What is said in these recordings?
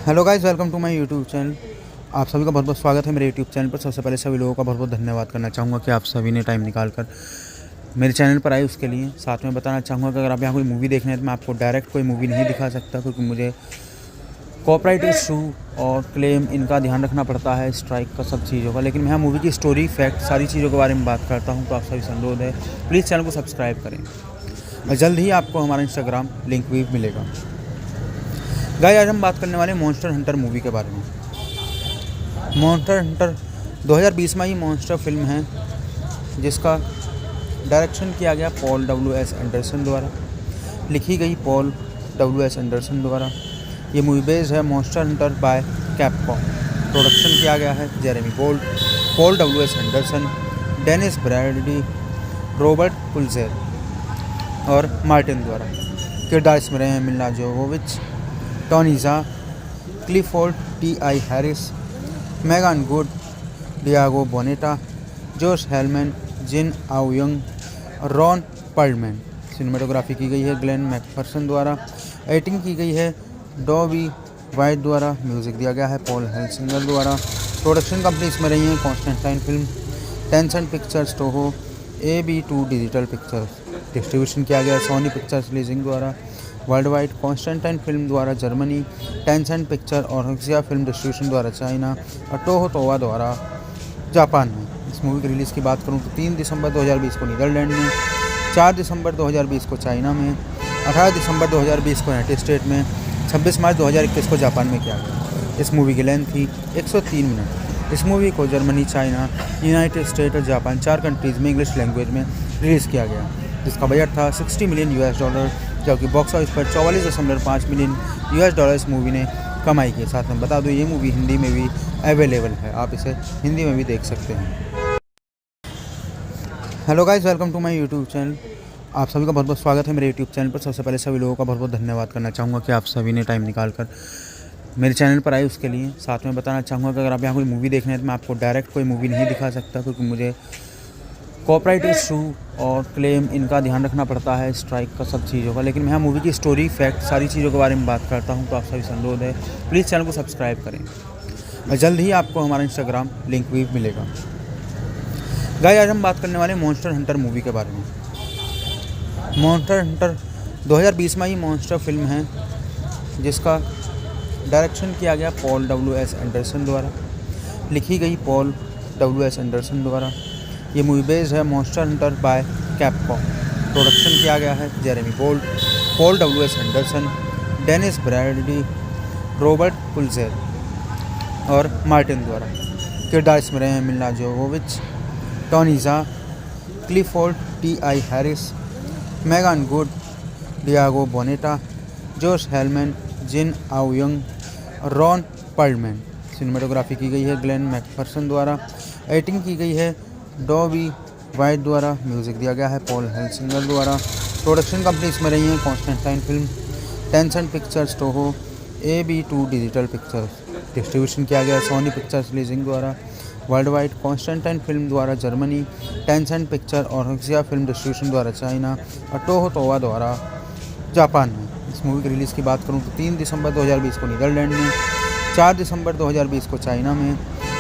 Hello guys, welcome to my YouTube channel. आप सभी का बहुत बहुत स्वागत है मेरे यूट्यूब चैनल पर। सबसे पहले सभी लोगों का बहुत बहुत धन्यवाद करना चाहूँगा कि आप सभी ने टाइम निकाल कर मेरे चैनल पर आए उसके लिए। साथ में बताना चाहूँगा कि अगर आप यहाँ कोई मूवी देखना है तो मैं आपको डायरेक्ट कोई मूवी नहीं दिखा सकता, क्योंकि मुझे कॉपीराइट इशू और क्लेम इनका ध्यान रखना पड़ता है, स्ट्राइक का, सब चीज़ों का। लेकिन मैं यहाँ मूवी की स्टोरी, फैक्ट, सारी चीज़ों के बारे में बात करता हूँ। तो आप सभी से अनुरोध है, प्लीज़ चैनल को सब्सक्राइब करें और जल्द ही आपको हमारा इंस्टाग्राम लिंक भी मिलेगा। गाइस, आज हम बात करने वाले मॉन्स्टर हंटर मूवी के बारे में। मॉन्स्टर हंटर 2020 में ही मॉन्स्टर फिल्म है, जिसका डायरेक्शन किया गया पॉल W.S. एंडरसन द्वारा, लिखी गई पॉल W.S. एंडरसन द्वारा। ये मूवी बेस्ड है monster Hunter by Capcom. Production किया गया है Jeremy Bolt, Paul W.S. Anderson, Dennis Brady, Robert Pulzer और मार्टिन द्वारा। किरदार इसमें रहे हैं Milla Jovovich, Tony Jaa, Clifford T.I. Harris, Megan Good, Diego Boneta, Josh Helman, Jin आउयंग और रॉन पर्लमैन। सिनेमेटोग्राफी की गई है ग्लेन मैकफर्सन द्वारा। एडिटिंग की गई है डॉबी वाइट द्वारा। म्यूज़िक दिया गया है पॉल हेल्सिंगर द्वारा। प्रोडक्शन कंपनी इसमें रही है Constantine film, Tencent pictures, Toho, AB2 digital pictures. Distribution किया गया सोनी पिक्चर्स लीजिंग द्वारा वर्ल्ड वाइड, कॉन्स्टेंटाइन फिल्म द्वारा जर्मनी, टेंसेंट पिक्चर और हक्सिया फिल्म डिस्ट्रीब्यूशन द्वारा चाइना और टोहो तोवा द्वारा जापान में। इस मूवी की रिलीज़ की बात करूँ तो 3 दिसंबर 2020 को नीदरलैंड में, 4 दिसंबर 2020 को चाइना में, 18 दिसंबर 2020 को यूनाइटेड स्टेट में, 26 मार्च 2021 को जापान में किया गया। इस मूवी की लेंथ थी 103 मिनट। इस मूवी को जर्मनी, चाइना, यूनाइटेड स्टेट और जापान 4 कंट्रीज़ में इंग्लिश लैंग्वेज में रिलीज़ किया गया, जिसका बजट था $60 मिलियन, जबकि बॉक्स ऑफिस पर $44.5 मिलियन इस मूवी ने कमाई की। साथ में बता दूँ, ये मूवी हिंदी में भी अवेलेबल है, आप इसे हिंदी में भी देख सकते हैं। Hello guys, welcome to my YouTube channel. आप सभी का बहुत बहुत स्वागत है मेरे यूट्यूब चैनल पर। सबसे पहले सभी लोगों का बहुत बहुत धन्यवाद करना चाहूँगा कि आप सभी ने टाइम निकाल कर मेरे चैनल पर आए उसके लिए। साथ में बताना चाहूँगा कि अगर आप यहाँ कोई मूवी देखना है तो मैं आपको डायरेक्ट कोई मूवी नहीं दिखा सकता, क्योंकि मुझे कॉपीराइट इशू और क्लेम इनका ध्यान रखना पड़ता है, स्ट्राइक का, सब चीज़ों का। लेकिन मैं यहाँ मूवी की स्टोरी, फैक्ट, सारी चीज़ों के बारे में बात करता हूँ। तो आप सभी से अनुरोध है, प्लीज़ चैनल को सब्सक्राइब करें और जल्द ही आपको हमारा इंस्टाग्राम लिंक भी मिलेगा। गाइस, आज हम बात करने वाले मॉन्स्टर हंटर मूवी के बारे में। मॉन्स्टर हंटर 2020 में ही मॉन्स्टर फिल्म है, जिसका डायरेक्शन किया गया पॉल W.S. एंडरसन द्वारा, लिखी गई पॉल W.S. एंडरसन द्वारा। ये मूवी बेस्ड है monster Hunter by Capcom. Production किया गया है Jeremy Bolt, Paul W.S. Anderson, Dennis Brady, Robert Pulzer और मार्टिन द्वारा। किरदार इसमें रहे हैं Milla Jovovich, Tony Jaa, Clifford T.I. Harris, Megan Good, Diego Boneta, Josh Helman, Jin आउयंग और रॉन पर्लमैन। सिनेमेटोग्राफी की गई है ग्लेन मैकफर्सन द्वारा। एडिटिंग की गई है डॉबी वाइट द्वारा। म्यूज़िक दिया गया है पॉल हेल्सिंगर द्वारा। प्रोडक्शन कंपनी इसमें रही है Constantine film, Tencent pictures, Toho, AB2 digital pictures. Distribution किया गया सोनी पिक्चर्स लीजिंग द्वारा वर्ल्ड वाइड, कॉन्स्टेंटाइन फिल्म द्वारा जर्मनी, टेंसेंट पिक्चर और हक्सिया फिल्म डिस्ट्रीब्यूशन द्वारा चाइना और टोहो तोवा द्वारा जापान में। इस मूवी की रिलीज़ की बात करूँ तो 3 दिसंबर 2020 को नीदरलैंड में, 4 दिसंबर 2020 को चाइना में,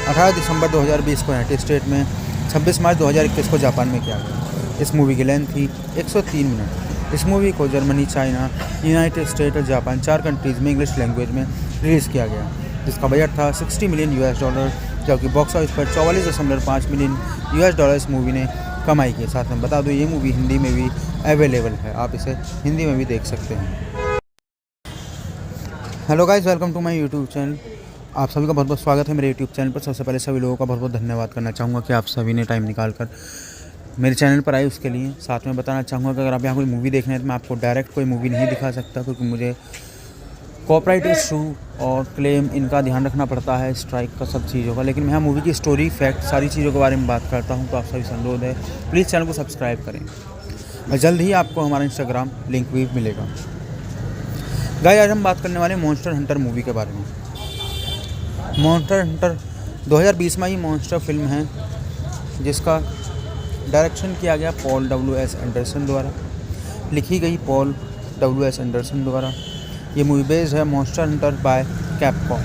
18 दिसंबर 2020 को यूनाइटेड स्टेट में, 26 मार्च 2021 को जापान में किया गया। इस मूवी की लेंथ थी 103 मिनट। इस मूवी को जर्मनी, चाइना, यूनाइटेड स्टेट और जापान 4 कंट्रीज़ में इंग्लिश लैंग्वेज में रिलीज़ किया गया, जिसका बजट था $60 मिलियन, जबकि बॉक्स ऑफिस पर $44.5 मिलियन इस मूवी ने कमाई की। साथ में बता दो ये मूवी हिंदी में भी अवेलेबल है, आप इसे हिंदी में भी देख सकते हैं। Hello guys, welcome to my YouTube channel. आप सभी का बहुत बहुत स्वागत है मेरे यूट्यूब चैनल पर। सबसे पहले सभी लोगों का बहुत बहुत धन्यवाद करना चाहूँगा कि आप सभी ने टाइम निकाल कर मेरे चैनल पर आए उसके लिए। साथ में बताना चाहूँगा कि अगर आप यहाँ कोई मूवी देखना है तो मैं आपको डायरेक्ट कोई मूवी नहीं दिखा सकता, क्योंकि मुझे कॉपीराइट इशू और क्लेम इनका ध्यान रखना पड़ता है, स्ट्राइक का सब चीज़ों का। लेकिन मैं यहाँ मूवी की स्टोरी, फैक्ट, सारी चीज़ों के बारे में बात करता हूँ, तो आप सभी से अनुरोध है प्लीज़ चैनल को सब्सक्राइब करें और जल्द ही आपको हमारा इंस्टाग्राम लिंक भी मिलेगा। गाइस, आज हम बात करने वाले मॉन्स्टर हंटर मूवी के बारे में। मॉन्स्टर हंटर 2020 में ही मॉन्स्टर फिल्म है, जिसका डायरेक्शन किया गया पॉल W.S. एंडरसन द्वारा, लिखी गई पॉल W.S. एंडरसन द्वारा। ये मूवी बेस्ड है monster Hunter by Capcom.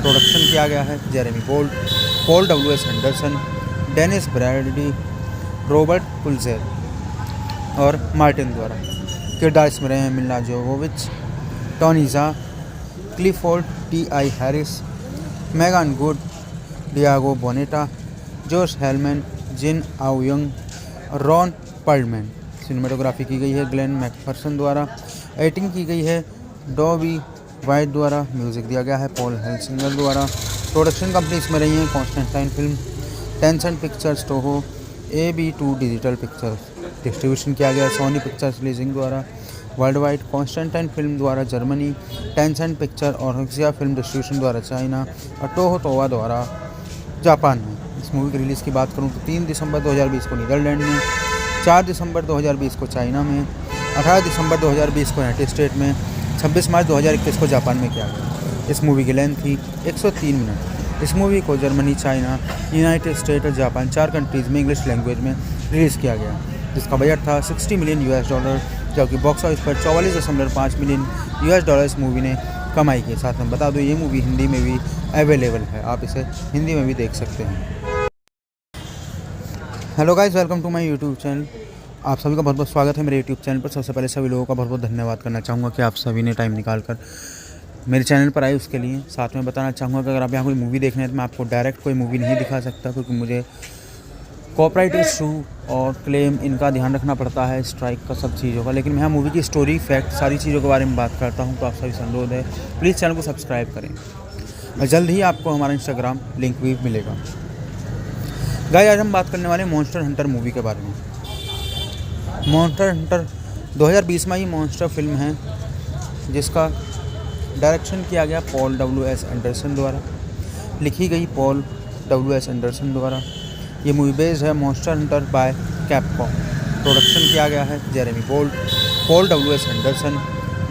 Production किया गया है Jeremy Bolt, Paul W.S. Anderson, Dennis Brady, Robert Pulzer और मार्टिन द्वारा। किरदार इसमें रहे हैं Milla Jovovich, Tony Jaa, Clifford T.I. Harris, Megan Good, Diego Boneta, Josh Helman, Jin आउयंग और रॉन पर्लमैन। सिनेमेटोग्राफी की गई है ग्लेन मैकफर्सन द्वारा। एडिटिंग की गई है डॉबी वाइट द्वारा। म्यूज़िक दिया गया है पॉल हेल्सिंगर द्वारा। प्रोडक्शन कंपनी इसमें रही है Constantine film, Tencent pictures, Toho, AB2 digital pictures. Distribution किया गया सोनी पिक्चर्स लीजिंग द्वारा वर्ल्ड वाइड, कॉन्स्टेंटाइन फिल्म द्वारा जर्मनी, टेंसेंट पिक्चर और हक्सिया फिल्म डिस्ट्रीब्यूशन द्वारा चाइना और टोहो तोवा द्वारा जापान में। इस मूवी की रिलीज़ की बात करूँ तो 3 दिसंबर 2020 को नीदरलैंड में, 4 दिसंबर 2020 को चाइना में, 18 दिसंबर 2020 को यूनाइटेड स्टेट में, 26 मार्च 2021 को जापान में किया गया। इस मूवी की लेंथ थी 103 मिनट। इस मूवी को जर्मनी, चाइना, यूनाइटेड स्टेट और जापान 4 कंट्रीज़ में इंग्लिश लैंग्वेज में रिलीज़ किया गया, जिसका बजट था $60 मिलियन, जबकि बॉक्स ऑफिस पर $44.5 मिलियन इस मूवी ने कमाई की। साथ में बता दो ये मूवी हिंदी में भी अवेलेबल है, आप इसे हिंदी में भी देख सकते हैं। Hello guys, welcome to my YouTube channel. आप सभी का बहुत बहुत स्वागत है मेरे यूट्यूब चैनल पर। सबसे पहले सभी लोगों का बहुत बहुत धन्यवाद करना चाहूँगा कि आप सभी ने टाइम निकाल कर मेरे चैनल पर आए उसके लिए। साथ में बताना चाहूँगा कि अगर आप यहाँ कोई मूवी देखना है तो मैं आपको डायरेक्ट कोई मूवी नहीं दिखा सकता, क्योंकि मुझे कॉपीराइट इशू और क्लेम इनका ध्यान रखना पड़ता है, स्ट्राइक का सब चीज़ों का। लेकिन मैं यहाँ मूवी की स्टोरी, फैक्ट, सारी चीज़ों के बारे में बात करता हूँ, तो आप सभी से अनुरोध है प्लीज़ चैनल को सब्सक्राइब करें और जल्द ही आपको हमारा इंस्टाग्राम लिंक भी मिलेगा। गाइस, आज हम बात करने वाले मॉन्स्टर हंटर मूवी के बारे में। मॉन्स्टर हंटर 2020 में ही मॉन्स्टर फिल्म है, जिसका डायरेक्शन किया गया पॉल W.S. एंडरसन द्वारा, लिखी गई पॉल W.S. एंडरसन द्वारा। ये मूवी बेस्ड है monster Hunter by Capcom. Production किया गया है Jeremy Bolt, Paul W.S. Anderson,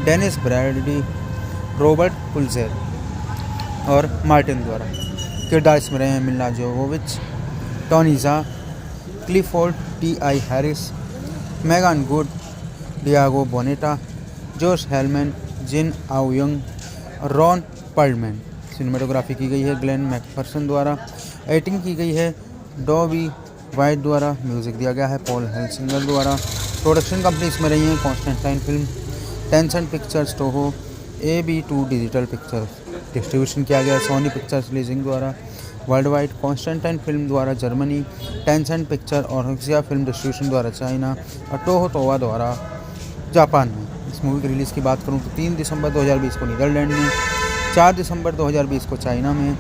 Dennis Brady, Robert Pulzer और मार्टिन द्वारा। किरदार इसमें रहे हैं Milla Jovovich, Tony Jaa, Clifford T.I. Harris, Megan Good, Diego Boneta, Josh Helman, Jin आउयंग और रॉन पर्लमैन। सिनेमेटोग्राफी की गई है ग्लेन मैकफर्सन द्वारा। एडिटिंग की गई है डॉबी वाइट द्वारा। म्यूज़िक दिया गया है पॉल हेल्सिंगर द्वारा। प्रोडक्शन कंपनी इसमें रही है Constantine film, Tencent pictures, Toho, AB2 digital pictures. Distribution किया गया सोनी पिक्चर्स लीजिंग द्वारा वर्ल्ड वाइड, कॉन्स्टेंटाइन फिल्म द्वारा जर्मनी, टेंसेंट पिक्चर और हक्सिया फिल्म डिस्ट्रीब्यूशन द्वारा चाइना और टोहो तोवा द्वारा जापान में। इस मूवी की रिलीज़ की बात करूँ तो 3 दिसंबर 2020 को नीदरलैंड में, 4 दिसंबर 2020 को चाइना में,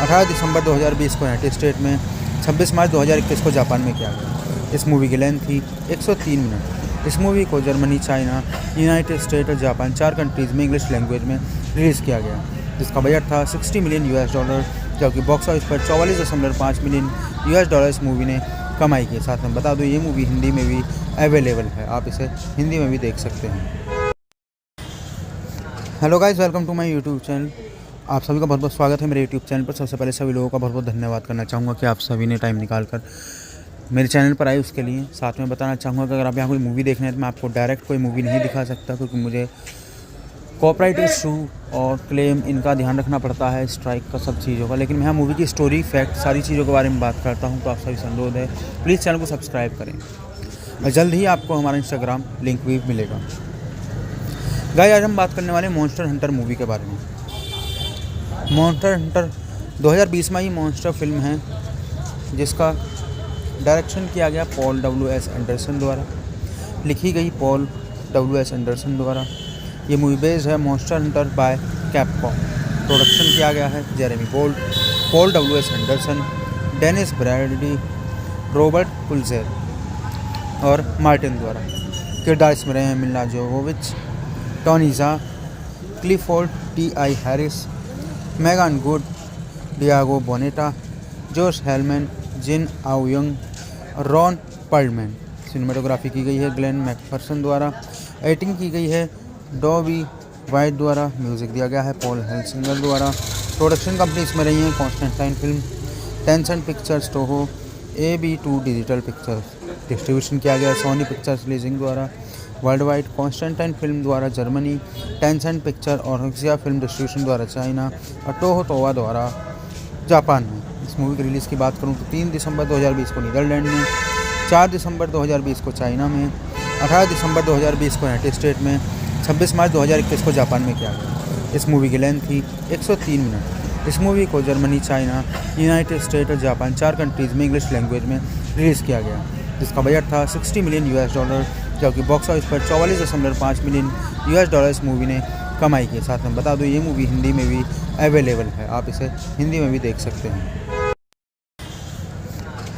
18 दिसंबर 2020 को यूनाइटेड स्टेट में, 26 मार्च 2021 को जापान में किया गया। इस मूवी की लेंथ थी 103 मिनट। इस मूवी को जर्मनी, चाइना, यूनाइटेड स्टेट और जापान 4 कंट्रीज़ में इंग्लिश लैंग्वेज में रिलीज़ किया गया, जिसका बजट था $60 मिलियन, जबकि बॉक्स ऑफिस पर $44.5 मिलियन इस मूवी ने कमाई की। साथ में बता दो ये मूवी हिंदी में भी अवेलेबल है, आप इसे हिंदी में भी देख सकते हैं। Hello guys, welcome to my YouTube channel. आप सभी का बहुत बहुत स्वागत है मेरे यूट्यूब चैनल पर। सबसे पहले सभी लोगों का बहुत बहुत धन्यवाद करना चाहूँगा कि आप सभी ने टाइम निकाल कर मेरे चैनल पर आए उसके लिए। साथ में बताना चाहूँगा कि अगर आप यहाँ कोई मूवी देखना है तो मैं आपको डायरेक्ट कोई मूवी नहीं दिखा सकता, क्योंकि मुझे कॉपीराइट इशू और क्लेम इनका ध्यान रखना पड़ता है, स्ट्राइक का, सब चीज़ों का। लेकिन मैं यहाँ मूवी की स्टोरी, फैक्ट, सारी चीज़ों के बारे में बात करता हूँ। तो आप सभी से अनुरोध है, प्लीज़ चैनल को सब्सक्राइब करें और जल्द ही आपको हमारा इंस्टाग्राम लिंक भी मिलेगा। गाइस, आज हम बात करने वाले मॉन्स्टर हंटर मूवी के बारे में। मॉन्स्टर हंटर 2020 में ही मॉन्स्टर फिल्म है, जिसका डायरेक्शन किया गया पॉल W.S. एंडरसन द्वारा, लिखी गई पॉल W.S. एंडरसन द्वारा। ये मूवी बेस्ड है monster Hunter by Capcom. Production किया गया है Jeremy Gold, Paul W.S. Anderson, Dennis Bradley, Robert Pulzer और मार्टिन द्वारा। किरदार इसमें रहे हैं Milla Jovovich, Tony Jaa, Clifford T.I. Harris, Megan Good, Diego Boneta, Josh Helman, Jin आउयंग, Ron Perlman. Cinematography की गई है ग्लेन मैकफर्सन द्वारा। एडिटिंग की गई है डॉबी वाइट द्वारा। म्यूज़िक दिया गया है पॉल हेल्सिंगर द्वारा। प्रोडक्शन कंपनी इसमें रही है Constantine film, Tencent pictures, Toho, AB2 digital pictures. Distribution किया गया सोनी पिक्चर्स लीजिंग द्वारा। वर्ल्ड वाइड कॉन्स्टेंटाइन फिल्म द्वारा जर्मनी, टेंसेंट पिक्चर और हक्सिया फिल्म डिस्ट्रीब्यूशन द्वारा चाइना और टोहो टोवा द्वारा जापान में। इस मूवी की रिलीज़ की बात करूँ तो 3 दिसंबर 2020 को नीदरलैंड में, 4 दिसंबर 2020 को चाइना में, 18 दिसंबर 2020 को यूनाइटेड स्टेट में, 26 मार्च 2021 को जापान में किया गया। इस मूवी की लेंथ थी 103 मिनट। इस मूवी को जर्मनी, चाइना, यूनाइटेड स्टेट और जापान, 4 कंट्रीज़ में इंग्लिश लैंग्वेज में रिलीज़ किया गया, जिसका बजट था $60 मिलियन, जबकि बॉक्स ऑफिस पर $44.5 मिलियन इस मूवी ने कमाई की। साथ में बता दूं, ये मूवी हिंदी में भी अवेलेबल है, आप इसे हिंदी में भी देख सकते हैं।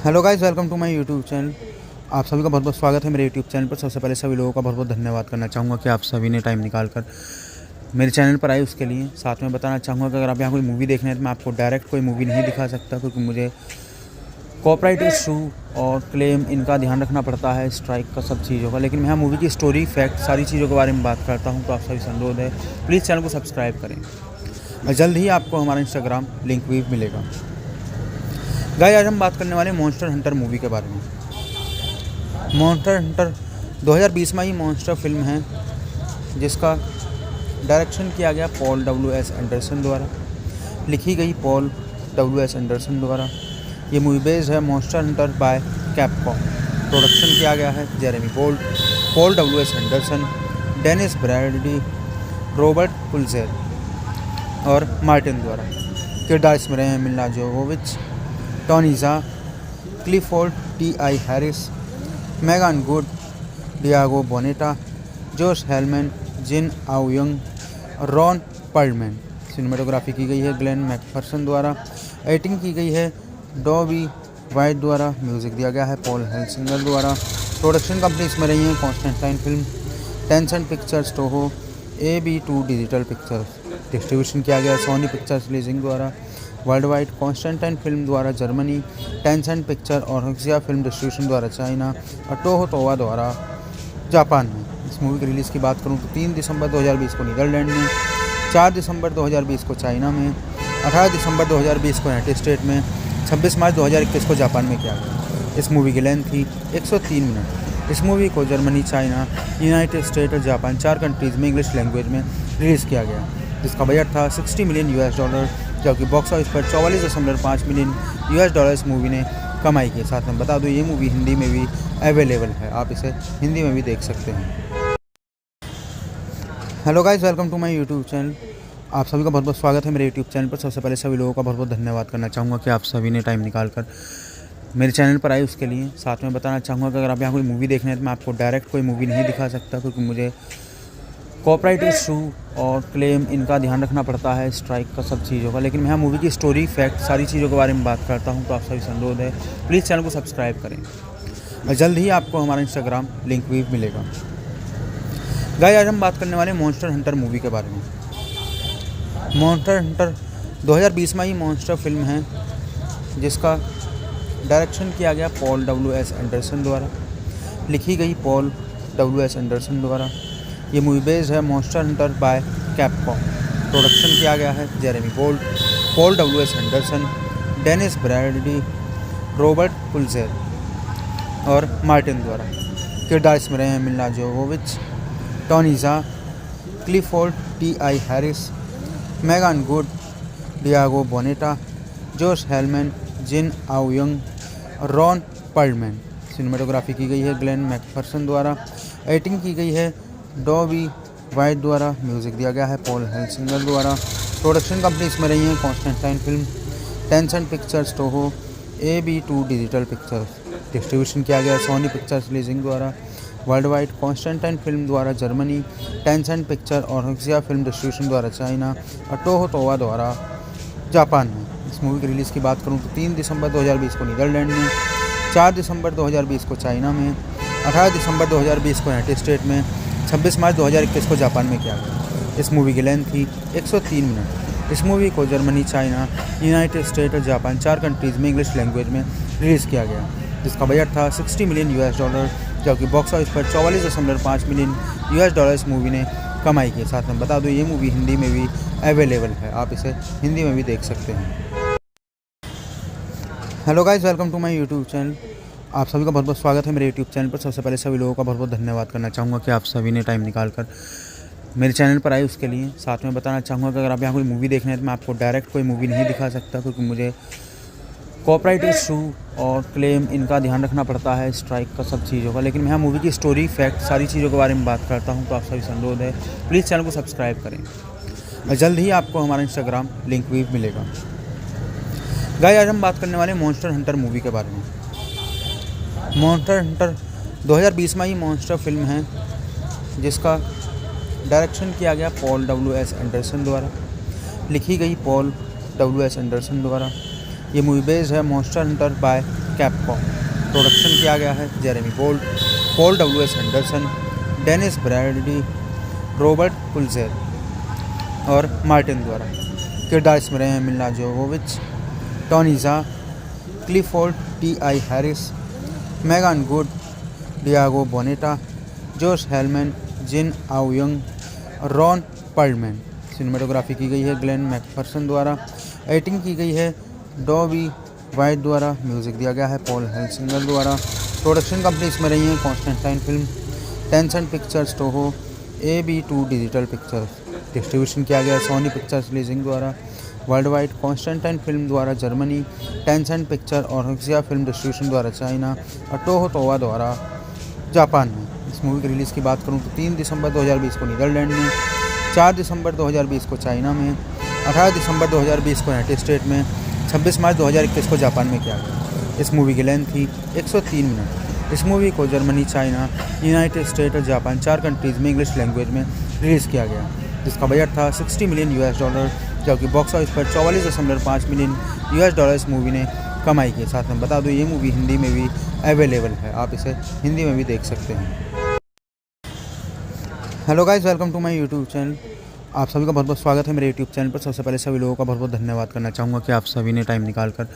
Hello guys, welcome to my YouTube channel. आप सभी का बहुत बहुत स्वागत है मेरे यूट्यूब चैनल पर। सबसे पहले सभी लोगों का बहुत बहुत धन्यवाद करना चाहूँगा कि आप सभी ने टाइम निकाल कर मेरे चैनल पर आए उसके लिए। साथ में बताना चाहूँगा कि अगर आप यहाँ कोई मूवी देखना है तो मैं आपको डायरेक्ट कोई मूवी नहीं दिखा सकता, क्योंकि मुझे कॉपीराइट इशू और क्लेम इनका ध्यान रखना पड़ता है, स्ट्राइक का, सब चीज़ों का। लेकिन मैं यहाँ मूवी की स्टोरी, फैक्ट, सारी चीज़ों के बारे में बात करता हूँ। तो आप सभी से अनुरोध है, प्लीज़ चैनल को सब्सक्राइब करें और जल्द ही आपको हमारा इंस्टाग्राम लिंक भी मिलेगा। गाइस, आज हम बात करने वाले मॉन्स्टर हंटर मूवी के बारे में। मॉन्स्टर हंटर 2020 में ही मॉन्स्टर फिल्म है, जिसका डायरेक्शन किया गया पॉल W.S. एंडरसन द्वारा, लिखी गई पॉल W.S. एंडरसन द्वारा। ये मूवी बेस्ड है monster Hunter by Capcom. Production किया गया है Jeremy Gold, Paul W.S. Anderson, Dennis Bradley, Robert Pulzer और मार्टिन द्वारा। किरदार इसमें रहे हैं Milla Jovovich, Tony Jaa, Clifford T.I. Harris, Megan Good, Diego Boneta, Josh Helman, Jin आउयंग, Ron Perlman. Cinematography की गई है ग्लेन मैकफर्सन द्वारा। एडिटिंग की गई है डॉबी वाइट द्वारा। म्यूज़िक दिया गया है पॉल हेल्सिंगर द्वारा। प्रोडक्शन कंपनी इसमें रही है Constantine film, Tencent pictures, Toho, AB2 digital pictures. Distribution किया गया सोनी पिक्चर्स लीजिंग द्वारा। वर्ल्ड वाइड कॉन्स्टेंटाइन फिल्म द्वारा जर्मनी, टेंसेंट पिक्चर और हक्सिया फिल्म डिस्ट्रीब्यूशन द्वारा चाइना और टोहो टोवा द्वारा जापान में। इस मूवी की रिलीज़ की बात करूँ तो 3 दिसंबर 2020 को नीदरलैंड में, 4 दिसंबर 2020 को चाइना में, 18 दिसंबर 2020 को यूनाइटेड स्टेट में, 26 मार्च 2021 को जापान में किया गया। इस मूवी की लेंथ थी 103 मिनट। इस मूवी को जर्मनी, चाइना, यूनाइटेड स्टेट और जापान, 4 कंट्रीज़ में इंग्लिश लैंग्वेज में रिलीज़ किया गया, जिसका बजट था $60 मिलियन, जबकि बॉक्स ऑफिस पर $44.5 मिलियन इस मूवी ने कमाई की। साथ में बता दूं, ये मूवी हिंदी में भी अवेलेबल है, आप इसे हिंदी में भी देख सकते हैं। Hello guys, welcome to my YouTube channel. आप सभी का बहुत बहुत स्वागत है मेरे यूट्यूब चैनल पर। सबसे पहले सभी लोगों का बहुत बहुत धन्यवाद करना चाहूँगा कि आप सभी ने टाइम निकाल कर मेरे चैनल पर आए उसके लिए। साथ में बताना चाहूँगा कि अगर आप यहाँ कोई मूवी देखना है तो मैं आपको डायरेक्ट कोई मूवी नहीं दिखा सकता, क्योंकि मुझे कॉपीराइट इशू और क्लेम इनका ध्यान रखना पड़ता है, स्ट्राइक का, सब चीज़ों का। लेकिन मैं यहाँ मूवी की स्टोरी, फैक्ट, सारी चीज़ों के बारे में बात करता हूँ। तो आप सभी से अनुरोध है, प्लीज़ चैनल को सब्सक्राइब करें और जल्द ही आपको हमारा इंस्टाग्राम लिंक भी मिलेगा। गाइस, आज हम बात करने वाले मॉन्स्टर हंटर मूवी के बारे में। मॉन्स्टर हंटर 2020 में ही मॉन्स्टर फिल्म है, जिसका डायरेक्शन किया गया पॉल W.S. एंडरसन द्वारा, लिखी गई पॉल W.S. एंडरसन द्वारा। ये मूवी बेस्ड है monster Hunter by Capcom. Production किया गया है Jeremy Gold, Paul W S. Anderson, Dennis Bradley, Robert Pulzer और मार्टिन द्वारा। किरदार इसमें रहे हैं Milla Jovovich, Tony Jaa, Clifford T I. Harris, Megan Good, Diego Boneta, Josh Helman, Jin आउयंग, Ron Perlman. Cinematography की गई है ग्लेन मैकफर्सन द्वारा। एडिटिंग की गई है डॉबी वाइट द्वारा। म्यूजिक दिया गया है पॉल हेल्सिंगर द्वारा। प्रोडक्शन कंपनी इसमें रही है Constantine film, Tencent pictures, Toho, AB2 digital pictures. Distribution किया गया सोनी पिक्चर्स लीजिंग द्वारा। वर्ल्ड वाइड कॉन्स्टेंटाइन फिल्म द्वारा जर्मनी, टेंसेंट पिक्चर और हक्सिया फिल्म डिस्ट्रीब्यूशन द्वारा चाइना और टोहो तोवा द्वारा जापान में। इस मूवी की रिलीज़ की बात करूँ तो 3 दिसंबर 2020 को नीदरलैंड में, 4 दिसंबर 2020 को चाइना में, 18 दिसंबर 2020 को यूनाइटेड स्टेट में, 26 मार्च 2021 को जापान में किया गया। इस मूवी की लेंथ थी 103 मिनट। इस मूवी को जर्मनी, चाइना, यूनाइटेड स्टेट और जापान 4 कंट्रीज़ में इंग्लिश लैंग्वेज में रिलीज़ किया गया, जिसका बजट था $60 मिलियन, जबकि बॉक्स ऑफिस पर $44.5 मिलियन इस मूवी ने कमाई की। साथ में बता दूं ये मूवी हिंदी में भी अवेलेबल है, आप इसे हिंदी में भी देख सकते हैं। Hello guys, welcome to my YouTube channel. आप सभी का बहुत बहुत स्वागत है मेरे यूट्यूब चैनल पर। सबसे पहले सभी लोगों का बहुत बहुत धन्यवाद करना चाहूँगा कि आप सभी ने टाइम निकाल कर मेरे चैनल पर आए उसके लिए। साथ में बताना चाहूँगा कि अगर आप यहाँ कोई मूवी देखना है तो मैं आपको डायरेक्ट कोई मूवी नहीं दिखा सकता, क्योंकि मुझे कॉपीराइट इशू और क्लेम इनका ध्यान रखना पड़ता है, स्ट्राइक का, सब चीज़ों का। लेकिन मैं यहाँ मूवी की स्टोरी, फैक्ट, सारी चीज़ों के बारे में बात करता हूँ, तो आप सभी से अनुरोध है प्लीज़ चैनल को सब्सक्राइब करें और जल्द ही आपको हमारा इंस्टाग्राम लिंक भी मिलेगा। गाइस, आज हम बात करने वाले मॉन्स्टर हंटर मूवी के बारे में। मॉन्स्टर हंटर 2020 में ही मॉन्स्टर फिल्म है, जिसका डायरेक्शन किया गया पॉल डब्ल्यू.एस. एंडरसन द्वारा, लिखी गई पॉल डब्ल्यू.एस. एंडरसन द्वारा। ये मूवी बेस्ड है monster Hunter by Capcom. Production किया गया है Jeremy Gold, Paul W S. Anderson, Dennis Bradley, Robert Pulzer और मार्टिन द्वारा। किरदार इसमें रहे हैं Milla Jovovich, Tony Jaa, Clifford T I. Harris, Megan Good, Diego Boneta, Josh Helman, Jin आउयंग, Ron Perlman. Cinematography की गई है ग्लेन मैकफर्सन द्वारा। एडिटिंग की गई है डॉबी वाइट द्वारा। म्यूजिक दिया गया है पॉल हेल्सिंगर द्वारा। प्रोडक्शन कंपनी इसमें रही है Constantine film, Tencent pictures, Toho, AB2 digital pictures. Distribution किया गया सोनी पिक्चर्स लीजिंग द्वारा। वर्ल्ड वाइड कॉन्स्टेंटाइन फिल्म द्वारा जर्मनी, टेंसेंट पिक्चर और हक्सिया फिल्म डिस्ट्रीब्यूशन द्वारा चाइना और टोहो तोवा द्वारा जापान में। इस मूवी की रिलीज़ की बात करूँ तो 3 दिसंबर 2020 को नीदरलैंड में, 4 दिसंबर 2020 को चाइना में, 18 दिसंबर 2020 को यूनाइटेड स्टेट में, 26 मार्च 2021 को जापान में किया गया। इस मूवी की लेंथ थी 103 मिनट। इस मूवी को जर्मनी, चाइना, यूनाइटेड स्टेट और जापान 4 कंट्रीज़ में इंग्लिश लैंग्वेज में रिलीज़ किया गया, जिसका बजट था $60 मिलियन, जबकि बॉक्स ऑफिस पर $44.5 मिलियन इस मूवी ने कमाई की। साथ में बता दूं ये मूवी हिंदी में भी अवेलेबल है, आप इसे हिंदी में भी देख सकते हैं। Hello guys, welcome to my YouTube channel. आप सभी का बहुत बहुत स्वागत है मेरे यूट्यूब चैनल पर। सबसे पहले सभी लोगों का बहुत बहुत धन्यवाद करना चाहूँगा कि आप सभी ने टाइम निकाल कर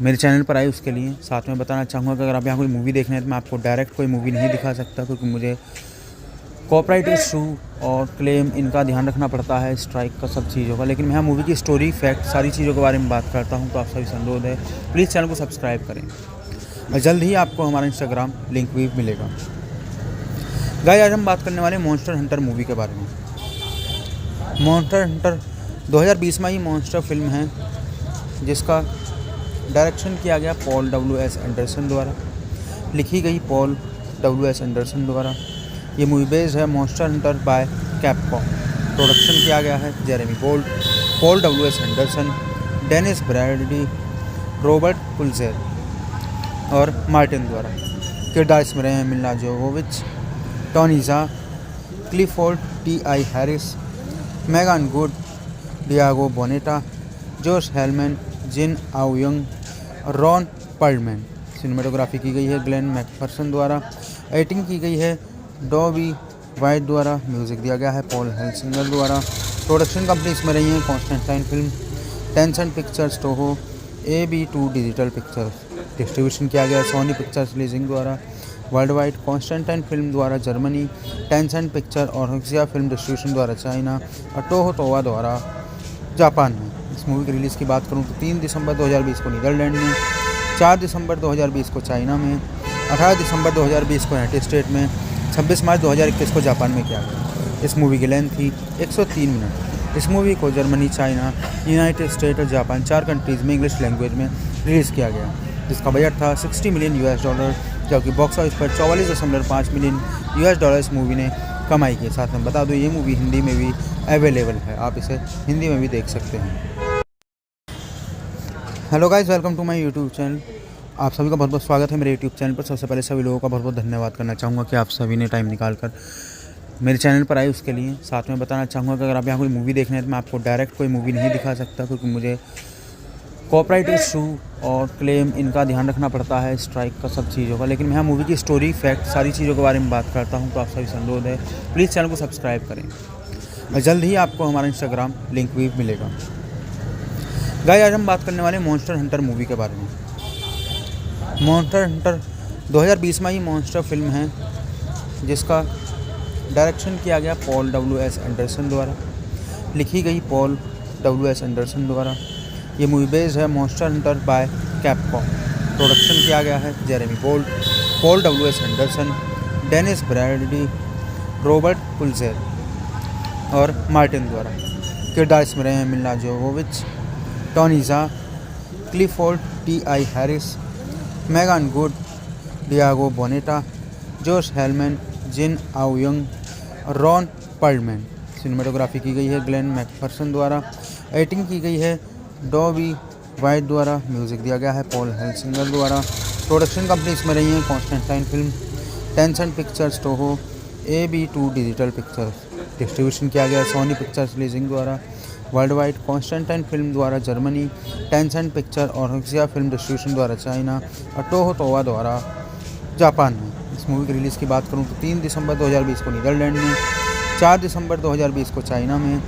मेरे चैनल पर आए उसके लिए। साथ में बताना चाहूँगा कि अगर आप यहाँ कोई मूवी देखना है तो मैं आपको डायरेक्ट कोई मूवी नहीं दिखा सकता, क्योंकि मुझे कॉपीराइट इशू और क्लेम इनका ध्यान रखना पड़ता है, स्ट्राइक का, सब चीज़ों का। लेकिन मैं यहाँ मूवी की स्टोरी, फैक्ट, सारी चीज़ों के बारे में बात करता हूँ, तो आप सभी से अनुरोध है प्लीज़ चैनल को सब्सक्राइब करें और जल्द ही आपको हमारा इंस्टाग्राम लिंक भी मिलेगा। गाइस, आज हम बात करने वाले मॉन्स्टर हंटर मूवी के बारे में। मॉन्स्टर हंटर 2020 में ही मॉन्स्टर फिल्म है, जिसका डायरेक्शन किया गया पॉल डब्ल्यू.एस. एंडरसन द्वारा, लिखी गई पॉल डब्ल्यू.एस. एंडरसन द्वारा। ये मूवी बेस्ड है monster Hunter by Capcom. Production किया गया है Jeremy Gold, Paul W S. Anderson, Dennis Bradley, Robert Pulzer और मार्टिन द्वारा। किरदार इसमें रहे हैं Milla Jovovich, Tony Jaa, Clifford T I. Harris, Megan Good, Diego Boneta, Josh Helman, Jin आउयंग, Ron Perlman. Cinematography की गई है ग्लेन मैकफर्सन द्वारा। एडिटिंग की गई है डॉबी वाइट द्वारा। म्यूजिक दिया गया है पॉल हेल्सिंगर द्वारा। प्रोडक्शन कंपनी इसमें रही है Constantine film, Tencent pictures, Toho, AB2 digital pictures. Distribution किया गया सोनी पिक्चर्स लीजिंग द्वारा। वर्ल्ड वाइड कॉन्स्टेंटाइन फिल्म द्वारा जर्मनी, टेंसेंट पिक्चर और हक्सिया फिल्म डिस्ट्रीब्यूशन द्वारा चाइना और टोहो तोवा द्वारा जापान में। इस मूवी की रिलीज़ की बात करूँ तो 3 दिसंबर 2020 को नीदरलैंड में, 4 दिसंबर 2020 को चाइना में, 18 दिसंबर 2020 को यूनाइटेड स्टेट में, 26 मार्च 2021 को जापान में किया गया। इस मूवी की लेंथ थी 103 मिनट। इस मूवी को जर्मनी, चाइना, यूनाइटेड स्टेट और जापान 4 कंट्रीज़ में इंग्लिश लैंग्वेज में रिलीज़ किया गया, जिसका बजट था $60 मिलियन, जबकि बॉक्स ऑफिस पर 44.5 मिलियन US इस मूवी ने कमाई की। साथ में बता दूँ ये मूवी हिंदी में भी अवेलेबल है, आप इसे हिंदी में भी देख सकते हैं। Hello guys, welcome to my YouTube channel. आप सभी का बहुत बहुत स्वागत है मेरे यूट्यूब चैनल पर। सबसे पहले सभी लोगों का बहुत बहुत धन्यवाद करना चाहूँगा कि आप सभी ने टाइम निकाल कर मेरे चैनल पर आए उसके लिए। साथ में बताना चाहूँगा कि अगर आप यहाँ कोई मूवी देखना है तो मैं आपको डायरेक्ट कोई मूवी नहीं दिखा सकता, क्योंकि मुझे कॉपीराइट इशू और क्लेम इनका ध्यान रखना पड़ता है, स्ट्राइक का, सब चीज़ों का। लेकिन मैं यहाँ मूवी की स्टोरी, फैक्ट, सारी चीज़ों के बारे में बात करता हूँ, तो आप सभी से अनुरोध है प्लीज़ चैनल को सब्सक्राइब करें और जल्द ही आपको हमारा इंस्टाग्राम लिंक भी मिलेगा। गाइस, आज हम बात करने वाले मॉन्स्टर हंटर मूवी के बारे में। मॉन्स्टर हंटर 2020 में ही मॉन्स्टर फिल्म है, जिसका डायरेक्शन किया गया पॉल W.S. एंडरसन द्वारा, लिखी गई पॉल W.S. एंडरसन द्वारा। ये मूवी बेस्ड है monster Hunter by Capcom. Production किया गया है Jeremy Bolt, Paul W.S. Anderson, Dennis Bradley, Robert Pulzer और मार्टिन द्वारा। किरदार इसमें रहे हैं Milla Jovovich, Tony Jaa, Clifford T.I. Harris, Megan Good, Diego Boneta, Josh Helman, Jin आउयंग और रॉन पर्लमैन। सिनेमेटोग्राफी की गई है ग्लेन मैकफर्सन द्वारा। एडिटिंग की गई है डॉबी वाइट द्वारा। म्यूज़िक दिया गया है पॉल हेल्सिंगर द्वारा। प्रोडक्शन कंपनी इसमें रही है Constantine film, Tencent pictures, Toho, AB2 digital pictures. Distribution किया गया सोनी पिक्चर्स लीजिंग द्वारा। वर्ल्ड वाइड कॉन्स्टेंटाइन फिल्म द्वारा जर्मनी, टेंसेंट पिक्चर और हक्सिया फिल्म डिस्ट्रीब्यूशन द्वारा चाइना और टोहो तोवा द्वारा जापान में। इस मूवी की रिलीज़ की बात करूँ तो 3 दिसंबर 2020 को नीदरलैंड में, 4 दिसंबर 2020 को चाइना में,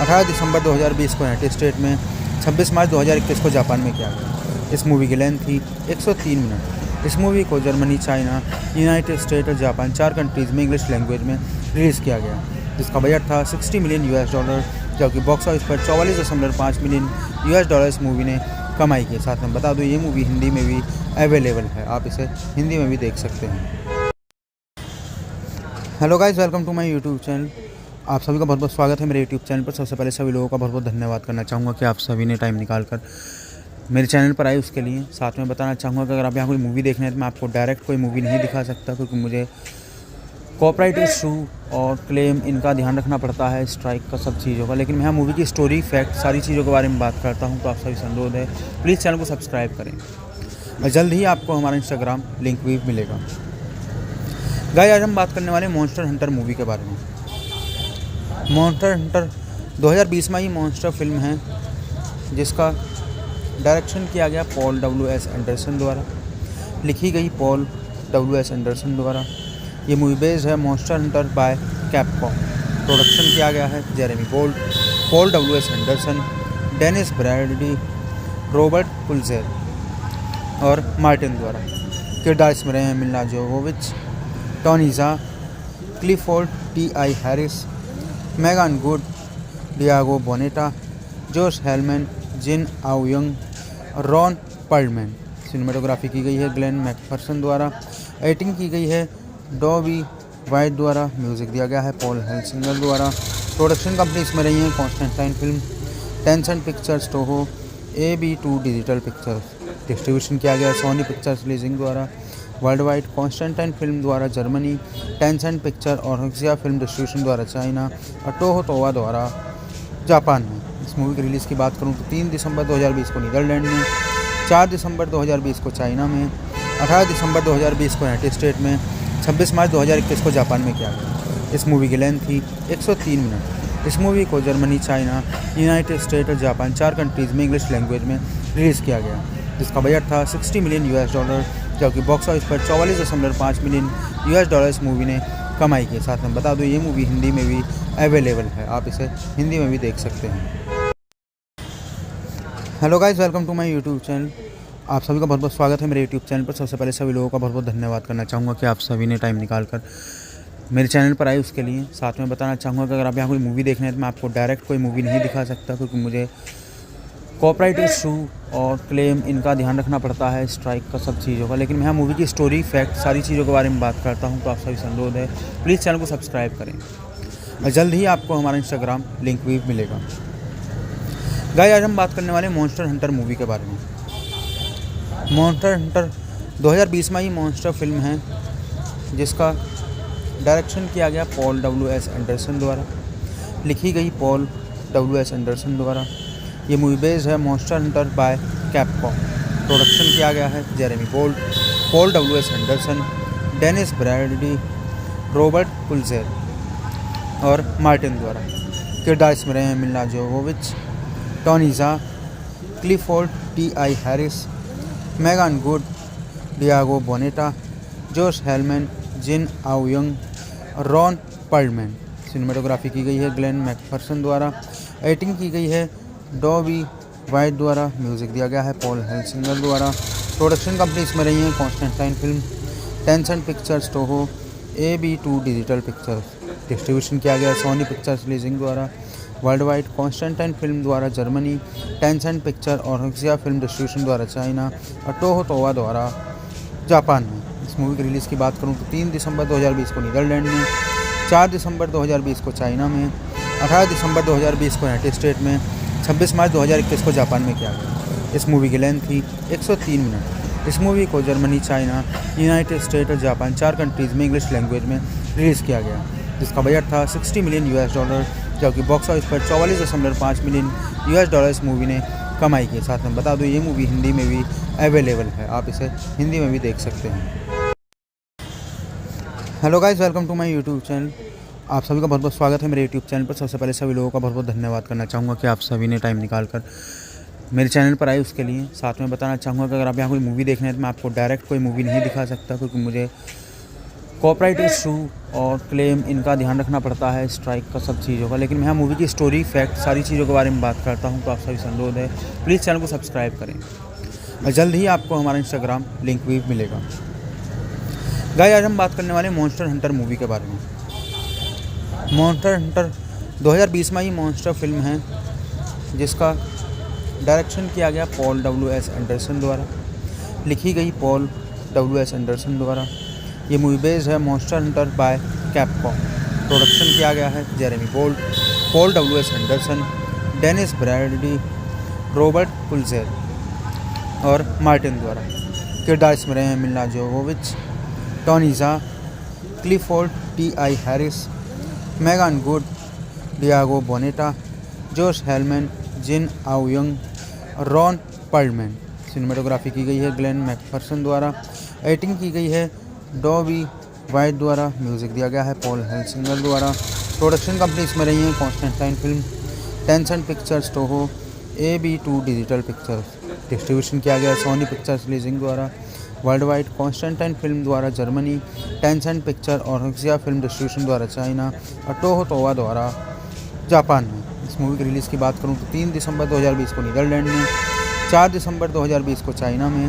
18 दिसंबर 2020 को यूनाइटेड स्टेट में, 26 मार्च 2021 को जापान में किया गया। इस मूवी की लेंथ थी 103 मिनट। इस मूवी को जर्मनी, चाइना, यूनाइटेड स्टेट और जापान 4 कंट्रीज़ में इंग्लिश लैंग्वेज में रिलीज़ किया गया, जिसका बजट था $60 मिलियन US, जबकि बॉक्स ऑफिस पर 44.5 मिलियन US इस मूवी ने कमाई की। साथ में बता दूँ ये मूवी हिंदी में भी अवेलेबल है, आप इसे हिंदी में भी देख सकते हैं। Hello guys, welcome to my YouTube channel. आप सभी का बहुत बहुत स्वागत है मेरे यूट्यूब चैनल पर। सबसे पहले सभी लोगों का बहुत बहुत धन्यवाद करना चाहूँगा कि आप सभी ने टाइम निकाल कर मेरे चैनल पर आए उसके लिए। साथ में बताना चाहूँगा कि अगर आप यहाँ कोई मूवी देखना है तो मैं आपको डायरेक्ट कोई मूवी नहीं दिखा सकता, क्योंकि मुझे कॉपीराइट इशू और क्लेम इनका ध्यान रखना पड़ता है, स्ट्राइक का, सब चीज़ों का। लेकिन मैं यहाँ मूवी की स्टोरी, फैक्ट, सारी चीज़ों के बारे में बात करता हूँ, तो आप सभी से अनुरोध है प्लीज़ चैनल को सब्सक्राइब करें और जल्द ही आपको हमारा इंस्टाग्राम लिंक भी मिलेगा। गाइस, आज हम बात करने वाले मॉन्स्टर हंटर मूवी के बारे में। मॉन्स्टर हंटर 2020 में ही मॉन्स्टर फिल्म है, जिसका डायरेक्शन किया गया पॉल W.S. एंडरसन द्वारा, लिखी गई पॉल W.S. एंडरसन द्वारा। ये मूवी बेस्ड है monster Hunter by Capcom. Production किया गया है Jeremy Bolt, Paul W.S. Anderson, Dennis Bradley, Robert Pulzer और मार्टिन द्वारा। किरदार इसमें रहे हैं Milla Jovovich, Tony Jaa, Clifford T.I. Harris, Megan Good, Diego Boneta, Josh Helman, Jin आउयंग और रॉन पर्लमैन। सिनेमेटोग्राफी की गई है ग्लेन मैकफर्सन द्वारा। एडिटिंग की गई है डॉबी वाइट द्वारा। म्यूज़िक दिया गया है पॉल हेल्सिंगर द्वारा। प्रोडक्शन कंपनी इसमें रही है Constantine film, Tencent pictures, Toho, AB2 digital pictures. Distribution किया गया सोनी पिक्चर्स लीजिंग द्वारा। वर्ल्ड वाइड कॉन्स्टेंटाइन फिल्म द्वारा जर्मनी, टेंसेंट पिक्चर और हक्सिया फिल्म डिस्ट्रीब्यूशन द्वारा चाइना और टोहो तोवा द्वारा जापान में। इस मूवी की रिलीज़ की बात करूँ तो 3 दिसंबर 2020 को नीदरलैंड में, 4 दिसंबर 2020 को चाइना में, 18 दिसंबर 2020 को यूनाइटेड स्टेट में, 26 मार्च 2021 को जापान में किया गया। इस मूवी की लेंथ थी 103 मिनट। इस मूवी को जर्मनी, चाइना, यूनाइटेड स्टेट और जापान 4 कंट्रीज़ में इंग्लिश लैंग्वेज में रिलीज़ किया गया, जिसका बजट था $60 मिलियन US, जबकि बॉक्स ऑफिस पर 44.5 मिलियन US इस मूवी ने कमाई की। साथ में बता दूँ ये मूवी हिंदी में भी अवेलेबल है, आप इसे हिंदी में भी देख सकते हैं। Hello guys, welcome to my YouTube channel. आप सभी का बहुत बहुत स्वागत है मेरे यूट्यूब चैनल पर। सबसे पहले सभी लोगों का बहुत बहुत धन्यवाद करना चाहूँगा कि आप सभी ने टाइम निकाल कर मेरे चैनल पर आए उसके लिए। साथ में बताना चाहूँगा कि अगर आप यहाँ कोई मूवी देखना है तो मैं आपको डायरेक्ट कोई मूवी नहीं दिखा सकता, क्योंकि मुझे कॉपीराइट इशू और क्लेम इनका ध्यान रखना पड़ता है, स्ट्राइक का, सब चीज़ों का। लेकिन मैं यहाँ मूवी की स्टोरी, फैक्ट, सारी चीज़ों के बारे में बात करता हूँ। तो आप सभी से अनुरोध है, प्लीज़ चैनल को सब्सक्राइब करें और जल्द ही आपको हमारा इंस्टाग्राम लिंक भी मिलेगा। गाइस, आज हम बात करने वाले मॉन्स्टर हंटर मूवी के बारे में। मॉन्स्टर हंटर 2020 में ही मॉन्स्टर फिल्म है, जिसका डायरेक्शन किया गया पॉल W.S. एंडरसन द्वारा, लिखी गई पॉल W.S. एंडरसन द्वारा। ये मूवी बेस्ड है monster Hunter by Capcom. Production किया गया है Jeremy Bolt, Paul W.S. Anderson, Dennis Brady, Robert Pulzer और मार्टिन द्वारा। किरदार इसमें रहे हैं Milla Jovovich, Tony Jaa, Clifford T.I. Harris, Megan Good, Diego Boneta, Josh Helman, Jin आउयंग, Ron Perlman. Cinematography की गई है ग्लेन मैकफर्सन द्वारा। एडिटिंग की गई है डॉबी वाइट द्वारा। म्यूज़िक दिया गया है पॉल हेल्सिंगर द्वारा। प्रोडक्शन कंपनी इसमें रही है Constantine film, Tencent pictures, Toho, AB2 digital pictures. Distribution किया गया सोनी पिक्चर्स लीजिंग द्वारा। वर्ल्ड वाइड कॉन्स्टेंटाइन फिल्म द्वारा जर्मनी, टेंसेंट पिक्चर और हक्सिया फिल्म डिस्ट्रीब्यूशन द्वारा चाइना और टोहो तोवा द्वारा जापान में। इस मूवी की रिलीज़ की बात करूं तो 3 दिसंबर 2020 को नीदरलैंड में, 4 दिसंबर 2020 को चाइना में, 18 दिसंबर 2020 को यूनाइटेड स्टेट में, 26 मार्च 2021 को जापान में किया गया। इस मूवी की लेंथ थी 103 मिनट। इस मूवी को जर्मनी, चाइना, यूनाइटेड स्टेट और जापान 4 कंट्रीज़ में इंग्लिश लैंग्वेज में रिलीज़ किया गया, जिसका बजट था $60 मिलियन, जबकि बॉक्स ऑफिस पर $44.5 मिलियन इस मूवी ने कमाई की। साथ में बता दूं, ये मूवी हिंदी में भी अवेलेबल है, आप इसे हिंदी में भी देख सकते हैं। Hello guys, welcome to my YouTube channel. आप सभी का बहुत बहुत स्वागत है मेरे यूट्यूब चैनल पर। सबसे पहले सभी लोगों का बहुत बहुत धन्यवाद करना चाहूँगा कि आप सभी ने टाइम निकाल कर मेरे चैनल पर आए उसके लिए। साथ में बताना चाहूँगा कि अगर आप यहाँ कोई मूवी देखना है तो मैं आपको डायरेक्ट कोई मूवी नहीं दिखा सकता, क्योंकि मुझे कॉपीराइट इशू और क्लेम इनका ध्यान रखना पड़ता है, स्ट्राइक का, सब चीज़ों का। लेकिन मैं यहाँ मूवी की स्टोरी, फैक्ट, सारी चीज़ों के बारे में बात करता हूँ। तो आप सभी से अनुरोध है, प्लीज़ चैनल को सब्सक्राइब करें और जल्द ही आपको हमारा इंस्टाग्राम लिंक भी मिलेगा। गाइस, आज हम बात करने वाले मॉन्स्टर हंटर मूवी के बारे में। मॉन्स्टर हंटर 2020 में ही मॉन्स्टर फिल्म है, जिसका डायरेक्शन किया गया पॉल W.S. एंडरसन द्वारा, लिखी गई पॉल W.S. एंडरसन द्वारा। ये मूवी बेस्ड है monster Hunter by Capcom. Production किया गया है Jeremy Bolt, Paul W.S. Anderson, Dennis Brady, Robert Pulzer और मार्टिन द्वारा। किरदार इसमें रहे हैं Milla Jovovich, Tony Jaa, Clifford T.I. Harris, Megan Good, Diego Boneta, Josh Helman, Jin आउयंग, Ron Perlman. Cinematography की गई है ग्लेन मैकफर्सन द्वारा। एडिटिंग की गई है डॉबी वाइट द्वारा। म्यूज़िक दिया गया है पॉल हेल्सिंगर द्वारा। प्रोडक्शन कंपनी इसमें रही है Constantine film, Tencent pictures, Toho, AB2 digital pictures. Distribution किया गया सोनी पिक्चर्स लीजिंग द्वारा। वर्ल्ड वाइड कॉन्स्टेंटाइन फिल्म द्वारा जर्मनी, टेंसेंट पिक्चर और हक्सिया फिल्म डिस्ट्रीब्यूशन द्वारा चाइना और टोहो तोवा द्वारा जापान में। इस मूवी की रिलीज़ की बात करूं तो 3 दिसंबर 2020 को नीदरलैंड में, 4 दिसंबर 2020 को चाइना में,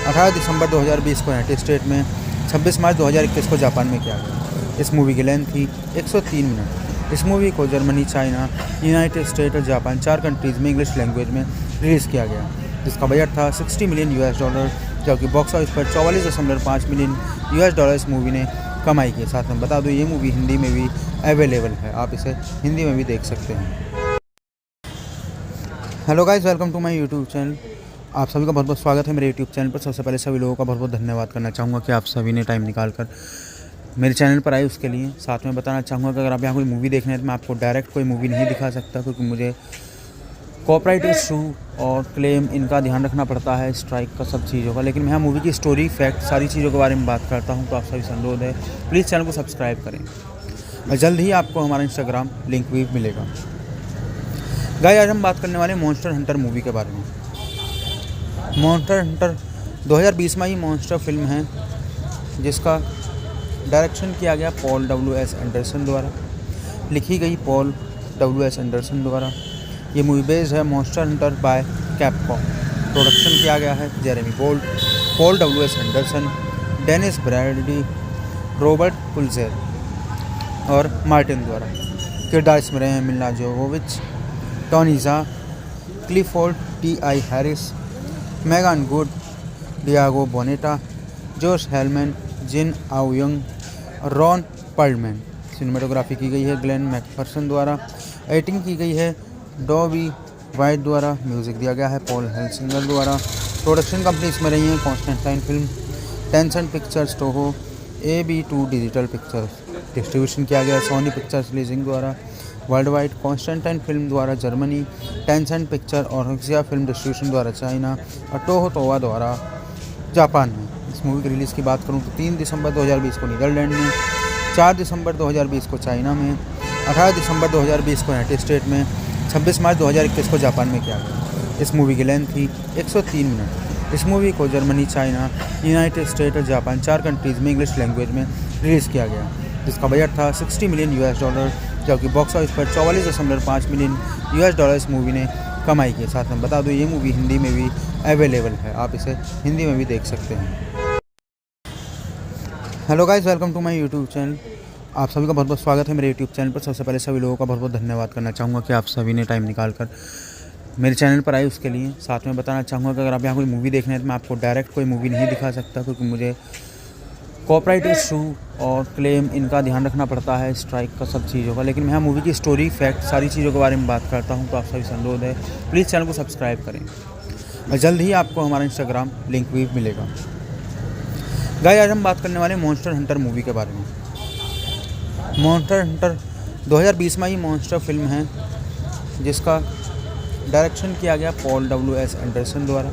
18 दिसंबर 2020 को यूनाइटेड स्टेट में, 26 मार्च 2021 को जापान में किया गया। इस मूवी की लेंथ थी 103 मिनट। इस मूवी को जर्मनी, चाइना, यूनाइटेड स्टेट और जापान 4 कंट्रीज़ में इंग्लिश लैंग्वेज में रिलीज़ किया गया, जिसका बजट था $60 मिलियन, जबकि बॉक्स ऑफिस पर $44.5 मिलियन इस मूवी ने कमाई की। साथ में बता दूं, ये मूवी हिंदी में भी अवेलेबल है, आप इसे हिंदी में भी देख सकते हैं। Hello guys, welcome to my YouTube channel. आप सभी का बहुत बहुत स्वागत है मेरे यूट्यूब चैनल पर। सबसे पहले सभी लोगों का बहुत बहुत धन्यवाद करना चाहूँगा कि आप सभी ने टाइम निकाल कर मेरे चैनल पर आए उसके लिए। साथ में बताना चाहूँगा कि अगर आप यहाँ कोई मूवी देखना है तो मैं आपको डायरेक्ट कोई मूवी नहीं दिखा सकता, क्योंकि मुझे कॉपीराइट इशू और क्लेम इनका ध्यान रखना पड़ता है, स्ट्राइक का, सब चीज़ों का। लेकिन मैं यहाँ मूवी की स्टोरी, फैक्ट, सारी चीज़ों के बारे में बात करता हूँ। तो आप सभी से अनुरोध है, प्लीज़ चैनल को सब्सक्राइब करें और जल्द ही आपको हमारा इंस्टाग्राम लिंक भी मिलेगा। गाइस, आज हम बात करने वाले मॉन्स्टर हंटर मूवी के बारे में। मॉन्स्टर हंटर 2020 में ही मॉन्स्टर फिल्म है, जिसका डायरेक्शन किया गया पॉल W.S. एंडरसन द्वारा, लिखी गई पॉल W.S. एंडरसन द्वारा। ये मूवी बेस्ड है monster Hunter by Capcom. Production किया गया है Jeremy Bolt, Paul W S. Anderson, Dennis Bradley, Robert Pulzer और मार्टिन द्वारा। किरदार इसमें रहे हैं Milla Jovovich, Tony Jaa, Clifford T I. Harris, Megan Good, Diego Boneta, Josh Helman, Jin आउयंग, Ron Perlman. Cinematography की गई है ग्लेन मैकफर्सन द्वारा। एडिटिंग की गई है डॉबी वाइट द्वारा। म्यूजिक दिया गया है पॉल हेल्सिंगर द्वारा। प्रोडक्शन कंपनी इसमें रही है Constantine film, Tencent pictures, Toho, AB2 digital pictures. Distribution किया गया सोनी पिक्चर्स रिलीजिंग द्वारा वर्ल्ड वाइड, कॉन्स्टेंटाइन फिल्म द्वारा जर्मनी, टेंसेंट पिक्चर और हक्सिया फिल्म डिस्ट्रीब्यूशन द्वारा चाइना और टोहो तोवा द्वारा जापान में। इस मूवी की रिलीज़ की बात करूँ तो 3 दिसंबर 2020 को नीदरलैंड में, 4 दिसंबर 2020 को चाइना में, 18 दिसंबर 2020 को यूनाइटेड स्टेट में, 26 मार्च 2021 को जापान में किया गया। इस मूवी की लेंथ थी 103 मिनट। इस मूवी को जर्मनी, चाइना, यूनाइटेड स्टेट और जापान 4 कंट्रीज़ में इंग्लिश लैंग्वेज में रिलीज़ किया गया, जिसका बजट था $60 मिलियन, जबकि बॉक्स ऑफिस पर $44.5 मिलियन इस मूवी ने कमाई की। साथ में बता दूँ ये मूवी हिंदी में भी अवेलेबल है, आप इसे हिंदी में भी देख सकते हैं। Hello guys, welcome to my YouTube channel. आप सभी का बहुत बहुत स्वागत है मेरे यूट्यूब चैनल पर। सबसे पहले सभी लोगों का बहुत बहुत धन्यवाद करना चाहूँगा कि आप सभी ने टाइम निकाल कर मेरे चैनल पर आए उसके लिए। साथ में बताना चाहूँगा कि अगर आप यहाँ कोई मूवी देखना है तो मैं आपको डायरेक्ट कोई मूवी नहीं दिखा सकता, क्योंकि मुझे कॉपीराइट इशू और क्लेम इनका ध्यान रखना पड़ता है, स्ट्राइक का, सब चीज़ों का। लेकिन मैं यहाँ मूवी की स्टोरी, फैक्ट, सारी चीज़ों के बारे में बात करता हूँ, तो आप सभी से अनुरोध है प्लीज़ चैनल को सब्सक्राइब करें और जल्द ही आपको हमारा इंस्टाग्राम लिंक भी मिलेगा। गाइस, आज हम बात करने वाले मॉन्स्टर हंटर मूवी के बारे में। मॉन्स्टर हंटर 2020 में ही मॉन्स्टर फिल्म है, जिसका डायरेक्शन किया गया पॉल डब्ल्यू.एस. एंडरसन द्वारा,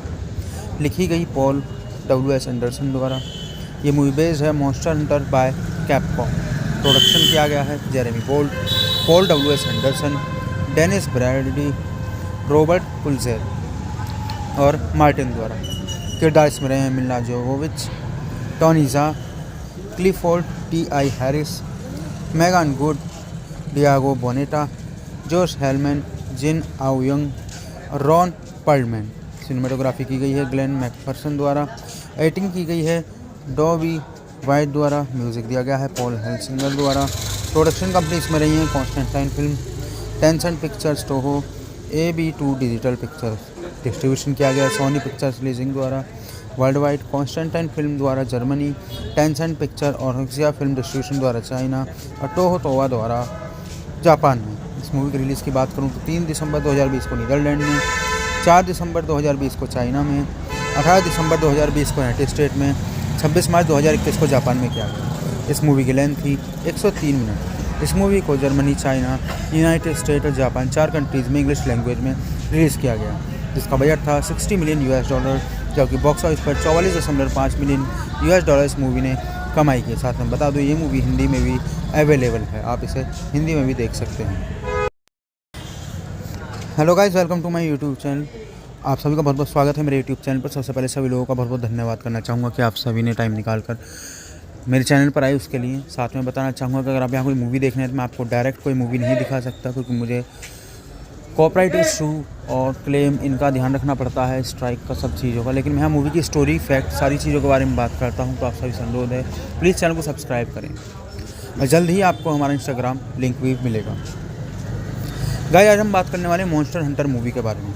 लिखी गई पॉल डब्ल्यू.एस. एंडरसन द्वारा। ये मूवी बेस्ड है monster Hunter by Capcom. Production किया गया है Jeremy Bolt, Paul W S. Anderson, Dennis Bradley, Robert Pulzer और मार्टिन द्वारा। किरदार इसमें रहे हैं Milla Jovovich, Tony Jaa, Clifford T I. Harris, Megan Good, Diego Boneta, Josh Helman, Jin आउयंग, Ron Perlman. Cinematography की गई है ग्लेन मैकफर्सन द्वारा। एडिटिंग की गई है डॉबी वाइट द्वारा। म्यूजिक दिया गया है पॉल हेल्सिंगर द्वारा। प्रोडक्शन कंपनी इसमें रही है Constantine film, Tencent pictures, Toho, AB2 digital pictures. Distribution किया गया सोनी पिक्चर्स रिलीजिंग द्वारा वर्ल्ड वाइड, कॉन्स्टेंटाइन फिल्म द्वारा जर्मनी, टेंसेंट पिक्चर और हक्सिया फिल्म डिस्ट्रीब्यूशन द्वारा चाइना और टोहो तोवा द्वारा जापान में। इस मूवी की रिलीज़ की बात करूँ तो 3 दिसंबर 2020 को नीदरलैंड में, 4 दिसंबर 2020 को चाइना में, 18 दिसंबर 2020 को यूनाइटेड स्टेट में, 26 मार्च 2021 को जापान में किया गया। इस मूवी की लेंथ थी 103 मिनट। इस मूवी को जर्मनी, चाइना, यूनाइटेड स्टेट और जापान 4 कंट्रीज़ में इंग्लिश लैंग्वेज में रिलीज़ किया गया, जिसका बजट था $60 मिलियन, जबकि बॉक्स ऑफिस पर $44.5 मिलियन इस मूवी ने कमाई की। साथ में बता दूँ ये मूवी हिंदी में भी अवेलेबल है, आप इसे हिंदी में भी देख सकते हैं। Hello guys, welcome to my YouTube channel. आप सभी का बहुत बहुत स्वागत है मेरे यूट्यूब चैनल पर। सबसे पहले सभी लोगों का बहुत बहुत धन्यवाद करना चाहूँगा कि आप सभी ने टाइम निकाल कर मेरे चैनल पर आए उसके लिए। साथ में बताना चाहूँगा कि अगर आप यहाँ कोई मूवी देखना है तो मैं आपको डायरेक्ट कोई मूवी नहीं दिखा सकता, क्योंकि मुझे कॉपीराइट इशू और क्लेम इनका ध्यान रखना पड़ता है, स्ट्राइक का, सब चीज़ों का। लेकिन मैं यहाँ मूवी की स्टोरी, फैक्ट, सारी चीज़ों के बारे में बात करता हूँ, तो आप सभी से अनुरोध है प्लीज़ चैनल को सब्सक्राइब करें और जल्द ही आपको हमारा इंस्टाग्राम लिंक भी मिलेगा। गाइस, आज हम बात करने वाले मॉन्स्टर हंटर मूवी के बारे में।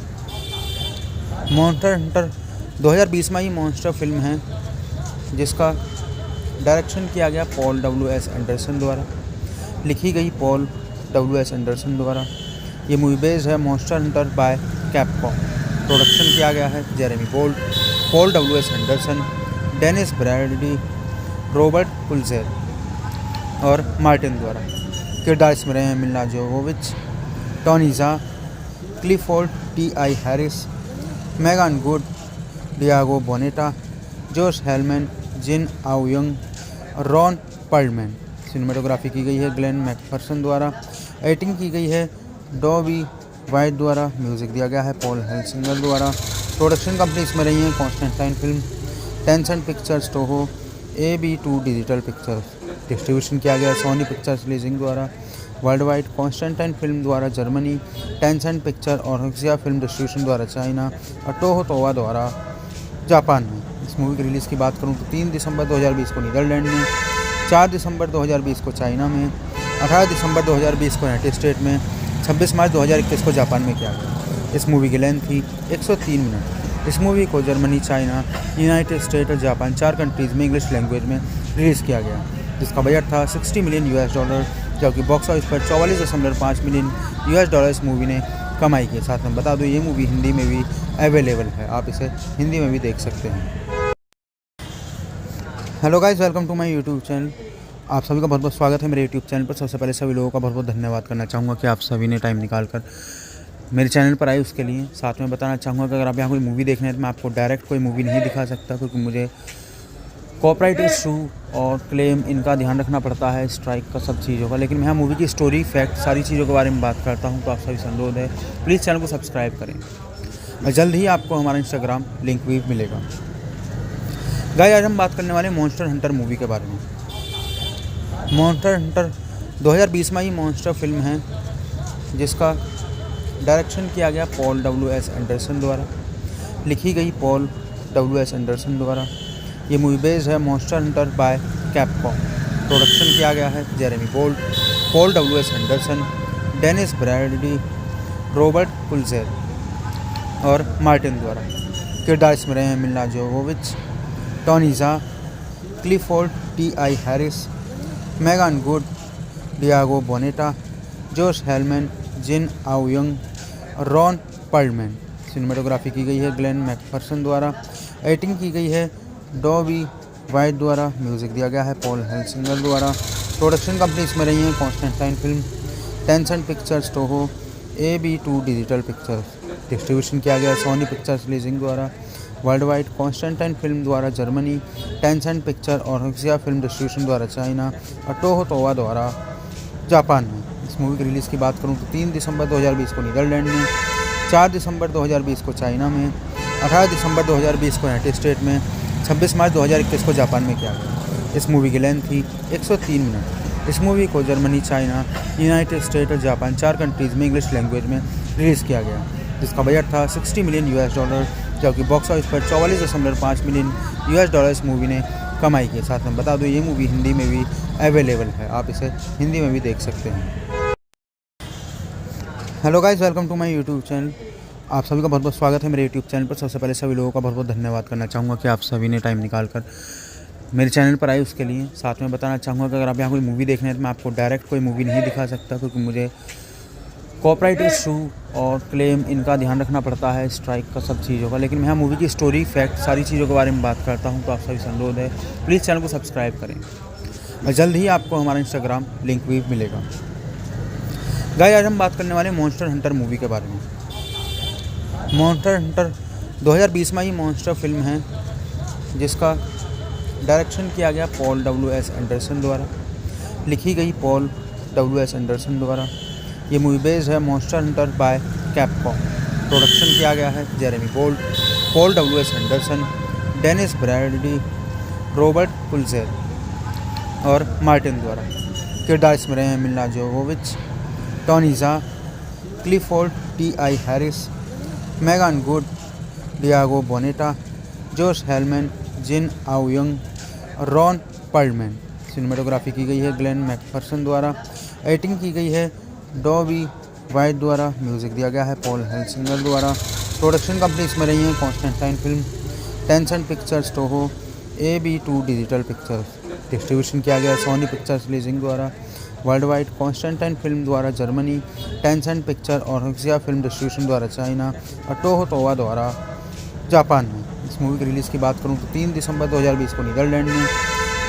मॉन्स्टर हंटर 2020 में ही मॉन्स्टर फिल्म है, जिसका डायरेक्शन किया गया पॉल डब्ल्यू.एस. एंडरसन द्वारा, लिखी गई पॉल डब्ल्यू.एस. एंडरसन द्वारा। ये मूवी बेस्ड है monster Hunter by Capcom. Production किया गया है Jeremy Bolt, Paul W S. Anderson, Dennis Bradley, Robert Pulzer और मार्टिन द्वारा। किरदार इसमें रहे हैं Milla Jovovich, Tony Jaa, Clifford T I. Harris, Megan Good, Diego Boneta, Josh Helman, Jin आउयंग, Ron Perlman. Cinematography की गई है ग्लेन मैकफर्सन द्वारा। एडिटिंग की गई है डॉबी वाइट द्वारा। म्यूजिक दिया गया है पॉल हेल्सिंगर द्वारा। प्रोडक्शन कंपनी इसमें रही है Constantine film, Tencent pictures, Toho, AB2 digital pictures. Distribution किया गया सोनी पिक्चर्स रिलीजिंग द्वारा वर्ल्ड वाइड कॉन्स्टेंटाइन फिल्म द्वारा जर्मनी, टेंसेंट पिक्चर और हक्सिया फिल्म डिस्ट्रीब्यूशन द्वारा चाइना और टोहो तोवा द्वारा जापान में। इस मूवी की रिलीज़ की बात करूँ तो 3 दिसंबर 2020 को नीदरलैंड में, 4 दिसंबर 2020 को चाइना में, 18 दिसंबर 2020 को यूनाइटेड स्टेट में, 26 मार्च 2021 को जापान में किया गया। इस मूवी की लेंथ थी 103 मिनट। इस मूवी को जर्मनी, चाइना, यूनाइटेड स्टेट और जापान 4 कंट्रीज़ में इंग्लिश लैंग्वेज में रिलीज़ किया गया, जिसका बजट था $60 मिलियन, जबकि बॉक्स ऑफिस पर 44.5 मिलियन US इस मूवी ने कमाई की। साथ में बता दूं ये मूवी हिंदी में भी अवेलेबल है, आप इसे हिंदी में भी देख सकते हैं। Hello guys, welcome to my YouTube channel. आप सभी का बहुत बहुत स्वागत है मेरे यूट्यूब चैनल पर। सबसे पहले सभी लोगों का बहुत बहुत धन्यवाद करना चाहूँगा कि आप सभी ने टाइम निकाल कर मेरे चैनल पर आए उसके लिए। साथ में बताना चाहूँगा कि अगर आप यहाँ कोई मूवी देखना है तो मैं आपको डायरेक्ट कोई मूवी नहीं दिखा सकता, क्योंकि मुझे कॉपीराइट इशू और क्लेम इनका ध्यान रखना पड़ता है, स्ट्राइक का, सब चीज़ों का। लेकिन मैं यहाँ मूवी की स्टोरी, फैक्ट, सारी चीज़ों के बारे में बात करता हूँ, तो आप सभी से अनुरोध है प्लीज़ चैनल को सब्सक्राइब करें और जल्द ही आपको हमारा इंस्टाग्राम लिंक भी मिलेगा। गाइस, आज हम बात करने वाले मॉन्स्टर हंटर मूवी के बारे में। मॉन्स्टर हंटर 2020 में ही मॉन्स्टर फिल्म है, जिसका डायरेक्शन किया गया पॉल W.S. एंडरसन द्वारा, लिखी गई पॉल W.S. एंडरसन द्वारा। ये मूवी बेस्ड है monster Hunter by Capcom. Production किया गया है Jeremy Bolt, Paul W.S. Anderson, Dennis Bradley, Robert Pulzer और मार्टिन द्वारा। किरदार इसमें रहे हैं Milla Jovovich, Tony Jaa, Clifford T.I. Harris, Megan Good, Diego Boneta, Josh Helman, Jin आउयंग और रॉन पर्लमैन। सिनेमेटोग्राफी की गई है ग्लेन मैकफर्सन द्वारा। एडिटिंग की गई है डॉबी वाइट द्वारा। म्यूज़िक दिया गया है पॉल हेल्सिंगर द्वारा। प्रोडक्शन कंपनी इसमें रही है Constantine film, Tencent pictures, Toho, AB2 digital pictures. Distribution किया गया सोनी पिक्चर्स लीजिंग द्वारा। वर्ल्ड वाइड कॉन्स्टेंटाइन फिल्म द्वारा जर्मनी, टेंसेंट पिक्चर और हक्सिया फिल्म डिस्ट्रीब्यूशन द्वारा चाइना और टोहो तोवा द्वारा जापान में। इस मूवी की रिलीज़ की बात करूँ तो 3 दिसंबर 2020 को नीदरलैंड में, 4 दिसंबर 2020 को चाइना में, 18 दिसंबर 2020 को यूनाइटेड स्टेट में, 26 मार्च 2021 को जापान में किया गया। इस मूवी की लेंथ थी 103 मिनट। इस मूवी को जर्मनी, चाइना, यूनाइटेड स्टेट और जापान 4 कंट्रीज़ में इंग्लिश लैंग्वेज में रिलीज़ किया गया, जिसका बजट था $60 मिलियन US, जबकि बॉक्स ऑफिस पर 44.5 मिलियन US इस मूवी ने कमाई की। साथ में बता दूं ये मूवी हिंदी में भी अवेलेबल है, आप इसे हिंदी में भी देख सकते हैं। Hello guys, welcome to my YouTube channel. आप सभी का बहुत बहुत स्वागत है मेरे यूट्यूब चैनल पर। सबसे पहले सभी लोगों का बहुत बहुत धन्यवाद करना चाहूँगा कि आप सभी ने टाइम निकाल कर मेरे चैनल पर आए उसके लिए। साथ में बताना चाहूँगा कि अगर आप यहाँ कोई मूवी देखना है तो मैं आपको डायरेक्ट कोई मूवी नहीं दिखा सकता, क्योंकि मुझे कॉपीराइट इशू और क्लेम इनका ध्यान रखना पड़ता है, स्ट्राइक का, सब चीज़ों का। लेकिन मैं यहाँ मूवी की स्टोरी, फैक्ट, सारी चीज़ों के बारे में बात करता हूँ, तो आप सभी से अनुरोध है प्लीज़ चैनल को सब्सक्राइब करें और जल्द ही आपको हमारा इंस्टाग्राम लिंक भी मिलेगा। गाइस, आज हम बात करने वाले मॉन्स्टर हंटर मूवी के बारे में। मॉन्स्टर हंटर 2020 में ही मॉन्स्टर फिल्म है, जिसका डायरेक्शन किया गया पॉल W.S. एंडरसन द्वारा, लिखी गई पॉल W.S. एंडरसन द्वारा। ये मूवी बेस्ड है monster Hunter by Capcom. Production किया गया है Jeremy Bolt, Paul W.S. Anderson, Dennis Bradley, Robert Pulzer और मार्टिन द्वारा। किरदार इसमें रहे हैं Milla Jovovich, Tony Jaa, Clifford T.I. Harris, Megan Good, Diego Boneta, Josh Helman, Jin आउयंग और रॉन पर्लमैन। सिनेमेटोग्राफी की गई है ग्लेन मैकफर्सन द्वारा। एडिटिंग की गई है डॉबी वाइट द्वारा। म्यूज़िक दिया गया है पॉल हेल्सिंगर द्वारा। प्रोडक्शन कंपनी इसमें रही है Constantine film, Tencent pictures, Toho, AB2 digital pictures. Distribution किया गया सोनी पिक्चर्स लीजिंग द्वारा। वर्ल्ड वाइड कॉन्स्टेंटाइन फिल्म द्वारा जर्मनी, टेंसेंट पिक्चर और हक्सिया फिल्म डिस्ट्रीब्यूशन द्वारा चाइना और टोहो तोवा द्वारा जापान में। इस मूवी की रिलीज़ की बात करूँ तो 3 दिसंबर 2020 को नीदरलैंड में,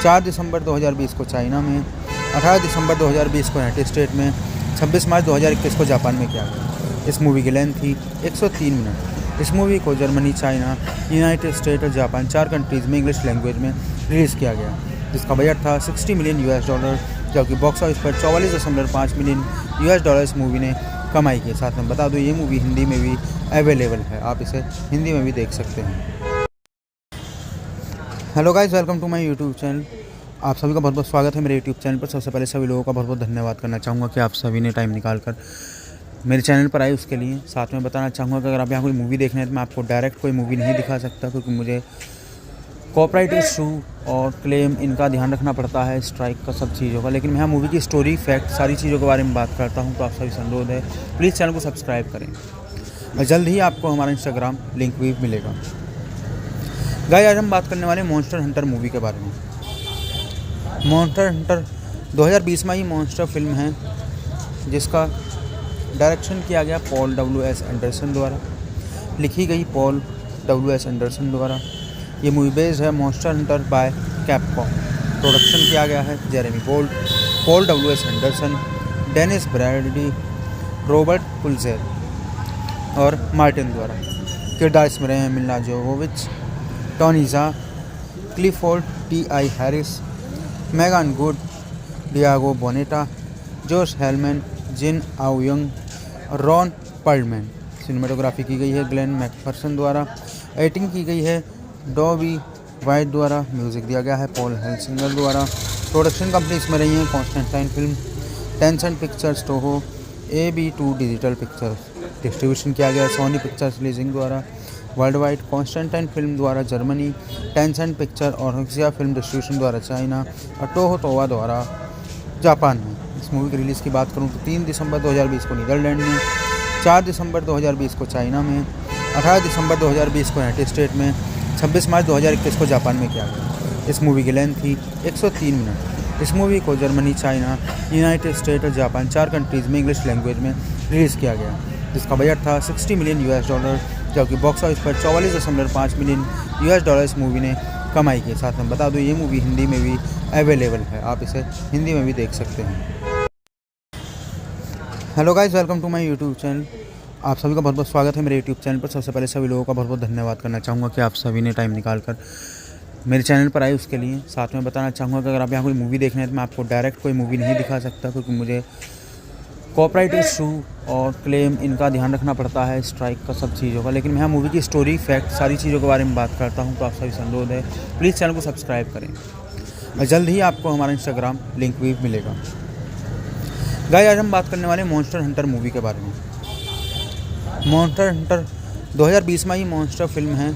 4 दिसंबर 2020 को चाइना में, 18 दिसंबर 2020 को यूनाइटेड स्टेट में, 26 मार्च 2021 को जापान में किया गया। इस मूवी की लेंथ थी 103 मिनट। इस मूवी को जर्मनी, चाइना, यूनाइटेड स्टेट और जापान 4 कंट्रीज़ में इंग्लिश लैंग्वेज में रिलीज़ किया गया, जिसका बजट था $60 मिलियन US, जबकि बॉक्स ऑफिस पर 44.5 मिलियन US इस मूवी ने कमाई की। साथ में बता दूं ये मूवी हिंदी में भी अवेलेबल है, आप इसे हिंदी में भी देख सकते हैं। Hello guys, welcome to my YouTube channel. आप सभी का बहुत बहुत स्वागत है मेरे यूट्यूब चैनल पर। सबसे पहले सभी लोगों का बहुत बहुत धन्यवाद करना चाहूँगा कि आप सभी ने टाइम निकाल कर मेरे चैनल पर आए उसके लिए। साथ में बताना चाहूँगा कि अगर आप यहाँ कोई मूवी देखना है तो मैं आपको डायरेक्ट कोई मूवी नहीं दिखा सकता, क्योंकि मुझे कॉपीराइट इशू और क्लेम इनका ध्यान रखना पड़ता है, स्ट्राइक का सब चीज़ों का। लेकिन मैं यहाँ मूवी की स्टोरी, फैक्ट, सारी चीज़ों के बारे में बात करता हूँ। तो आप सभी से अनुरोध है, प्लीज़ चैनल को सब्सक्राइब करें और जल्द ही आपको हमारा इंस्टाग्राम लिंक भी मिलेगा। गाइस, आज हम बात करने वाले मॉन्स्टर हंटर मूवी के बारे में। मॉन्स्टर हंटर 2020 में ही मॉन्स्टर फिल्म है, जिसका डायरेक्शन किया गया पॉल W.S. एंडरसन द्वारा, लिखी गई पॉल W.S. एंडरसन द्वारा। ये मूवी बेस्ड है monster Hunter by Capcom. Production किया गया है Jeremy Bolt, Paul W.S. Anderson, Dennis Bradley, Robert Pulzer और मार्टिन द्वारा। किरदार इसमें रहे हैं Milla Jovovich, Tony Jaa, Clifford T.I. Harris, Megan Good, Diego Boneta, Josh Helman, Jin आउयंग और रॉन पर्लमैन। सिनेमेटोग्राफी की गई है ग्लेन मैकफर्सन द्वारा। एडिटिंग की गई है डॉबी वाइट द्वारा। म्यूज़िक दिया गया है पॉल हेल्सिंगर द्वारा। प्रोडक्शन कंपनी इसमें रही है Constantine film, Tencent pictures, Toho, AB2 digital pictures. Distribution किया गया सोनी पिक्चर्स लीजिंग द्वारा। वर्ल्ड वाइड कॉन्स्टेंटाइन फिल्म द्वारा जर्मनी, टेंसेंट पिक्चर और हक्सिया फिल्म डिस्ट्रीब्यूशन द्वारा चाइना और टोहो तोवा द्वारा जापान में। इस मूवी की रिलीज़ की बात करूँ तो 3 दिसंबर 2020 को नीदरलैंड में, 4 दिसंबर 2020 को चाइना में, 18 दिसंबर 2020 को यूनाइटेड स्टेट में, 26 मार्च 2021 को जापान में किया गया। इस मूवी की लेंथ थी 103 मिनट। इस मूवी को जर्मनी, चाइना, यूनाइटेड स्टेट और जापान 4 कंट्रीज़ में इंग्लिश लैंग्वेज में रिलीज़ किया गया, जिसका बजट था $60 मिलियन, जबकि बॉक्स ऑफिस पर $44.5 मिलियन इस मूवी ने कमाई की। साथ में बता दूँ, ये मूवी हिंदी में भी अवेलेबल है, आप इसे हिंदी में भी देख सकते हैं। Hello guys, welcome to my YouTube channel. आप सभी का बहुत बहुत स्वागत है मेरे यूट्यूब चैनल पर। सबसे पहले सभी लोगों का बहुत बहुत धन्यवाद करना चाहूँगा कि आप सभी ने टाइम निकाल कर मेरे चैनल पर आए उसके लिए। साथ में बताना चाहूँगा कि अगर आप यहाँ कोई मूवी देखना है तो मैं आपको डायरेक्ट कोई मूवी नहीं दिखा सकता, क्योंकि मुझे कॉपीराइट इशू और क्लेम इनका ध्यान रखना पड़ता है, स्ट्राइक का सब चीज़ों का। लेकिन मैं यहाँ मूवी की स्टोरी, फैक्ट, सारी चीज़ों के बारे में बात करता हूँ। तो आप सभी से अनुरोध है, प्लीज़ चैनल को सब्सक्राइब करें और जल्द ही आपको हमारा इंस्टाग्राम लिंक भी मिलेगा। गाइस, आज हम बात करने वाले मॉन्स्टर हंटर मूवी के बारे में। मॉन्स्टर हंटर 2020 में ही मॉन्स्टर फिल्म है,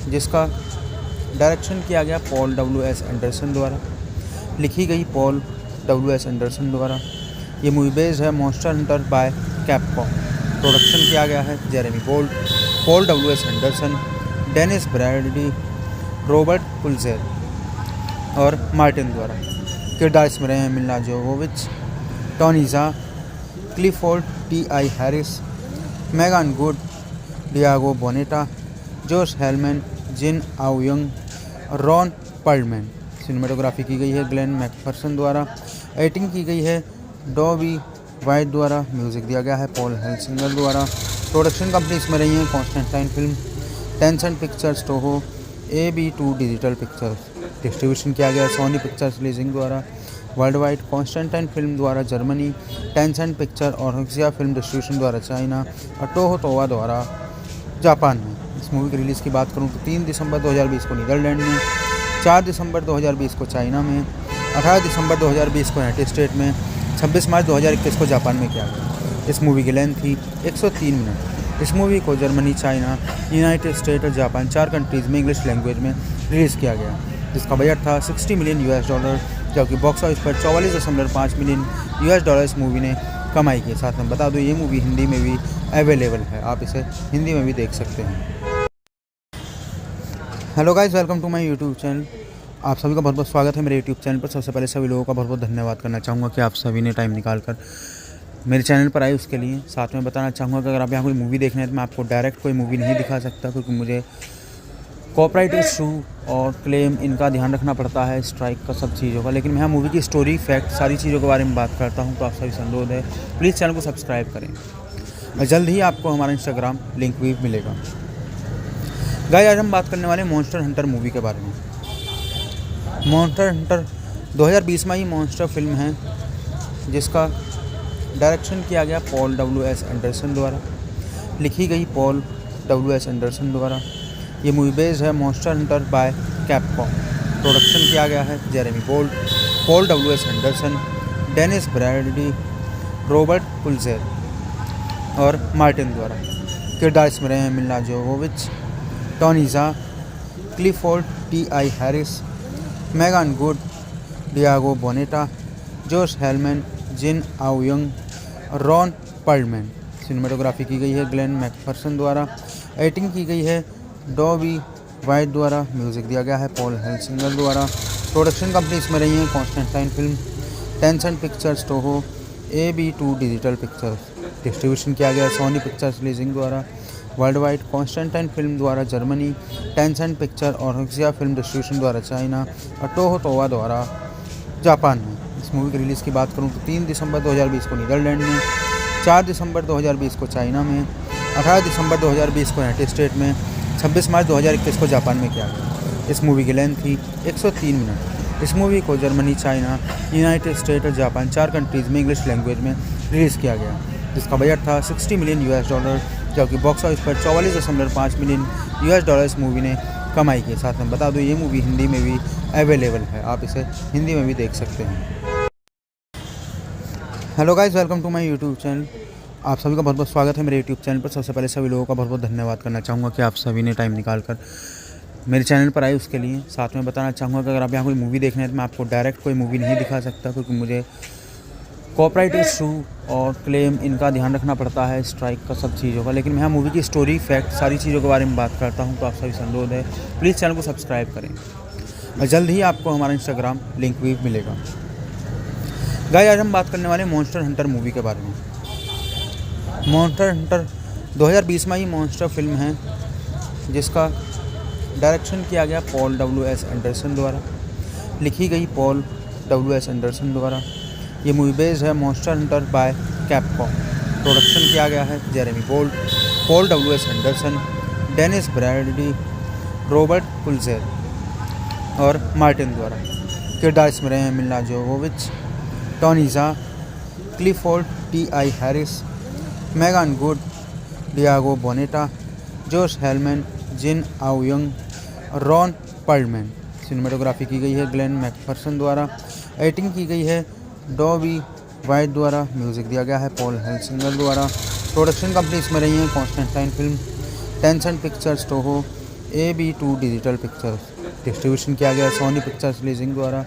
जिसका डायरेक्शन किया गया पॉल W.S. एंडरसन द्वारा, लिखी गई पॉल W.S. एंडरसन द्वारा। ये मूवी बेस्ड है monster Hunter by Capcom. Production किया गया है Jeremy Bolt, Paul W.S. Anderson, Dennis Bradley, Robert Pulzer और मार्टिन द्वारा। किरदार इसमें रहे हैं Milla Jovovich, Tony Jaa, Clifford T.I. Harris, Megan Good, Diego Boneta, Josh Helman, Jin आउयंग और रॉन पर्लमैन। सिनेमेटोग्राफी की गई है ग्लेन मैकफर्सन द्वारा। एडिटिंग की गई है डॉबी वाइट द्वारा। म्यूज़िक दिया गया है पॉल हेल्सिंगर द्वारा। प्रोडक्शन कंपनी इसमें रही है Constantine film, Tencent pictures, Toho, AB2 digital pictures. Distribution किया गया सोनी पिक्चर्स लीजिंग द्वारा। वर्ल्ड वाइड कॉन्स्टेंटाइन फिल्म द्वारा जर्मनी, टेंसेंट पिक्चर और हक्सिया फिल्म डिस्ट्रीब्यूशन द्वारा चाइना और टोहो तोवा द्वारा जापान में। इस मूवी की रिलीज़ की बात करूँ तो 3 दिसंबर 2020 को नीदरलैंड में, 4 दिसंबर 2020 को चाइना में, 18 दिसंबर 2020 को यूनाइटेड स्टेट में, 26 मार्च 2021 को जापान में किया गया। इस मूवी की लेंथ थी 103 मिनट। इस मूवी को जर्मनी, चाइना, यूनाइटेड स्टेट और जापान 4 कंट्रीज़ में इंग्लिश लैंग्वेज में रिलीज़ किया गया, जिसका बजट था $60 मिलियन, जबकि बॉक्स ऑफिस पर $44.5 मिलियन इस मूवी ने कमाई की। साथ में बता दूँ, ये मूवी हिंदी में भी अवेलेबल है, आप इसे हिंदी में भी देख सकते हैं। Hello guys, welcome to my YouTube channel. आप सभी का बहुत बहुत स्वागत है मेरे यूट्यूब चैनल पर। सबसे पहले सभी लोगों का बहुत बहुत धन्यवाद करना चाहूँगा कि आप सभी ने टाइम निकाल कर मेरे चैनल पर आए उसके लिए। साथ में बताना चाहूँगा कि अगर आप यहाँ कोई मूवी देखना है तो मैं आपको डायरेक्ट कोई मूवी नहीं दिखा सकता, क्योंकि मुझे कॉपीराइट इशू और क्लेम इनका ध्यान रखना पड़ता है, स्ट्राइक का सब चीज़ों का। लेकिन मैं यहाँ मूवी की स्टोरी, फैक्ट, सारी चीज़ों के बारे में बात करता हूँ। तो आप सभी से अनुरोध है, प्लीज़ चैनल को सब्सक्राइब करें और जल्द ही आपको हमारा इंस्टाग्राम लिंक भी मिलेगा। गाइस, आज हम बात करने वाले मॉन्स्टर हंटर मूवी के बारे में। मॉन्स्टर हंटर 2020 में ही मॉन्स्टर फिल्म है, जिसका डायरेक्शन किया गया पॉल W.S. एंडरसन द्वारा, लिखी गई पॉल W.S. एंडरसन द्वारा। ये मूवी बेस्ड है monster Hunter by Capcom. Production किया गया है Jeremy Bolt, Paul W S. Anderson, Dennis Brady, Robert Pulzer और मार्टिन द्वारा। किरदार इसमें रहे हैं Milla Jovovich, Tony Jaa, Clifford T I. Harris, Megan Good, Diego Boneta, Josh Helman, Jin आउयंग, Ron Perlman. Cinematography की गई है ग्लेन मैकफर्सन द्वारा। एडिटिंग की गई है डॉबी वाइट द्वारा। म्यूज़िक दिया गया है पॉल हेल्सिंगर द्वारा। प्रोडक्शन कंपनी इसमें रही है Constantine film, Tencent pictures, Toho, AB2 digital pictures. Distribution किया गया सोनी पिक्चर्स लीजिंग द्वारा। वर्ल्ड वाइड कॉन्स्टेंटाइन फिल्म द्वारा जर्मनी, टेंसेंट पिक्चर और हक्सिया फिल्म डिस्ट्रीब्यूशन द्वारा चाइना और टोहो तोवा द्वारा जापान में। इस मूवी की रिलीज़ की बात करूँ तो 3 दिसंबर 2020 को नीदरलैंड में, 4 दिसंबर 2020 को चाइना में, 18 दिसंबर 2020 को यूनाइटेड स्टेट में, 26 मार्च 2021 को जापान में किया गया। इस मूवी की लेंथ थी 103 मिनट। इस मूवी को जर्मनी, चाइना, यूनाइटेड स्टेट और जापान 4 कंट्रीज़ में इंग्लिश लैंग्वेज में रिलीज़ किया गया, जिसका बजट था $60 मिलियन, जबकि बॉक्स ऑफिस पर $44.5 मिलियन इस मूवी ने कमाई की। साथ में बता दूँ ये मूवी हिंदी में भी अवेलेबल है, आप इसे हिंदी में भी देख सकते हैं। Hello guys, welcome to my YouTube channel. आप सभी का बहुत बहुत स्वागत है मेरे यूट्यूब चैनल पर। सबसे पहले सभी लोगों का बहुत बहुत धन्यवाद करना चाहूँगा कि आप सभी ने टाइम निकाल कर मेरे चैनल पर आए उसके लिए। साथ में बताना चाहूँगा कि अगर आप यहाँ कोई मूवी देखना है तो मैं आपको डायरेक्ट कोई मूवी नहीं दिखा सकता, क्योंकि मुझे कॉपीराइट इशू और क्लेम इनका ध्यान रखना पड़ता है, स्ट्राइक का, सब चीज़ों का। लेकिन मैं यहाँ मूवी की स्टोरी, फैक्ट, सारी चीज़ों के बारे में बात करता हूँ, तो आप सभी से अनुरोध है प्लीज़ चैनल को सब्सक्राइब करें और जल्द ही आपको हमारा इंस्टाग्राम लिंक भी मिलेगा। गाइस, आज हम बात करने वाले मॉन्स्टर हंटर मूवी के बारे में। मॉन्स्टर हंटर 2020 में ही मॉन्स्टर फिल्म है, जिसका डायरेक्शन किया गया पॉल डब्ल्यू.एस. एंडरसन द्वारा, लिखी गई पॉल डब्ल्यू.एस. एंडरसन द्वारा। ये मूवी बेस्ड है monster Hunter by Capcom. Production किया गया है Jeremy Bolt, Paul W S. Anderson, Dennis Brady, Robert Pulzer और मार्टिन द्वारा। किरदार इसमें रहे हैं Milla Jovovich, Tony Jaa, Clifford T I. Harris, Megan Good, Diego Boneta, Josh Helman, Jin आउयंग, Ron Perlman. Cinematography की गई है ग्लेन मैकफर्सन द्वारा। एडिटिंग की गई है डॉबी वाइट द्वारा। म्यूज़िक दिया गया है पॉल हेल्सिंगर द्वारा। प्रोडक्शन कंपनी इसमें रही है Constantine film, Tencent pictures, Toho, AB2 digital pictures. Distribution किया गया सोनी पिक्चर्स लीजिंग द्वारा।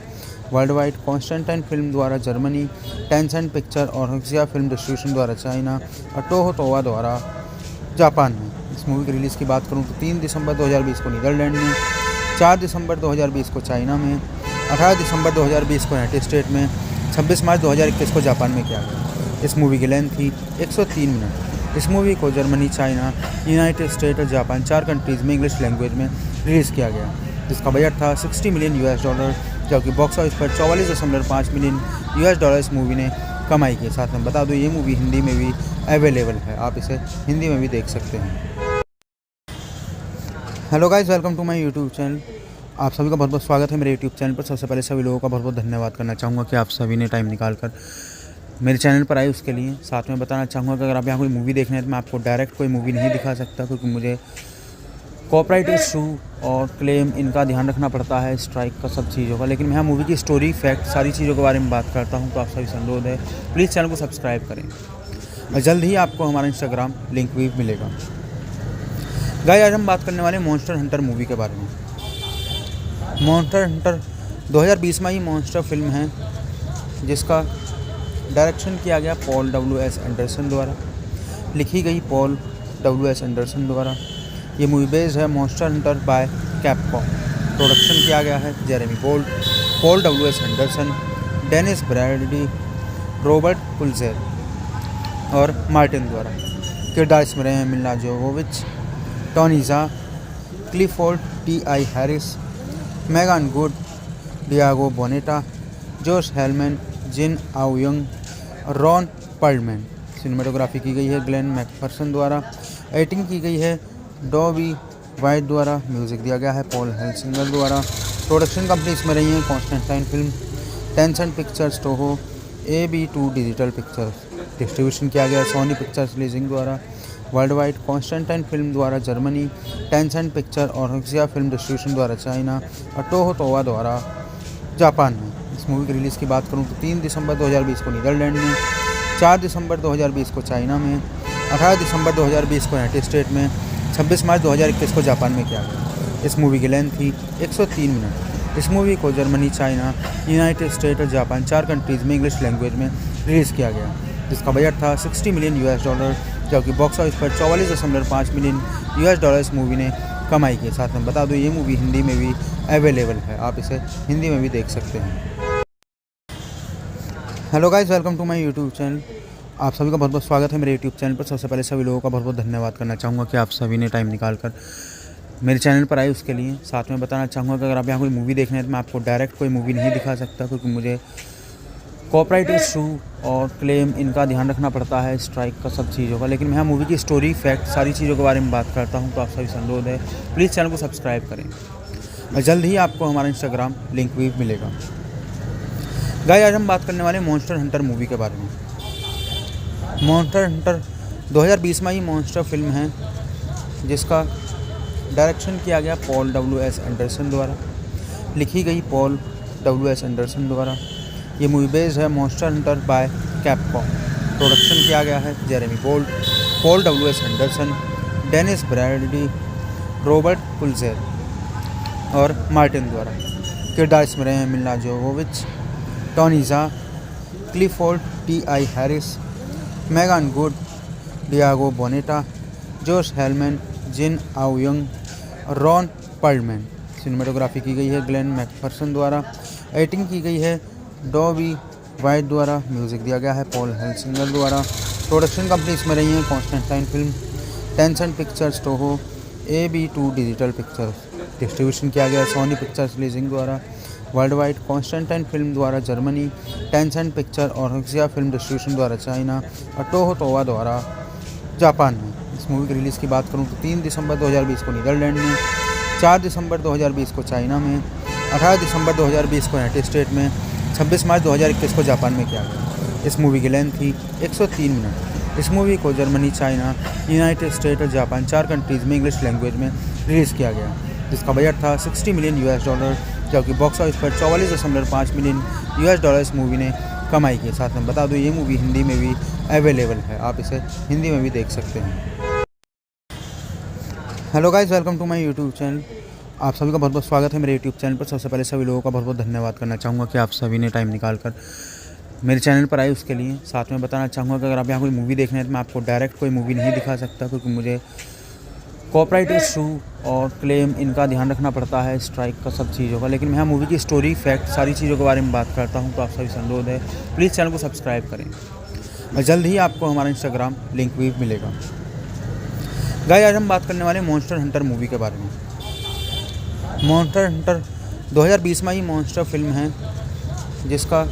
वर्ल्ड वाइड कॉन्स्टेंटाइन फिल्म द्वारा जर्मनी, टेंसेंट पिक्चर और हक्सिया फिल्म डिस्ट्रीब्यूशन द्वारा चाइना और टोहो तोवा द्वारा जापान में। इस मूवी की रिलीज़ की बात करूँ तो 3 दिसंबर 2020 को नीदरलैंड में, 4 दिसंबर 2020 को चाइना में, 18 दिसंबर 2020 को यूनाइटेड स्टेट में, 26 मार्च 2021 को जापान में किया गया। इस मूवी की लेंथ थी 103 मिनट। इस मूवी को जर्मनी, चाइना, यूनाइटेड स्टेट और जापान 4 कंट्रीज़ में इंग्लिश लैंग्वेज में रिलीज़ किया गया, जिसका बजट था $60 मिलियन, जबकि बॉक्स ऑफिस पर $44.5 मिलियन इस मूवी ने कमाई की। साथ में बता दूँ ये मूवी हिंदी में भी अवेलेबल है, आप इसे हिंदी में भी देख सकते हैं। Hello guys, welcome to my YouTube channel. आप सभी का बहुत बहुत स्वागत है मेरे यूट्यूब चैनल पर। सबसे पहले सभी लोगों का बहुत बहुत धन्यवाद करना चाहूँगा कि आप सभी ने टाइम निकाल कर मेरे चैनल पर आए उसके लिए। साथ में बताना चाहूँगा कि अगर आप यहाँ कोई मूवी देखना है तो मैं आपको डायरेक्ट कोई मूवी नहीं दिखा सकता, क्योंकि मुझे कॉपीराइट इशू और क्लेम इनका ध्यान रखना पड़ता है, स्ट्राइक का, सब चीज़ों का। लेकिन मैं यहाँ मूवी की स्टोरी, फैक्ट, सारी चीज़ों के बारे में बात करता हूँ, तो आप सभी से अनुरोध है प्लीज़ चैनल को सब्सक्राइब करें और जल्द ही आपको हमारा इंस्टाग्राम लिंक भी मिलेगा। गाइस, आज हम बात करने वाले मॉन्स्टर हंटर मूवी के बारे में। मॉन्स्टर हंटर 2020 में ही मॉन्स्टर फिल्म है, जिसका डायरेक्शन किया गया पॉल डब्ल्यू.एस. एंडरसन द्वारा, लिखी गई पॉल डब्ल्यू.एस. एंडरसन द्वारा। ये मूवी बेस्ड है monster Hunter by Capcom. Production किया गया है Jeremy Bolt, Paul W S. Anderson, Dennis Brady, Robert Pulzer और मार्टिन द्वारा। किरदार इसमें रहे हैं Milla Jovovich, Tony Jaa, Clifford T I. Harris, Megan Good, Diego Boneta, Josh Helman, Jin आउयंग, Ron Perlman. Cinematography की गई है ग्लेन मैकफर्सन द्वारा। एडिटिंग की गई है डॉबी वाइट द्वारा। म्यूज़िक दिया गया है पॉल हेल्सिंगर द्वारा। प्रोडक्शन कंपनी इसमें रही है Constantine film, Tencent pictures, Toho, AB2 digital pictures. Distribution किया गया सोनी पिक्चर्स लीजिंग द्वारा। वर्ल्ड वाइड कॉन्स्टेंटाइन फिल्म द्वारा जर्मनी, टेंसेंट पिक्चर और हक्सिया फिल्म डिस्ट्रीब्यूशन द्वारा चाइना और टोहो तोवा द्वारा जापान में। इस मूवी की रिलीज़ की बात करूँ तो 3 दिसंबर 2020 को नीदरलैंड में, 4 दिसंबर 2020 को चाइना में, 18 दिसंबर 2020 को यूनाइटेड स्टेट में, 26 मार्च 2021 को जापान में किया गया। इस मूवी की लेंथ थी 103 मिनट। इस मूवी को जर्मनी, चाइना, यूनाइटेड स्टेट और जापान 4 कंट्रीज़ में इंग्लिश लैंग्वेज में रिलीज़ किया गया, जिसका बजट था $60 मिलियन, जबकि बॉक्स ऑफिस पर $44.5 मिलियन इस मूवी ने कमाई की। साथ में बता दूँ ये मूवी हिंदी में भी अवेलेबल है, आप इसे हिंदी में भी देख सकते हैं। Hello guys, welcome to my YouTube channel. आप सभी का बहुत बहुत स्वागत है मेरे यूट्यूब चैनल पर। सबसे पहले सभी लोगों का बहुत बहुत धन्यवाद करना चाहूँगा कि आप सभी ने टाइम निकाल कर मेरे चैनल पर आए उसके लिए। साथ में बताना चाहूँगा कि अगर आप यहाँ कोई मूवी देखना है तो मैं आपको डायरेक्ट कोई मूवी नहीं दिखा सकता, क्योंकि मुझे कॉपीराइट इशू और क्लेम इनका ध्यान रखना पड़ता है, स्ट्राइक का सब चीज़ों का। लेकिन मैं यहाँ मूवी की स्टोरी, फैक्ट, सारी चीज़ों के बारे में बात करता हूँ, तो आप सभी से अनुरोध है प्लीज़ चैनल को सब्सक्राइब करें और जल्द ही आपको हमारा इंस्टाग्राम लिंक भी मिलेगा। गाइस, आज हम बात करने वाले मॉन्स्टर हंटर मूवी के बारे में। मॉन्स्टर हंटर 2020 में ही मॉन्स्टर फिल्म है, जिसका डायरेक्शन किया गया पॉल W.S. एंडरसन द्वारा, लिखी गई पॉल W.S. एंडरसन द्वारा। ये मूवी बेस्ड है monster Hunter by Capcom. Production किया गया है Jeremy Bolt, Paul W.S. Anderson, Dennis Bradley, Robert Pulzer और मार्टिन द्वारा। किरदार इसमें रहे हैं Milla Jovovich, Tony Jaa, Clifford T.I. Harris, Megan Good, Diego Boneta, Josh Helman, Jin आउयंग और रॉन पर्लमैन। सिनेमेटोग्राफी की गई है ग्लेन मैकफर्सन द्वारा। एडिटिंग की गई है डॉबी वाइट द्वारा। म्यूज़िक दिया गया है पॉल हेल्सिंगर द्वारा। प्रोडक्शन कंपनी इसमें रही है Constantine film, Tencent pictures, Toho, AB2 digital pictures. Distribution किया गया सोनी पिक्चर्स लीजिंग द्वारा। वर्ल्ड वाइड कॉन्स्टेंटाइन फिल्म द्वारा जर्मनी, टेंसेंट पिक्चर और हक्सिया फिल्म डिस्ट्रीब्यूशन द्वारा चाइना और टोहो तोवा द्वारा जापान में। इस मूवी की रिलीज़ की बात करूँ तो 3 दिसंबर 2020 को नीदरलैंड में, 4 दिसंबर 2020 को चाइना में, 18 दिसंबर 2020 को यूनाइटेड स्टेट में, 26 मार्च 2021 को जापान में किया गया। इस मूवी की लेंथ थी 103 मिनट। इस मूवी को जर्मनी, चाइना, यूनाइटेड स्टेट और जापान 4 कंट्रीज़ में इंग्लिश लैंग्वेज में रिलीज़ किया गया, जिसका बजट था $60 मिलियन, जबकि बॉक्स ऑफिस पर $44.5 मिलियन इस मूवी ने कमाई की। साथ में बता दूँ ये मूवी हिंदी में भी अवेलेबल है, आप इसे हिंदी में भी देख सकते हैं। Hello guys, welcome to my YouTube channel. आप सभी का बहुत बहुत स्वागत है मेरे यूट्यूब चैनल पर। सबसे पहले सभी लोगों का बहुत बहुत धन्यवाद करना चाहूँगा कि आप सभी ने टाइम निकाल कर मेरे चैनल पर आए उसके लिए। साथ में बताना चाहूँगा कि अगर आप यहाँ कोई मूवी देखना है तो मैं आपको डायरेक्ट कोई मूवी नहीं दिखा सकता, क्योंकि मुझे कॉपीराइट इशू और क्लेम इनका ध्यान रखना पड़ता है, स्ट्राइक का सब चीज़ों का। लेकिन मैं यहाँ मूवी की स्टोरी, फैक्ट, सारी चीज़ों के बारे में बात करता हूँ, तो आप सभी से अनुरोध है प्लीज़ चैनल को सब्सक्राइब करें और जल्द ही आपको हमारा इंस्टाग्राम लिंक भी मिलेगा। गाइस, आज हम बात करने वाले मॉन्स्टर हंटर मूवी के बारे में। मॉन्स्टर हंटर 2020 में ही मॉन्स्टर फिल्म है, जिसका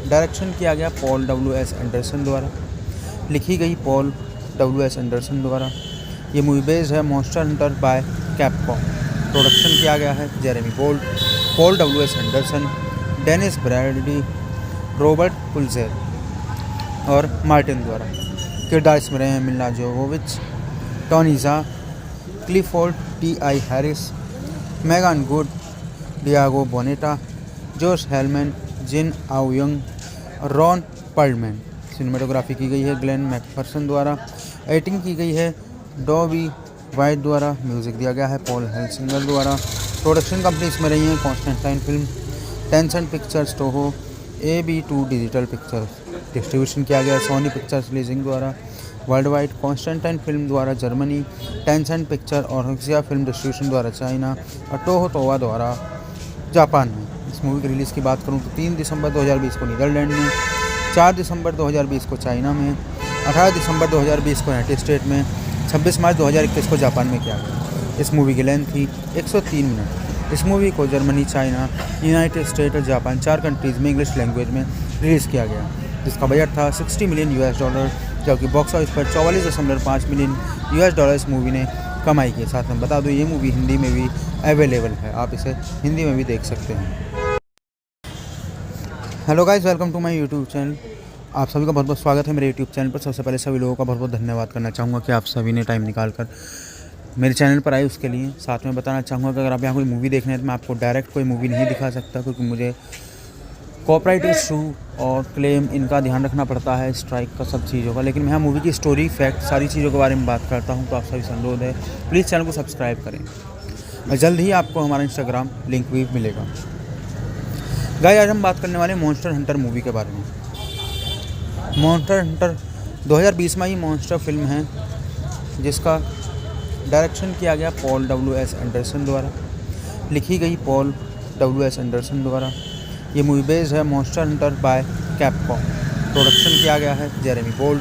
डायरेक्शन किया गया पॉल W.S. एंडरसन द्वारा, लिखी गई पॉल W.S. एंडरसन द्वारा। ये मूवी बेस्ड है monster Hunter by Capcom. Production किया गया है Jeremy Bolt, Paul W.S. Anderson, Dennis Bradley, Robert Pulzer और मार्टिन द्वारा। किरदार इसमें रहे हैं Milla Jovovich, Tony Jaa, Clifford T.I. Harris, Megan Good, Diego Boneta, Josh Helman, Jin आउयंग और रॉन पर्लमैन। सिनेमेटोग्राफी की गई है ग्लेन मैकफर्सन द्वारा। एडिटिंग की गई है डॉबी वाइट द्वारा। म्यूज़िक दिया गया है पॉल हेल्सिंगर द्वारा। प्रोडक्शन कंपनी इसमें रही है Constantine film, Tencent pictures, Toho, AB2 digital pictures. Distribution किया गया सोनी पिक्चर्स लीजिंग द्वारा। वर्ल्ड वाइड कॉन्स्टेंटाइन फिल्म द्वारा जर्मनी, टेंसेंट पिक्चर और हक्सिया फिल्म डिस्ट्रीब्यूशन द्वारा चाइना और टोहो तोवा द्वारा जापान में। इस मूवी की रिलीज़ की बात करूँ तो 3 दिसंबर 2020 को नीदरलैंड में, 4 दिसंबर 2020 को चाइना में, 18 दिसंबर 2020 को यूनाइटेड स्टेट में, 26 मार्च 2021 को जापान में किया गया। इस मूवी की लेंथ थी 103 मिनट। इस मूवी को जर्मनी, चाइना, यूनाइटेड स्टेट और जापान 4 कंट्रीज़ में इंग्लिश लैंग्वेज में रिलीज़ किया गया, जिसका बजट था $60 मिलियन, जबकि बॉक्स ऑफिस पर $44.5 मिलियन इस मूवी ने कमाई की। साथ में बता दूँ ये मूवी हिंदी में भी अवेलेबल है, आप इसे हिंदी में भी देख सकते हैं। Hello guys, welcome to my YouTube channel. आप सभी का बहुत बहुत स्वागत है मेरे यूट्यूब चैनल पर। सबसे पहले सभी लोगों का बहुत बहुत धन्यवाद करना चाहूँगा कि आप सभी ने टाइम निकाल कर मेरे चैनल पर आए उसके लिए। साथ में बताना चाहूँगा कि अगर आप यहाँ कोई मूवी देखने हैं तो मैं आपको डायरेक्ट कोई मूवी नहीं दिखा सकता, क्योंकि मुझे कॉपीराइट इशू और क्लेम इनका ध्यान रखना पड़ता है, स्ट्राइक का, सब चीज़ों का। लेकिन मैं यहाँ मूवी की स्टोरी, फैक्ट, सारी चीज़ों के बारे में बात करता हूँ। तो आप सभी से अनुरोध है, प्लीज़ चैनल को सब्सक्राइब करें और जल्द ही आपको हमारा इंस्टाग्राम लिंक भी मिलेगा। गाइस, आज हम बात करने वाले मॉन्स्टर हंटर मूवी के बारे में। मॉन्स्टर हंटर 2020 में ही मॉन्स्टर फिल्म है, जिसका डायरेक्शन किया गया पॉल W.S. एंडरसन द्वारा, लिखी गई पॉल W.S. एंडरसन द्वारा। ये मूवी बेस्ड है monster Hunter by Capcom. Production किया गया है Jeremy Gold,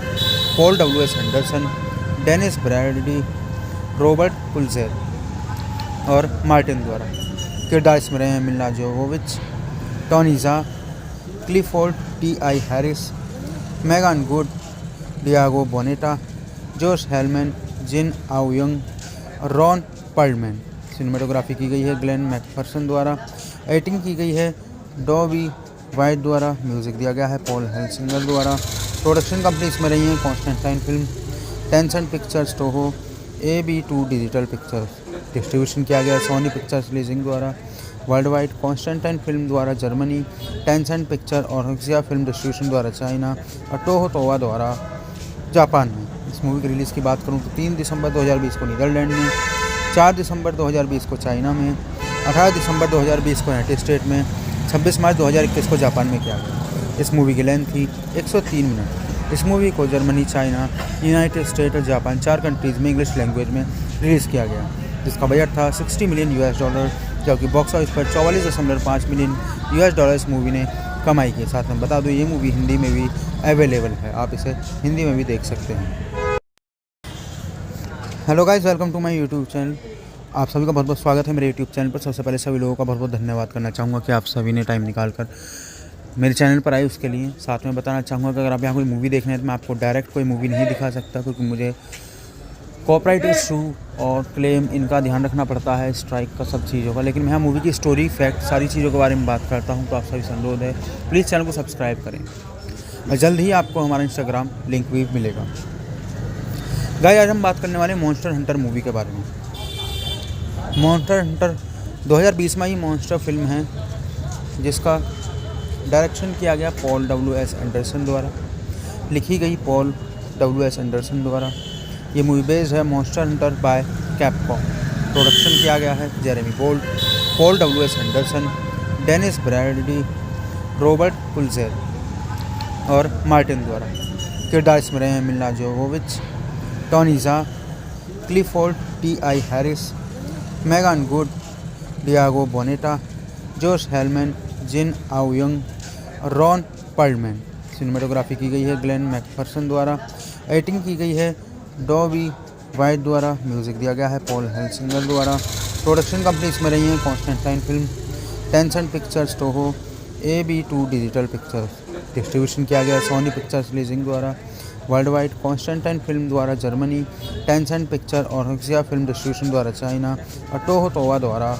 Paul W.S. Anderson, Dennis Brady, Robert Pulzer और मार्टिन द्वारा। किरदार इसमें रहे हैं Milla Jovovich, Tony Jaa, Clifford T.I. Harris, Megan Good, Diego Boneta, Josh Helman, Jin आउयंग और रॉन पर्लमैन। सिनेमेटोग्राफी की गई है ग्लेन मैकफर्सन द्वारा। एडिटिंग की गई है डॉबी वाइट द्वारा। म्यूज़िक दिया गया है पॉल हेल्सिंगर द्वारा। प्रोडक्शन कंपनी इसमें रही है Constantine film, Tencent pictures, Toho, AB2 digital pictures. Distribution किया गया सोनी पिक्चर्स लीजिंग द्वारा। वर्ल्ड वाइड कॉन्स्टेंटाइन फिल्म द्वारा जर्मनी, टेंसेंट पिक्चर और हक्सिया फिल्म डिस्ट्रीब्यूशन द्वारा चाइना और टोहो तोवा द्वारा जापान में। इस मूवी की रिलीज़ की बात करूं तो 3 दिसंबर 2020 को नीदरलैंड में, 4 दिसंबर 2020 को चाइना में, 18 दिसंबर 2020 को यूनाइटेड स्टेट में, 26 मार्च 2021 को जापान में किया गया। इस मूवी की लेंथ थी 103 मिनट। इस मूवी को जर्मनी, चाइना, यूनाइटेड स्टेट और जापान 4 कंट्रीज़ में इंग्लिश लैंग्वेज में रिलीज़ किया गया, जिसका बजट था $60 मिलियन, जबकि बॉक्स ऑफिस पर $44.5 मिलियन इस मूवी ने कमाई की। साथ में बता दूं, ये मूवी हिंदी में भी अवेलेबल है, आप इसे हिंदी में भी देख सकते हैं। Hello guys, welcome to my YouTube channel. आप सभी का बहुत बहुत स्वागत है मेरे यूट्यूब चैनल पर। सबसे पहले सभी लोगों का बहुत बहुत धन्यवाद करना चाहूँगा कि आप सभी ने टाइम निकाल कर मेरे चैनल पर आए उसके लिए। साथ में बताना चाहूँगा कि अगर आप यहाँ कोई मूवी देखने हैं तो मैं आपको डायरेक्ट कोई मूवी नहीं दिखा सकता, क्योंकि मुझे कॉपीराइट इशू और क्लेम इनका ध्यान रखना पड़ता है, स्ट्राइक का, सब चीज़ों का। लेकिन मैं यहाँ मूवी की स्टोरी, फैक्ट, सारी चीज़ों के बारे में बात करता हूँ। तो आप सभी से अनुरोध है, प्लीज़ चैनल को सब्सक्राइब करें और जल्द ही आपको हमारा इंस्टाग्राम लिंक भी मिलेगा। गाइस, आज हम बात करने वाले मॉन्स्टर हंटर मूवी के बारे में। मॉन्स्टर हंटर 2020 में ही मॉन्स्टर फिल्म है, जिसका डायरेक्शन किया गया पॉल W.S. एंडरसन द्वारा, लिखी गई पॉल W.S. एंडरसन द्वारा। ये मूवी बेस्ड है monster Hunter by Capcom. Production किया गया है Jeremy Gold, Paul W.S. Anderson, Dennis Brady, Robert Pulzer और मार्टिन द्वारा। किरदार इसमें रहे हैं Milla Jovovich, Tony Jaa, Clifford T.I. Harris, Megan Good, Diego Boneta, Josh Helman, Jin आउयंग और रॉन पर्लमैन। सिनेमेटोग्राफी की गई है ग्लेन मैकफर्सन द्वारा। एडिटिंग की गई है डॉबी वाइट द्वारा। म्यूज़िक दिया गया है पॉल हेल्सिंगर द्वारा। प्रोडक्शन कंपनी इसमें रही है Constantine film, Tencent pictures, Toho, AB2 digital pictures. Distribution किया गया सोनी पिक्चर्स लीजिंग द्वारा। वर्ल्ड वाइड कॉन्स्टेंटाइन फिल्म द्वारा जर्मनी, टेंसेंट पिक्चर और हक्सिया फिल्म डिस्ट्रीब्यूशन द्वारा चाइना और टोहो तोवा द्वारा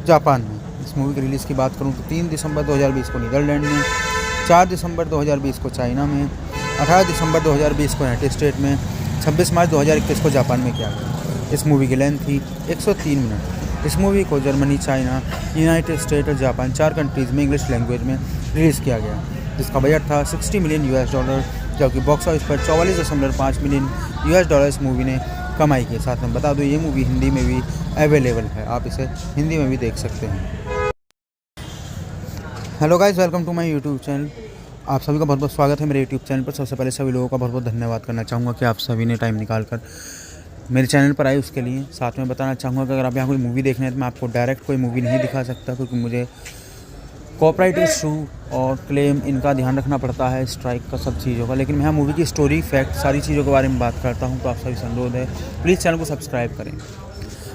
जापान में। इस मूवी की रिलीज़ की बात करूं तो 3 दिसंबर 2020 को नीदरलैंड में, 4 दिसंबर 2020 को चाइना में, 18 दिसंबर 2020 को यूनाइटेड स्टेट में, 26 मार्च 2021 को जापान में किया गया। इस मूवी की लेंथ थी 103 मिनट। इस मूवी को जर्मनी, चाइना, यूनाइटेड स्टेट और जापान 4 कंट्रीज़ में इंग्लिश लैंग्वेज में रिलीज़ किया गया, जिसका बजट था $60 मिलियन, जबकि बॉक्स ऑफिस पर $44.5 मिलियन इस मूवी ने कमाई की। साथ में बता दूं, ये मूवी हिंदी में भी अवेलेबल है, आप इसे हिंदी में भी देख सकते हैं। Hello guys, welcome to my YouTube channel. आप सभी का बहुत बहुत स्वागत है मेरे यूट्यूब चैनल पर। सबसे पहले सभी लोगों का बहुत बहुत धन्यवाद करना चाहूँगा कि आप सभी ने टाइम निकाल कर मेरे चैनल पर आए उसके लिए। साथ में बताना चाहूँगा कि अगर आप यहाँ कोई मूवी देखने हैं तो मैं आपको डायरेक्ट कोई मूवी नहीं दिखा सकता, क्योंकि मुझे कॉपीराइट इशू और क्लेम इनका ध्यान रखना पड़ता है, स्ट्राइक का, सब चीज़ों का। लेकिन मैं यहाँ मूवी की स्टोरी, फैक्ट, सारी चीज़ों के बारे में बात करता हूँ। तो आप सभी से अनुरोध है, प्लीज़ चैनल को सब्सक्राइब करें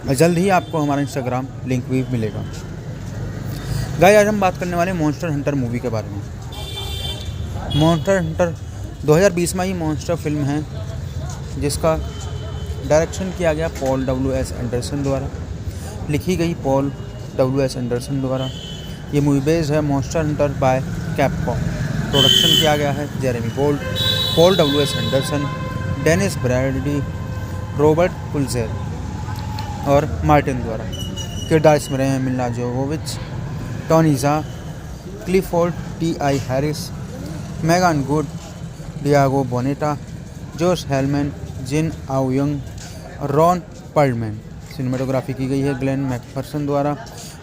और जल्द ही आपको हमारा इंस्टाग्राम लिंक भी मिलेगा। गाइस, आज हम बात करने वाले मॉन्स्टर हंटर मूवी के बारे में। मॉन्स्टर हंटर 2020 में ही मॉन्स्टर फिल्म है, जिसका डायरेक्शन किया गया पॉल W.S. एंडरसन द्वारा, लिखी गई पॉल W.S. एंडरसन द्वारा। ये मूवी बेस्ड है monster Hunter by Capcom. Production किया गया है Jeremy Gold, Paul W S. Anderson, Dennis Bradley, Robert Pulzer और मार्टिन द्वारा। किरदार इसमें रहे हैं Milla Jovovich, Tony Jaa, Clifford T I. Harris, Megan Good, Diego Boneta, Josh Helman, Jin आउयंग, Ron Perlman. Cinematography की गई है ग्लेन मैकफर्सन द्वारा।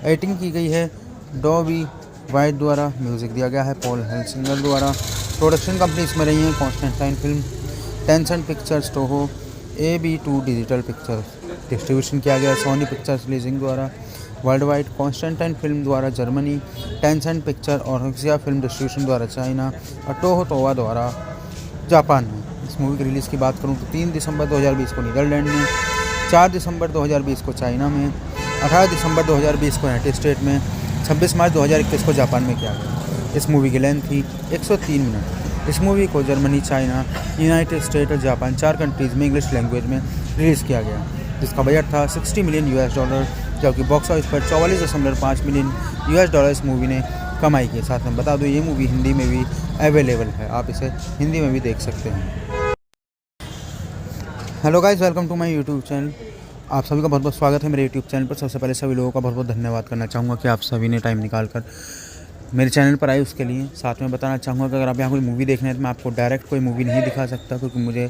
एडिटिंग की गई है डॉबी वाइट द्वारा। म्यूज़िक दिया गया है पॉल हेल्सिंगर द्वारा। प्रोडक्शन कंपनी इसमें रही है Constantine film, Tencent pictures, Toho, AB2 digital pictures. Distribution किया गया सोनी पिक्चर्स लीजिंग द्वारा। वर्ल्ड वाइड कॉन्स्टेंटाइन फिल्म द्वारा जर्मनी, टेंसेंट पिक्चर और हक्सिया फिल्म डिस्ट्रीब्यूशन द्वारा चाइना और टोहो तोवा द्वारा जापान में। इस मूवी की रिलीज़ की बात करूँ तो 3 दिसंबर 2020 को नीदरलैंड में, 4 दिसंबर 2020 को चाइना में, 18 दिसंबर 2020 को यूनाइटेड स्टेट में, 26 मार्च 2021 को जापान में किया गया। इस मूवी की लेंथ थी 103 मिनट। इस मूवी को जर्मनी, चाइना, यूनाइटेड स्टेट और जापान 4 कंट्रीज़ में इंग्लिश लैंग्वेज में रिलीज़ किया गया, जिसका बजट था $60 मिलियन, जबकि बॉक्स ऑफिस पर $44.5 मिलियन इस मूवी ने कमाई की। साथ में बता दूं ये मूवी हिंदी में भी अवेलेबल है, आप इसे हिंदी में भी देख सकते हैं। Hello guys, welcome to my YouTube channel. आप सभी का बहुत बहुत स्वागत है मेरे यूट्यूब चैनल पर। सबसे पहले सभी लोगों का बहुत बहुत धन्यवाद करना चाहूँगा कि आप सभी ने टाइम निकाल कर मेरे चैनल पर आए उसके लिए। साथ में बताना चाहूँगा कि अगर आप यहाँ कोई मूवी देखना है तो मैं आपको डायरेक्ट कोई मूवी नहीं दिखा सकता, क्योंकि मुझे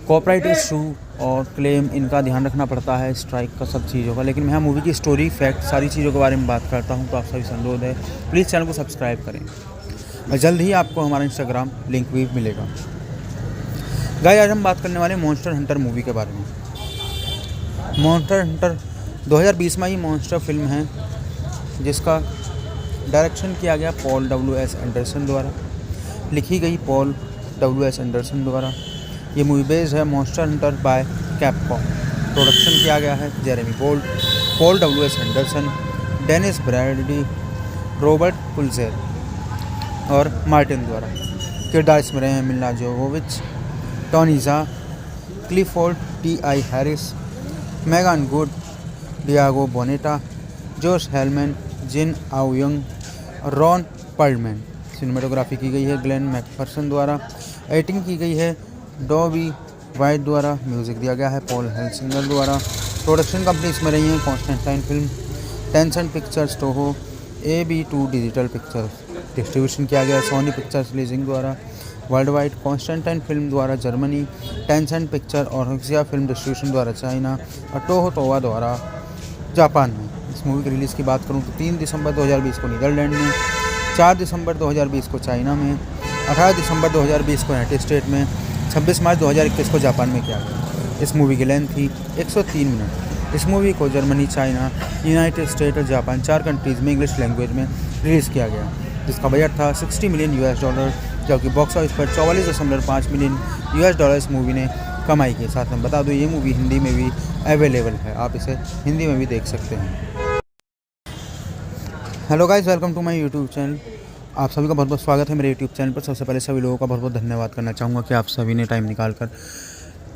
कॉपीराइट इशू और क्लेम इनका ध्यान रखना पड़ता है, स्ट्राइक का, सब चीज़ों का। लेकिन मैं यहाँ मूवी की स्टोरी, फैक्ट, सारी चीज़ों के बारे में बात करता हूँ, तो आप सभी से अनुरोध है प्लीज़ चैनल को सब्सक्राइब करें और जल्द ही आपको हमारा इंस्टाग्राम लिंक भी मिलेगा। गाइस, आज हम बात करने वाले मॉन्स्टर हंटर मूवी के बारे में। मॉन्स्टर हंटर 2020 में ही मॉन्स्टर फिल्म है, जिसका डायरेक्शन किया गया पॉल डब्ल्यू.एस. एंडरसन द्वारा, लिखी गई पॉल डब्ल्यू.एस. एंडरसन द्वारा। ये मूवी बेस्ड है monster Hunter by Capcom. Production किया गया है Jeremy Gold, Paul W S. Anderson, Dennis Bradley, Robert Pulzer और मार्टिन द्वारा। किरदार इसमें रहे हैं Milla Jovovich, Tony Jaa, Clifford T I. Harris, Megan Good, Diego Boneta, Josh Helman, Jin आउयंग, Ron Perlman. Cinematography की गई है ग्लेन मैकफर्सन द्वारा। एडिटिंग की गई है डॉबी वाइट द्वारा। म्यूज़िक दिया गया है पॉल हेल्सिंगर द्वारा। प्रोडक्शन कंपनी इसमें रही है Constantine film, Tencent pictures, Toho, AB2 digital pictures. Distribution किया गया सोनी पिक्चर्स लीजिंग द्वारा। वर्ल्ड वाइड कॉन्स्टेंटाइन फिल्म द्वारा जर्मनी, टेंसेंट पिक्चर और हक्सिया फिल्म डिस्ट्रीब्यूशन द्वारा चाइना और टोहो तोवा द्वारा जापान में। इस मूवी की रिलीज़ की बात करूँ तो 3 दिसंबर 2020 को नीदरलैंड में, 4 दिसंबर 2020 को चाइना में, 18 दिसंबर 2020 को यूनाइटेड स्टेट में, 26 मार्च 2021 को जापान में किया गया। इस मूवी की लेंथ थी 103 मिनट। इस मूवी को जर्मनी, चाइना, यूनाइटेड स्टेट और जापान 4 कंट्रीज़ में इंग्लिश लैंग्वेज में रिलीज़ किया गया, जिसका बजट था $60 मिलियन, जबकि बॉक्स ऑफिस पर $44.5 मिलियन इस मूवी ने कमाई की। साथ में बता दूं ये मूवी हिंदी में भी अवेलेबल है, आप इसे हिंदी में भी देख सकते हैं। Hello guys, welcome to my YouTube channel. आप सभी का बहुत बहुत स्वागत है मेरे यूट्यूब चैनल पर। सबसे पहले सभी लोगों का बहुत बहुत धन्यवाद करना चाहूँगा कि आप सभी ने टाइम निकाल कर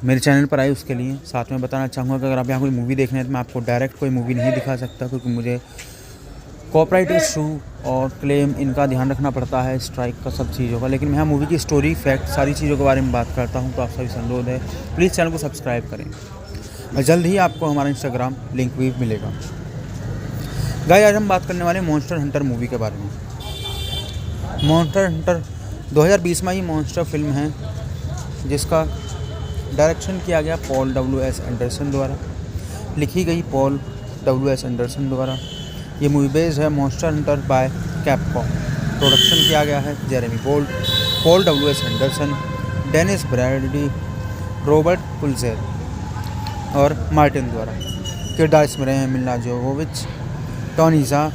मेरे चैनल पर आए उसके लिए। साथ में बताना चाहूँगा कि अगर आप यहाँ कोई मूवी देखना है तो मैं आपको डायरेक्ट कोई मूवी नहीं दिखा सकता, क्योंकि मुझे कॉपीराइट इशू और क्लेम इनका ध्यान रखना पड़ता है, स्ट्राइक का, सब चीज़ों का। लेकिन मैं यहाँ मूवी की स्टोरी, फैक्ट, सारी चीज़ों के बारे में बात करता हूँ, तो आप सभी से अनुरोध है प्लीज़ चैनल को सब्सक्राइब करें और जल्द ही आपको हमारा इंस्टाग्राम लिंक भी मिलेगा। गाइस, आज हम बात करने वाले मॉन्स्टर हंटर मूवी के बारे में। मॉन्स्टर हंटर 2020 में ही मॉन्स्टर फिल्म है, जिसका डायरेक्शन किया गया पॉल डब्ल्यू.एस. एंडरसन द्वारा, लिखी गई पॉल डब्ल्यू.एस. एंडरसन द्वारा। ये मूवी बेस्ड है monster Hunter by Capcom. Production किया गया है Jeremy Gold, Paul W S. Anderson, Dennis Bradley, Robert Pulzer और मार्टिन द्वारा। किरदार इसमें रहे हैं Milla Jovovich, Tony Jaa,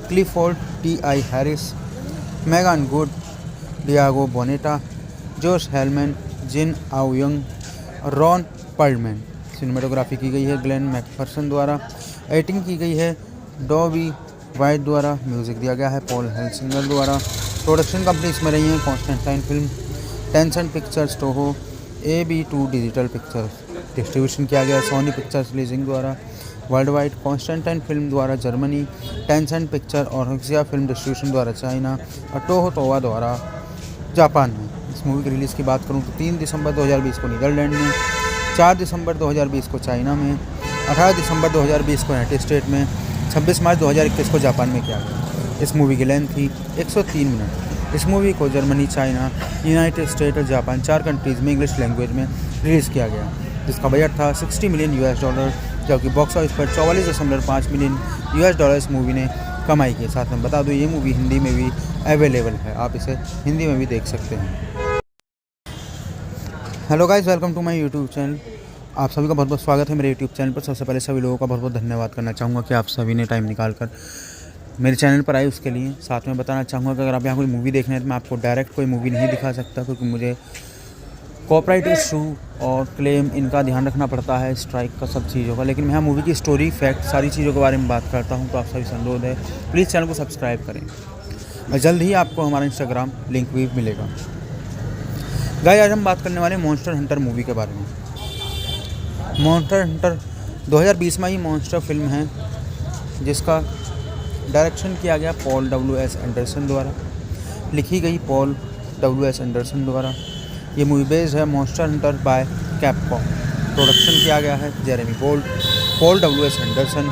Clifford T I. Harris, Megan Good, Diego Boneta, Josh Helman, Jin आउयंग, Ron Perlman. Cinematography की गई है ग्लेन मैकफर्सन द्वारा। एडिटिंग की गई है डॉबी वाइट द्वारा। म्यूज़िक दिया गया है पॉल हेल्सिंगर द्वारा। प्रोडक्शन कंपनी इसमें रही है Constantine film, Tencent pictures, Toho, AB2 digital pictures. Distribution किया गया सोनी पिक्चर्स लीजिंग द्वारा। वर्ल्ड वाइड कॉन्स्टेंटाइन फिल्म द्वारा जर्मनी, टेंसेंट पिक्चर और हक्सिया फिल्म डिस्ट्रीब्यूशन द्वारा चाइना और टोहो तोवा द्वारा जापान में। इस मूवी की रिलीज़ की बात करूँ तो 3 दिसंबर 2020 को नीदरलैंड में, 4 दिसंबर 2020 को चाइना में, 18 दिसंबर 2020 को यूनाइटेड स्टेट में, 26 मार्च 2021 को जापान में किया गया। इस मूवी की लेंथ थी 103 मिनट। इस मूवी को जर्मनी, चाइना, यूनाइटेड स्टेट और जापान 4 कंट्रीज़ में इंग्लिश लैंग्वेज में रिलीज़ किया गया, जिसका बजट था $60 मिलियन, जबकि बॉक्स ऑफिस पर 44.5 मिलियन US इस मूवी ने कमाई की। साथ में बता दूँ ये मूवी हिंदी में भी अवेलेबल है, आप इसे हिंदी में भी देख सकते हैं। Hello guys, welcome to my YouTube channel. आप सभी का बहुत बहुत स्वागत है मेरे यूट्यूब चैनल पर। सबसे पहले सभी लोगों का बहुत बहुत धन्यवाद करना चाहूँगा कि आप सभी ने टाइम निकाल कर मेरे चैनल पर आए उसके लिए। साथ में बताना चाहूँगा कि अगर आप यहाँ कोई मूवी देखना है तो मैं आपको डायरेक्ट कोई मूवी नहीं दिखा सकता, क्योंकि मुझे कॉपीराइट इशू और क्लेम इनका ध्यान रखना पड़ता है, स्ट्राइक का, सब चीज़ों का। लेकिन मैं यहाँ मूवी की स्टोरी, फैक्ट, सारी चीज़ों के बारे में बात करता हूँ, तो आप सभी से अनुरोध है प्लीज़ चैनल को सब्सक्राइब करें और जल्द ही आपको हमारा इंस्टाग्राम लिंक भी मिलेगा। गाइस, आज हम बात करने वाले मॉन्स्टर हंटर मूवी के बारे में। मॉन्स्टर हंटर 2020 में ही मॉन्स्टर फिल्म है, जिसका डायरेक्शन किया गया पॉल W.S. एंडरसन द्वारा, लिखी गई पॉल W.S. एंडरसन द्वारा। ये मूवी बेस्ड है monster Hunter by Capcom. Production किया गया है Jeremy Bolt, Paul W.S. Anderson,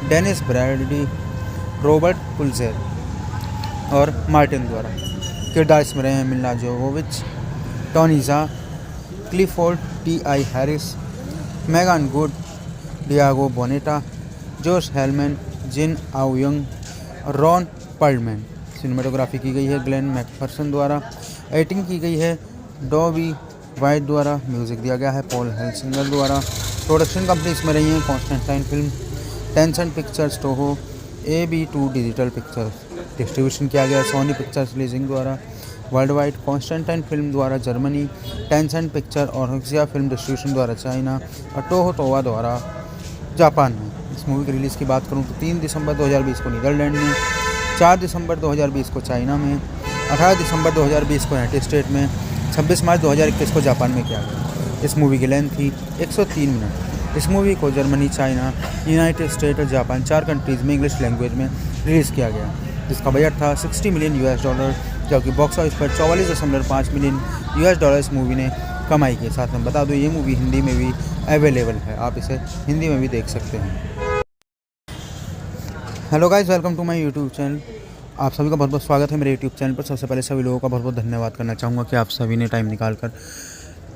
Dennis Bradley, Robert Pulzer और मार्टिन द्वारा। किरदार इसमें रहे हैं Milla Jovovich, Tony Jaa, Clifford T.I. Harris, Megan Good, Diego Boneta, Josh Helman, Jin आउयंग और रॉन पर्लमैन। सिनेमेटोग्राफी की गई है ग्लेन मैकफर्सन द्वारा। एडिटिंग की गई है डॉबी वाइट द्वारा। म्यूज़िक दिया गया है पॉल हेल्सिंगर द्वारा। प्रोडक्शन कंपनी इसमें रही है Constantine film, Tencent pictures, Toho, AB2 digital pictures. Distribution किया गया सोनी पिक्चर्स लीजिंग द्वारा। वर्ल्ड वाइड कॉन्स्टेंटाइन फिल्म द्वारा जर्मनी, टेंसेंट पिक्चर और हक्सिया फिल्म डिस्ट्रीब्यूशन द्वारा चाइना और टोहो तोवा द्वारा जापान में। इस मूवी की रिलीज़ की बात करूँ तो 3 दिसंबर 2020 को नीदरलैंड में, 4 दिसंबर 2020 को चाइना में, 18 दिसंबर 2020 को यूनाइटेड स्टेट में, 26 मार्च 2021 को जापान में किया गया। इस मूवी की लेंथ थी 103 मिनट। इस मूवी को जर्मनी, चाइना, यूनाइटेड स्टेट और जापान 4 कंट्रीज़ में इंग्लिश लैंग्वेज में रिलीज़ किया गया, जिसका बजट था $60 मिलियन US, जबकि बॉक्स ऑफिस पर 44.5 मिलियन US इस मूवी ने कमाई की। साथ में बता दूँ ये मूवी हिंदी में भी अवेलेबल है, आप इसे हिंदी में भी देख सकते हैं। Hello guys, welcome to my YouTube channel. आप सभी का बहुत बहुत स्वागत है मेरे यूट्यूब चैनल पर। सबसे पहले सभी लोगों का बहुत बहुत धन्यवाद करना चाहूँगा कि आप सभी ने टाइम निकाल कर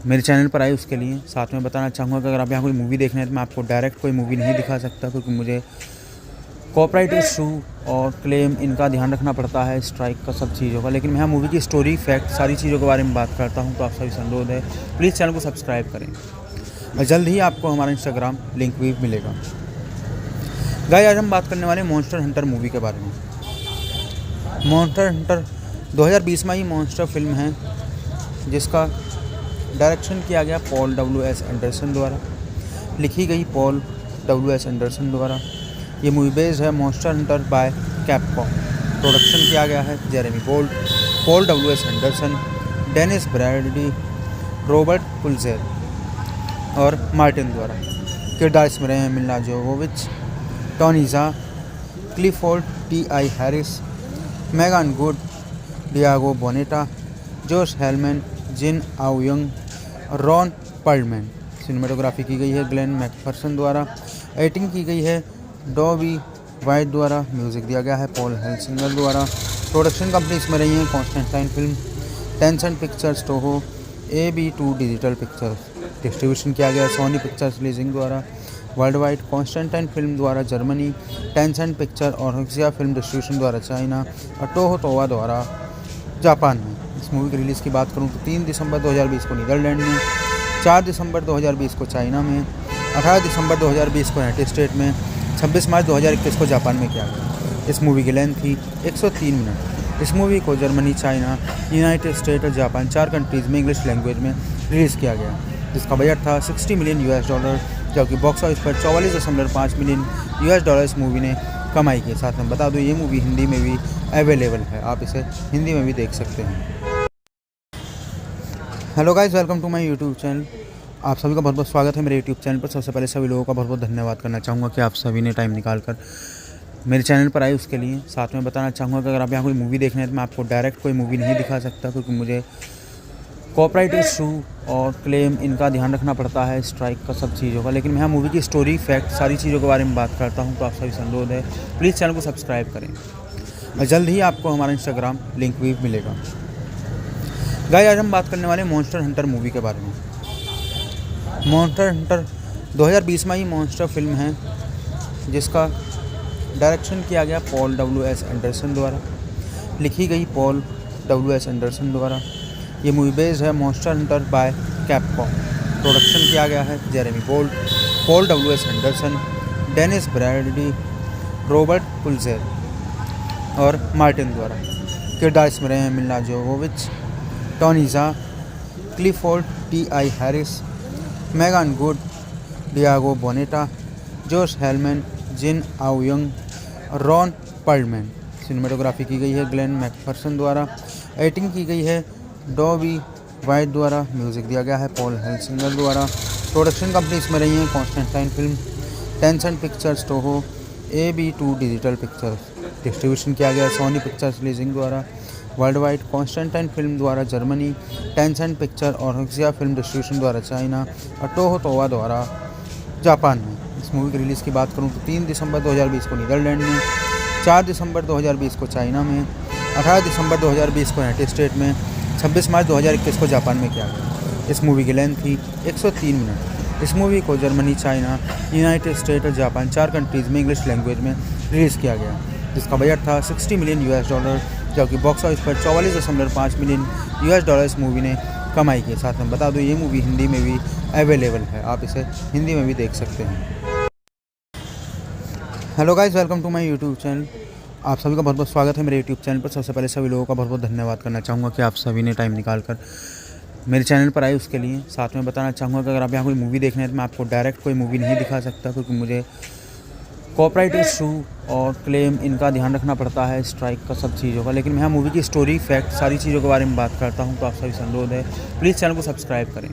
मेरे चैनल पर आए उसके लिए। साथ में बताना चाहूँगा कि अगर आप यहाँ कोई मूवी देखना है तो मैं आपको डायरेक्ट कोई मूवी नहीं दिखा सकता, क्योंकि मुझे कॉपीराइट इशू और क्लेम इनका ध्यान रखना पड़ता है, स्ट्राइक का, सब चीज़ों का। लेकिन मैं यहाँ मूवी की स्टोरी, फैक्ट, सारी चीज़ों के बारे में बात करता हूँ, तो आप सभी से अनुरोध है प्लीज़ चैनल को सब्सक्राइब करें और जल्द ही आपको हमारा इंस्टाग्राम लिंक भी मिलेगा। गाइस, आज हम बात करने वाले मॉन्स्टर हंटर मूवी के बारे में। मॉन्स्टर हंटर 2020 में ही मॉन्स्टर फिल्म है, जिसका डायरेक्शन किया गया पॉल W.S. एंडरसन द्वारा, लिखी गई पॉल W.S. एंडरसन द्वारा। ये मूवी बेस्ड है monster Hunter by Capcom. Production किया गया है Jeremy Bolt, Paul W.S. Anderson, Dennis Bradley, Robert Pulzer और मार्टिन द्वारा। किरदार इसमें रहे हैं Milla Jovovich, Tony Jaa, Clifford T.I. Harris, Megan Good, Diego Boneta, Josh Helman, Jin आउयंग और रॉन पर्लमैन। सिनेमेटोग्राफी की गई है ग्लेन मैकफर्सन द्वारा। एडिटिंग की गई है डॉबी वाइट द्वारा। म्यूज़िक दिया गया है पॉल हेल्सिंगर द्वारा। प्रोडक्शन कंपनी इसमें रही है Constantine film, Tencent pictures, Toho, AB2 digital pictures. Distribution किया गया सोनी पिक्चर्स लीजिंग द्वारा। वर्ल्ड वाइड कॉन्स्टेंटाइन फिल्म द्वारा जर्मनी, टेंसेंट पिक्चर और हक्सिया फिल्म डिस्ट्रीब्यूशन द्वारा चाइना और टोहो तोवा द्वारा जापान में। इस मूवी की रिलीज़ की बात करूँ तो 3 दिसंबर 2020 को नीदरलैंड में, 4 दिसंबर 2020 को चाइना में, 18 दिसंबर 2020 को यूनाइटेड स्टेट में, 26 मार्च 2021 को जापान में किया गया। इस मूवी की लेंथ थी 103 मिनट। इस मूवी को जर्मनी, चाइना, यूनाइटेड स्टेट और जापान 4 कंट्रीज़ में इंग्लिश लैंग्वेज में रिलीज़ किया गया, जिसका बजट था $60 मिलियन US, जबकि बॉक्स ऑफिस पर 44.5 मिलियन US इस मूवी ने कमाई की। साथ में बता दूँ ये मूवी हिंदी में भी अवेलेबल है, आप इसे हिंदी में भी देख सकते हैं। Hello guys, welcome to my YouTube channel. आप सभी का बहुत बहुत स्वागत है मेरे यूट्यूब चैनल पर। सबसे पहले सभी लोगों का बहुत बहुत धन्यवाद करना चाहूँगा कि आप सभी ने टाइम निकाल कर मेरे चैनल पर आए उसके लिए। साथ में बताना चाहूँगा कि अगर आप यहाँ कोई मूवी देखना है तो मैं आपको डायरेक्ट कोई मूवी नहीं दिखा सकता, क्योंकि मुझे कॉपीराइट इशू और क्लेम इनका ध्यान रखना पड़ता है, स्ट्राइक का सब चीज़ों का। लेकिन मैं यहाँ मूवी की स्टोरी, फैक्ट, सारी चीज़ों के बारे में बात करता हूँ। तो आप सभी से अनुरोध है, प्लीज़ चैनल को सब्सक्राइब करें और जल्द ही आपको हमारा इंस्टाग्राम लिंक भी मिलेगा। गाइस, आज हम बात करने वाले मॉन्स्टर हंटर मूवी के बारे में। मॉन्स्टर हंटर 2020 में ही मॉन्स्टर फिल्म है, जिसका डायरेक्शन किया गया पॉल डब्ल्यू.एस. एंडरसन द्वारा, लिखी गई पॉल डब्ल्यू.एस. एंडरसन द्वारा। ये मूवी बेस्ड है monster Hunter by Capcom. Production किया गया है Jeremy Bolt, Paul W S. Anderson, Dennis Bradley, Robert Pulzer और मार्टिन द्वारा। किरदार इसमें रहे हैं Milla Jovovich, Tony Jaa, Clifford T I. Harris, Megan Good, Diego Boneta, Josh Helman, Jin आउयंग, Ron Perlman. Cinematography की गई है ग्लेन मैकफर्सन द्वारा। एडिटिंग की गई है डॉबी वाइट द्वारा। म्यूज़िक दिया गया है पॉल हेल्सिंगर द्वारा। प्रोडक्शन कंपनी इसमें रही है Constantine film, Tencent pictures, Toho, AB2 digital pictures. Distribution किया गया सोनी पिक्चर्स लीजिंग द्वारा। वर्ल्ड वाइड कॉन्स्टेंटाइन फिल्म द्वारा जर्मनी, टेंसेंट पिक्चर और हक्सिया फिल्म डिस्ट्रीब्यूशन द्वारा चाइना और टोहो तोवा द्वारा जापान में। इस मूवी की रिलीज़ की बात करूं तो 3 दिसंबर 2020 को नीदरलैंड में, 4 दिसंबर 2020 को चाइना में, 18 दिसंबर 2020 को यूनाइटेड स्टेट में, 26 मार्च 2021 को जापान में किया गया। इस मूवी की लेंथ थी 103 मिनट। इस मूवी को जर्मनी, चाइना, यूनाइटेड स्टेट और जापान 4 कंट्रीज़ में इंग्लिश लैंग्वेज में रिलीज़ किया गया, जिसका बजट था $60 मिलियन, जबकि बॉक्स ऑफिस पर $44.5 मिलियन इस मूवी ने कमाई की। साथ में बता दूं, ये मूवी हिंदी में भी अवेलेबल है, आप इसे हिंदी में भी देख सकते हैं। Hello guys, welcome to my YouTube channel. आप सभी का बहुत बहुत स्वागत है मेरे यूट्यूब चैनल पर। सबसे पहले सभी लोगों का बहुत बहुत धन्यवाद करना चाहूँगा कि आप सभी ने टाइम निकाल कर मेरे चैनल पर आए उसके लिए। साथ में बताना चाहूँगा कि अगर आप यहाँ कोई मूवी देखना है तो मैं आपको डायरेक्ट कोई मूवी नहीं दिखा सकता, क्योंकि मुझे कॉपीराइट इशू और क्लेम इनका ध्यान रखना पड़ता है, स्ट्राइक का सब चीज़ों का। लेकिन मैं यहाँ मूवी की स्टोरी, फैक्ट, सारी चीज़ों के बारे में बात करता हूँ। तो आप सभी से अनुरोध है, प्लीज़ चैनल को सब्सक्राइब करें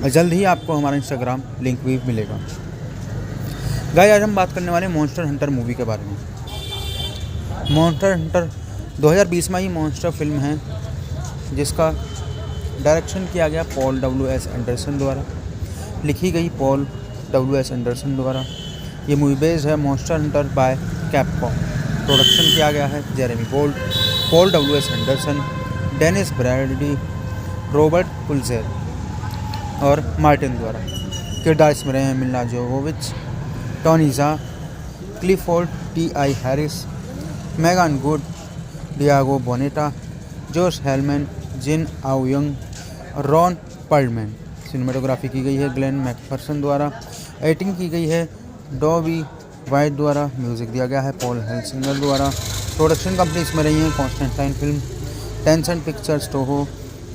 और जल्द ही आपको हमारा इंस्टाग्राम लिंक भी मिलेगा। गाइस, आज हम बात करने वाले मॉन्स्टर हंटर मूवी के बारे में। मॉन्स्टर हंटर 2020 में ही मॉन्स्टर फिल्म है, जिसका डायरेक्शन किया गया पॉल डब्ल्यू.एस. एंडरसन द्वारा, लिखी गई पॉल डब्ल्यू.एस. एंडरसन द्वारा। ये मूवी बेस्ड है monster Hunter by Capcom. Production किया गया है Jeremy Bolt, Paul W S. Anderson, Dennis Bradley, Robert Pulzer और मार्टिन द्वारा। किरदार इसमें रहे हैं Milla Jovovich, Tony Jaa, Clifford T I. Harris, Megan Good, Diego Boneta, Josh Helman, Jin आउयंग, Ron Perlman. Cinematography की गई है ग्लेन मैकफर्सन द्वारा। एडिटिंग की गई है डॉबी वाइट द्वारा। म्यूज़िक दिया गया है पॉल हेल्सिंगर द्वारा। प्रोडक्शन कंपनी इसमें रही है Constantine film, Tencent pictures, Toho,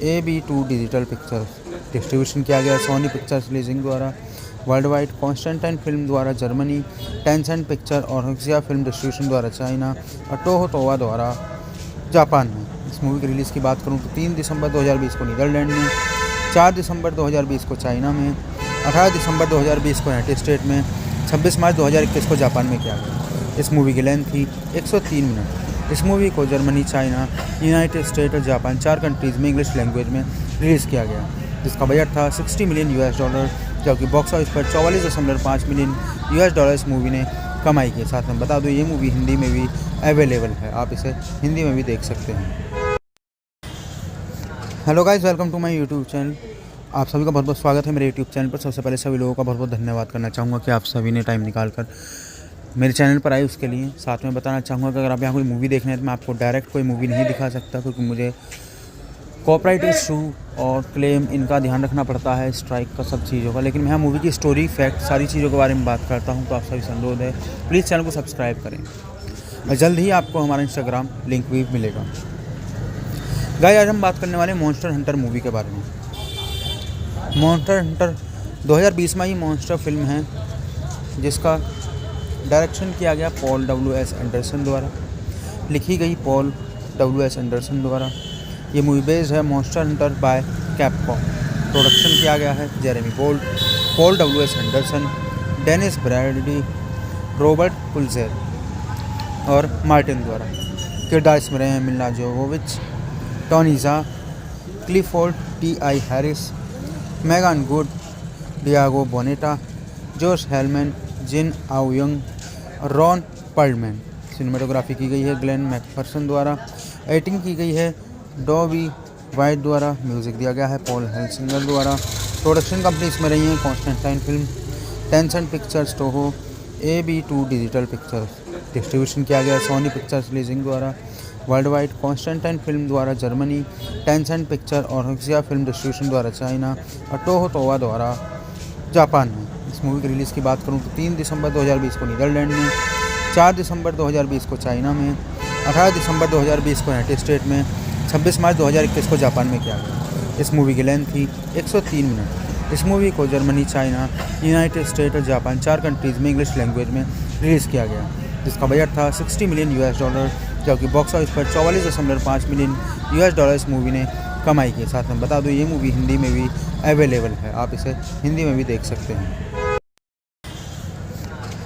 AB2 digital pictures. Distribution किया गया सोनी पिक्चर्स लीजिंग द्वारा। वर्ल्ड वाइड कॉन्स्टेंटाइन फिल्म द्वारा जर्मनी, टेंसेंट पिक्चर और हक्सिया फिल्म डिस्ट्रीब्यूशन द्वारा चाइना और टोहो तोवा द्वारा जापान में। इस मूवी की रिलीज़ की बात करूं तो 3 दिसंबर 2020 को नीदरलैंड में, 4 दिसंबर 2020 को चाइना में, 18 दिसंबर 2020 को यूनाइटेड स्टेट में, 26 मार्च 2021 को जापान में किया गया। इस मूवी की लेंथ थी 103 मिनट। इस मूवी को जर्मनी, चाइना, यूनाइटेड स्टेट और जापान 4 कंट्रीज़ में इंग्लिश लैंग्वेज में रिलीज़ किया गया, जिसका बजट था $60 मिलियन, जबकि बॉक्स ऑफिस पर $44.5 मिलियन इस मूवी ने कमाई की। साथ में बता दूं, ये मूवी हिंदी में भी अवेलेबल है, आप इसे हिंदी में भी देख सकते हैं। Hello guys, welcome to my YouTube channel. आप सभी का बहुत बहुत स्वागत है मेरे यूट्यूब चैनल पर। सबसे पहले सभी लोगों का बहुत बहुत धन्यवाद करना चाहूँगा कि आप सभी ने टाइम निकाल कर मेरे चैनल पर आए उसके लिए। साथ में बताना चाहूँगा कि अगर आप यहाँ कोई मूवी देखना है तो मैं आपको डायरेक्ट कोई मूवी नहीं दिखा सकता, क्योंकि मुझे कॉपीराइट इशू और क्लेम इनका ध्यान रखना पड़ता है, स्ट्राइक का सब चीज़ों का। लेकिन मैं यहाँ मूवी की स्टोरी, फैक्ट, सारी चीज़ों के बारे में बात करता हूँ। तो आप सभी से अनुरोध है, प्लीज़ चैनल को सब्सक्राइब करें और जल्द ही आपको हमारा इंस्टाग्राम लिंक भी मिलेगा। गाइस, आज हम बात करने वाले मॉन्स्टर हंटर मूवी के बारे में। मॉन्स्टर हंटर 2020 में ही मॉन्स्टर फिल्म है, जिसका डायरेक्शन किया गया पॉल डब्ल्यू.एस. एंडरसन द्वारा, लिखी गई पॉल डब्ल्यू.एस. एंडरसन द्वारा। ये मूवी बेस्ड है monster Hunter by Capcom. Production किया गया है Jeremy Gold, Paul W S. Anderson, Dennis Bradley, Robert Pulzer और मार्टिन द्वारा। किरदार इसमें रहे हैं Milla Jovovich, Tony Jaa, Clifford T I. Harris, Megan Good, Diego Boneta, Josh Helman, Jin आउयंग, Ron Perlman. Cinematography की गई है ग्लेन मैकफर्सन द्वारा। एडिटिंग की गई है डॉबी वाइट द्वारा। म्यूज़िक दिया गया है पॉल हेल्सिंगर द्वारा। प्रोडक्शन कंपनी इसमें रही है Constantine film, Tencent pictures, Toho, AB2 digital pictures. Distribution किया गया सोनी पिक्चर्स लीजिंग द्वारा। वर्ल्ड वाइड कॉन्स्टेंटाइन फिल्म द्वारा जर्मनी, टेंसेंट पिक्चर और हक्सिया फिल्म डिस्ट्रीब्यूशन द्वारा चाइना और टोहो तोवा द्वारा जापान में। इस मूवी की रिलीज़ की बात करूँ तो 3 दिसंबर 2020 को नीदरलैंड में, 4 दिसंबर 2020 को चाइना में, 18 दिसंबर 2020 को यूनाइटेड स्टेट में, 26 मार्च 2021 को जापान में किया गया। इस मूवी की लेंथ थी 103 मिनट। इस मूवी को जर्मनी, चाइना, यूनाइटेड स्टेट और जापान 4 कंट्रीज़ में इंग्लिश लैंग्वेज में रिलीज़ किया गया, जिसका बजट था $60 मिलियन, जबकि बॉक्स ऑफिस पर 44.5 मिलियन US इस मूवी ने कमाई की। साथ में बता दूँ ये मूवी हिंदी में भी अवेलेबल है, आप इसे हिंदी में भी देख सकते हैं।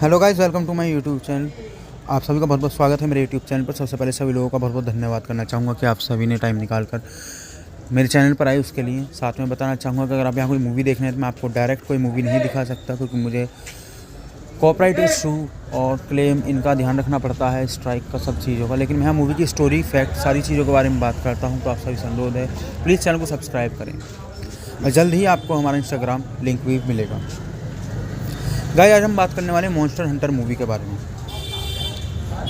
Hello guys, welcome to my YouTube channel. आप सभी का बहुत बहुत स्वागत है मेरे यूट्यूब चैनल पर। सबसे पहले सभी लोगों का बहुत बहुत धन्यवाद करना चाहूँगा कि आप सभी ने टाइम निकाल कर मेरे चैनल पर आए उसके लिए। साथ में बताना चाहूँगा कि अगर आप यहाँ कोई मूवी देखना है तो मैं आपको डायरेक्ट कोई मूवी नहीं दिखा सकता, क्योंकि मुझे कॉपीराइट इशू और क्लेम इनका ध्यान रखना पड़ता है, स्ट्राइक का, सब चीज़ों का। लेकिन मैं यहाँ मूवी की स्टोरी, फैक्ट, सारी चीज़ों के बारे में बात करता हूँ, तो आप सभी से अनुरोध है प्लीज़ चैनल को सब्सक्राइब करें और जल्द ही आपको हमारा इंस्टाग्राम लिंक भी मिलेगा। गाइस, आज हम बात करने वाले मॉन्स्टर हंटर मूवी के बारे में।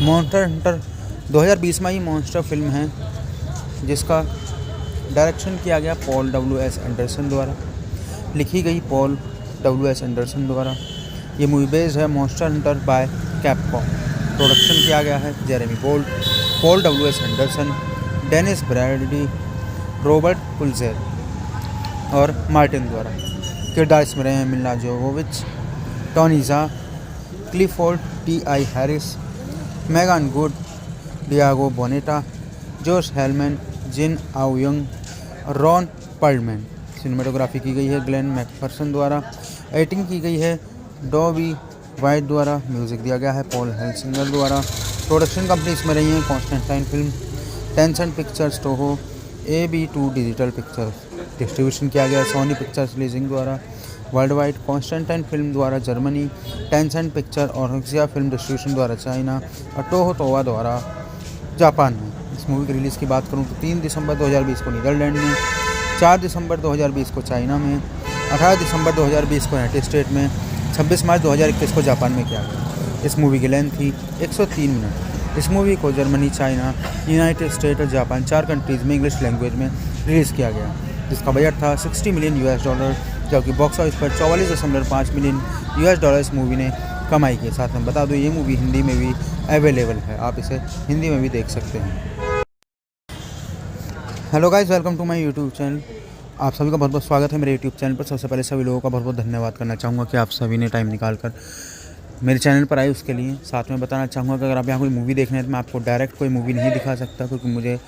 मॉन्स्टर हंटर 2020 में ही मॉन्स्टर फिल्म है, जिसका डायरेक्शन किया गया पॉल डब्ल्यू.एस. एंडरसन द्वारा, लिखी गई पॉल डब्ल्यू.एस. एंडरसन द्वारा। ये मूवी बेस्ड है monster Hunter by Capcom. Production किया गया है Jeremy Gold, Paul W S. Anderson, Dennis Bradley, Robert Pulzer और मार्टिन द्वारा। किरदार इसमें रहे हैं Milla Jovovich, Tony Jaa, Clifford T I. Harris, Megan Good, Diego Boneta, Josh Helman, Jin आउयंग, Ron Perlman. Cinematography की गई है ग्लेन मैकफर्सन द्वारा। एडिटिंग की गई है डॉबी वाइट द्वारा। म्यूज़िक दिया गया है पॉल हेल्सिंगर द्वारा। प्रोडक्शन कंपनी इसमें रही है Constantine film, Tencent pictures, Toho, AB2 digital pictures. Distribution किया गया सोनी पिक्चर्स लीजिंग द्वारा। वर्ल्ड वाइड कॉन्स्टेंटाइन फिल्म द्वारा जर्मनी, टेंसेंट पिक्चर और हक्सिया फिल्म डिस्ट्रीब्यूशन द्वारा चाइना और टोहो तोवा द्वारा जापान में। इस मूवी की रिलीज़ की बात करूँ तो 3 दिसंबर 2020 को नीदरलैंड में, 4 दिसंबर 2020 को चाइना में, 18 दिसंबर 2020 को यूनाइटेड स्टेट में, 26 मार्च 2021 को जापान में किया गया। इस मूवी की लेंथ थी 103 मिनट। इस मूवी को जर्मनी, चाइना, यूनाइटेड स्टेट और जापान 4 कंट्रीज़ में इंग्लिश लैंग्वेज में रिलीज़ किया गया, जिसका बजट था $60 मिलियन US, जबकि बॉक्स ऑफिस पर 44.5 मिलियन US इस मूवी ने कमाई की। साथ में बता दूँ ये मूवी हिंदी में भी अवेलेबल है, आप इसे हिंदी में भी देख सकते हैं। Hello guys, welcome to my YouTube channel. आप सभी का बहुत बहुत स्वागत है मेरे यूट्यूब चैनल पर। सबसे पहले सभी लोगों का बहुत बहुत धन्यवाद करना चाहूँगा कि आप सभी ने टाइम निकाल कर मेरे चैनल पर आए उसके लिए। साथ में बताना चाहूँगा कि अगर आप यहाँ कोई मूवी देखना है तो मैं आपको डायरेक्ट कोई मूवी नहीं दिखा सकता, क्योंकि मुझे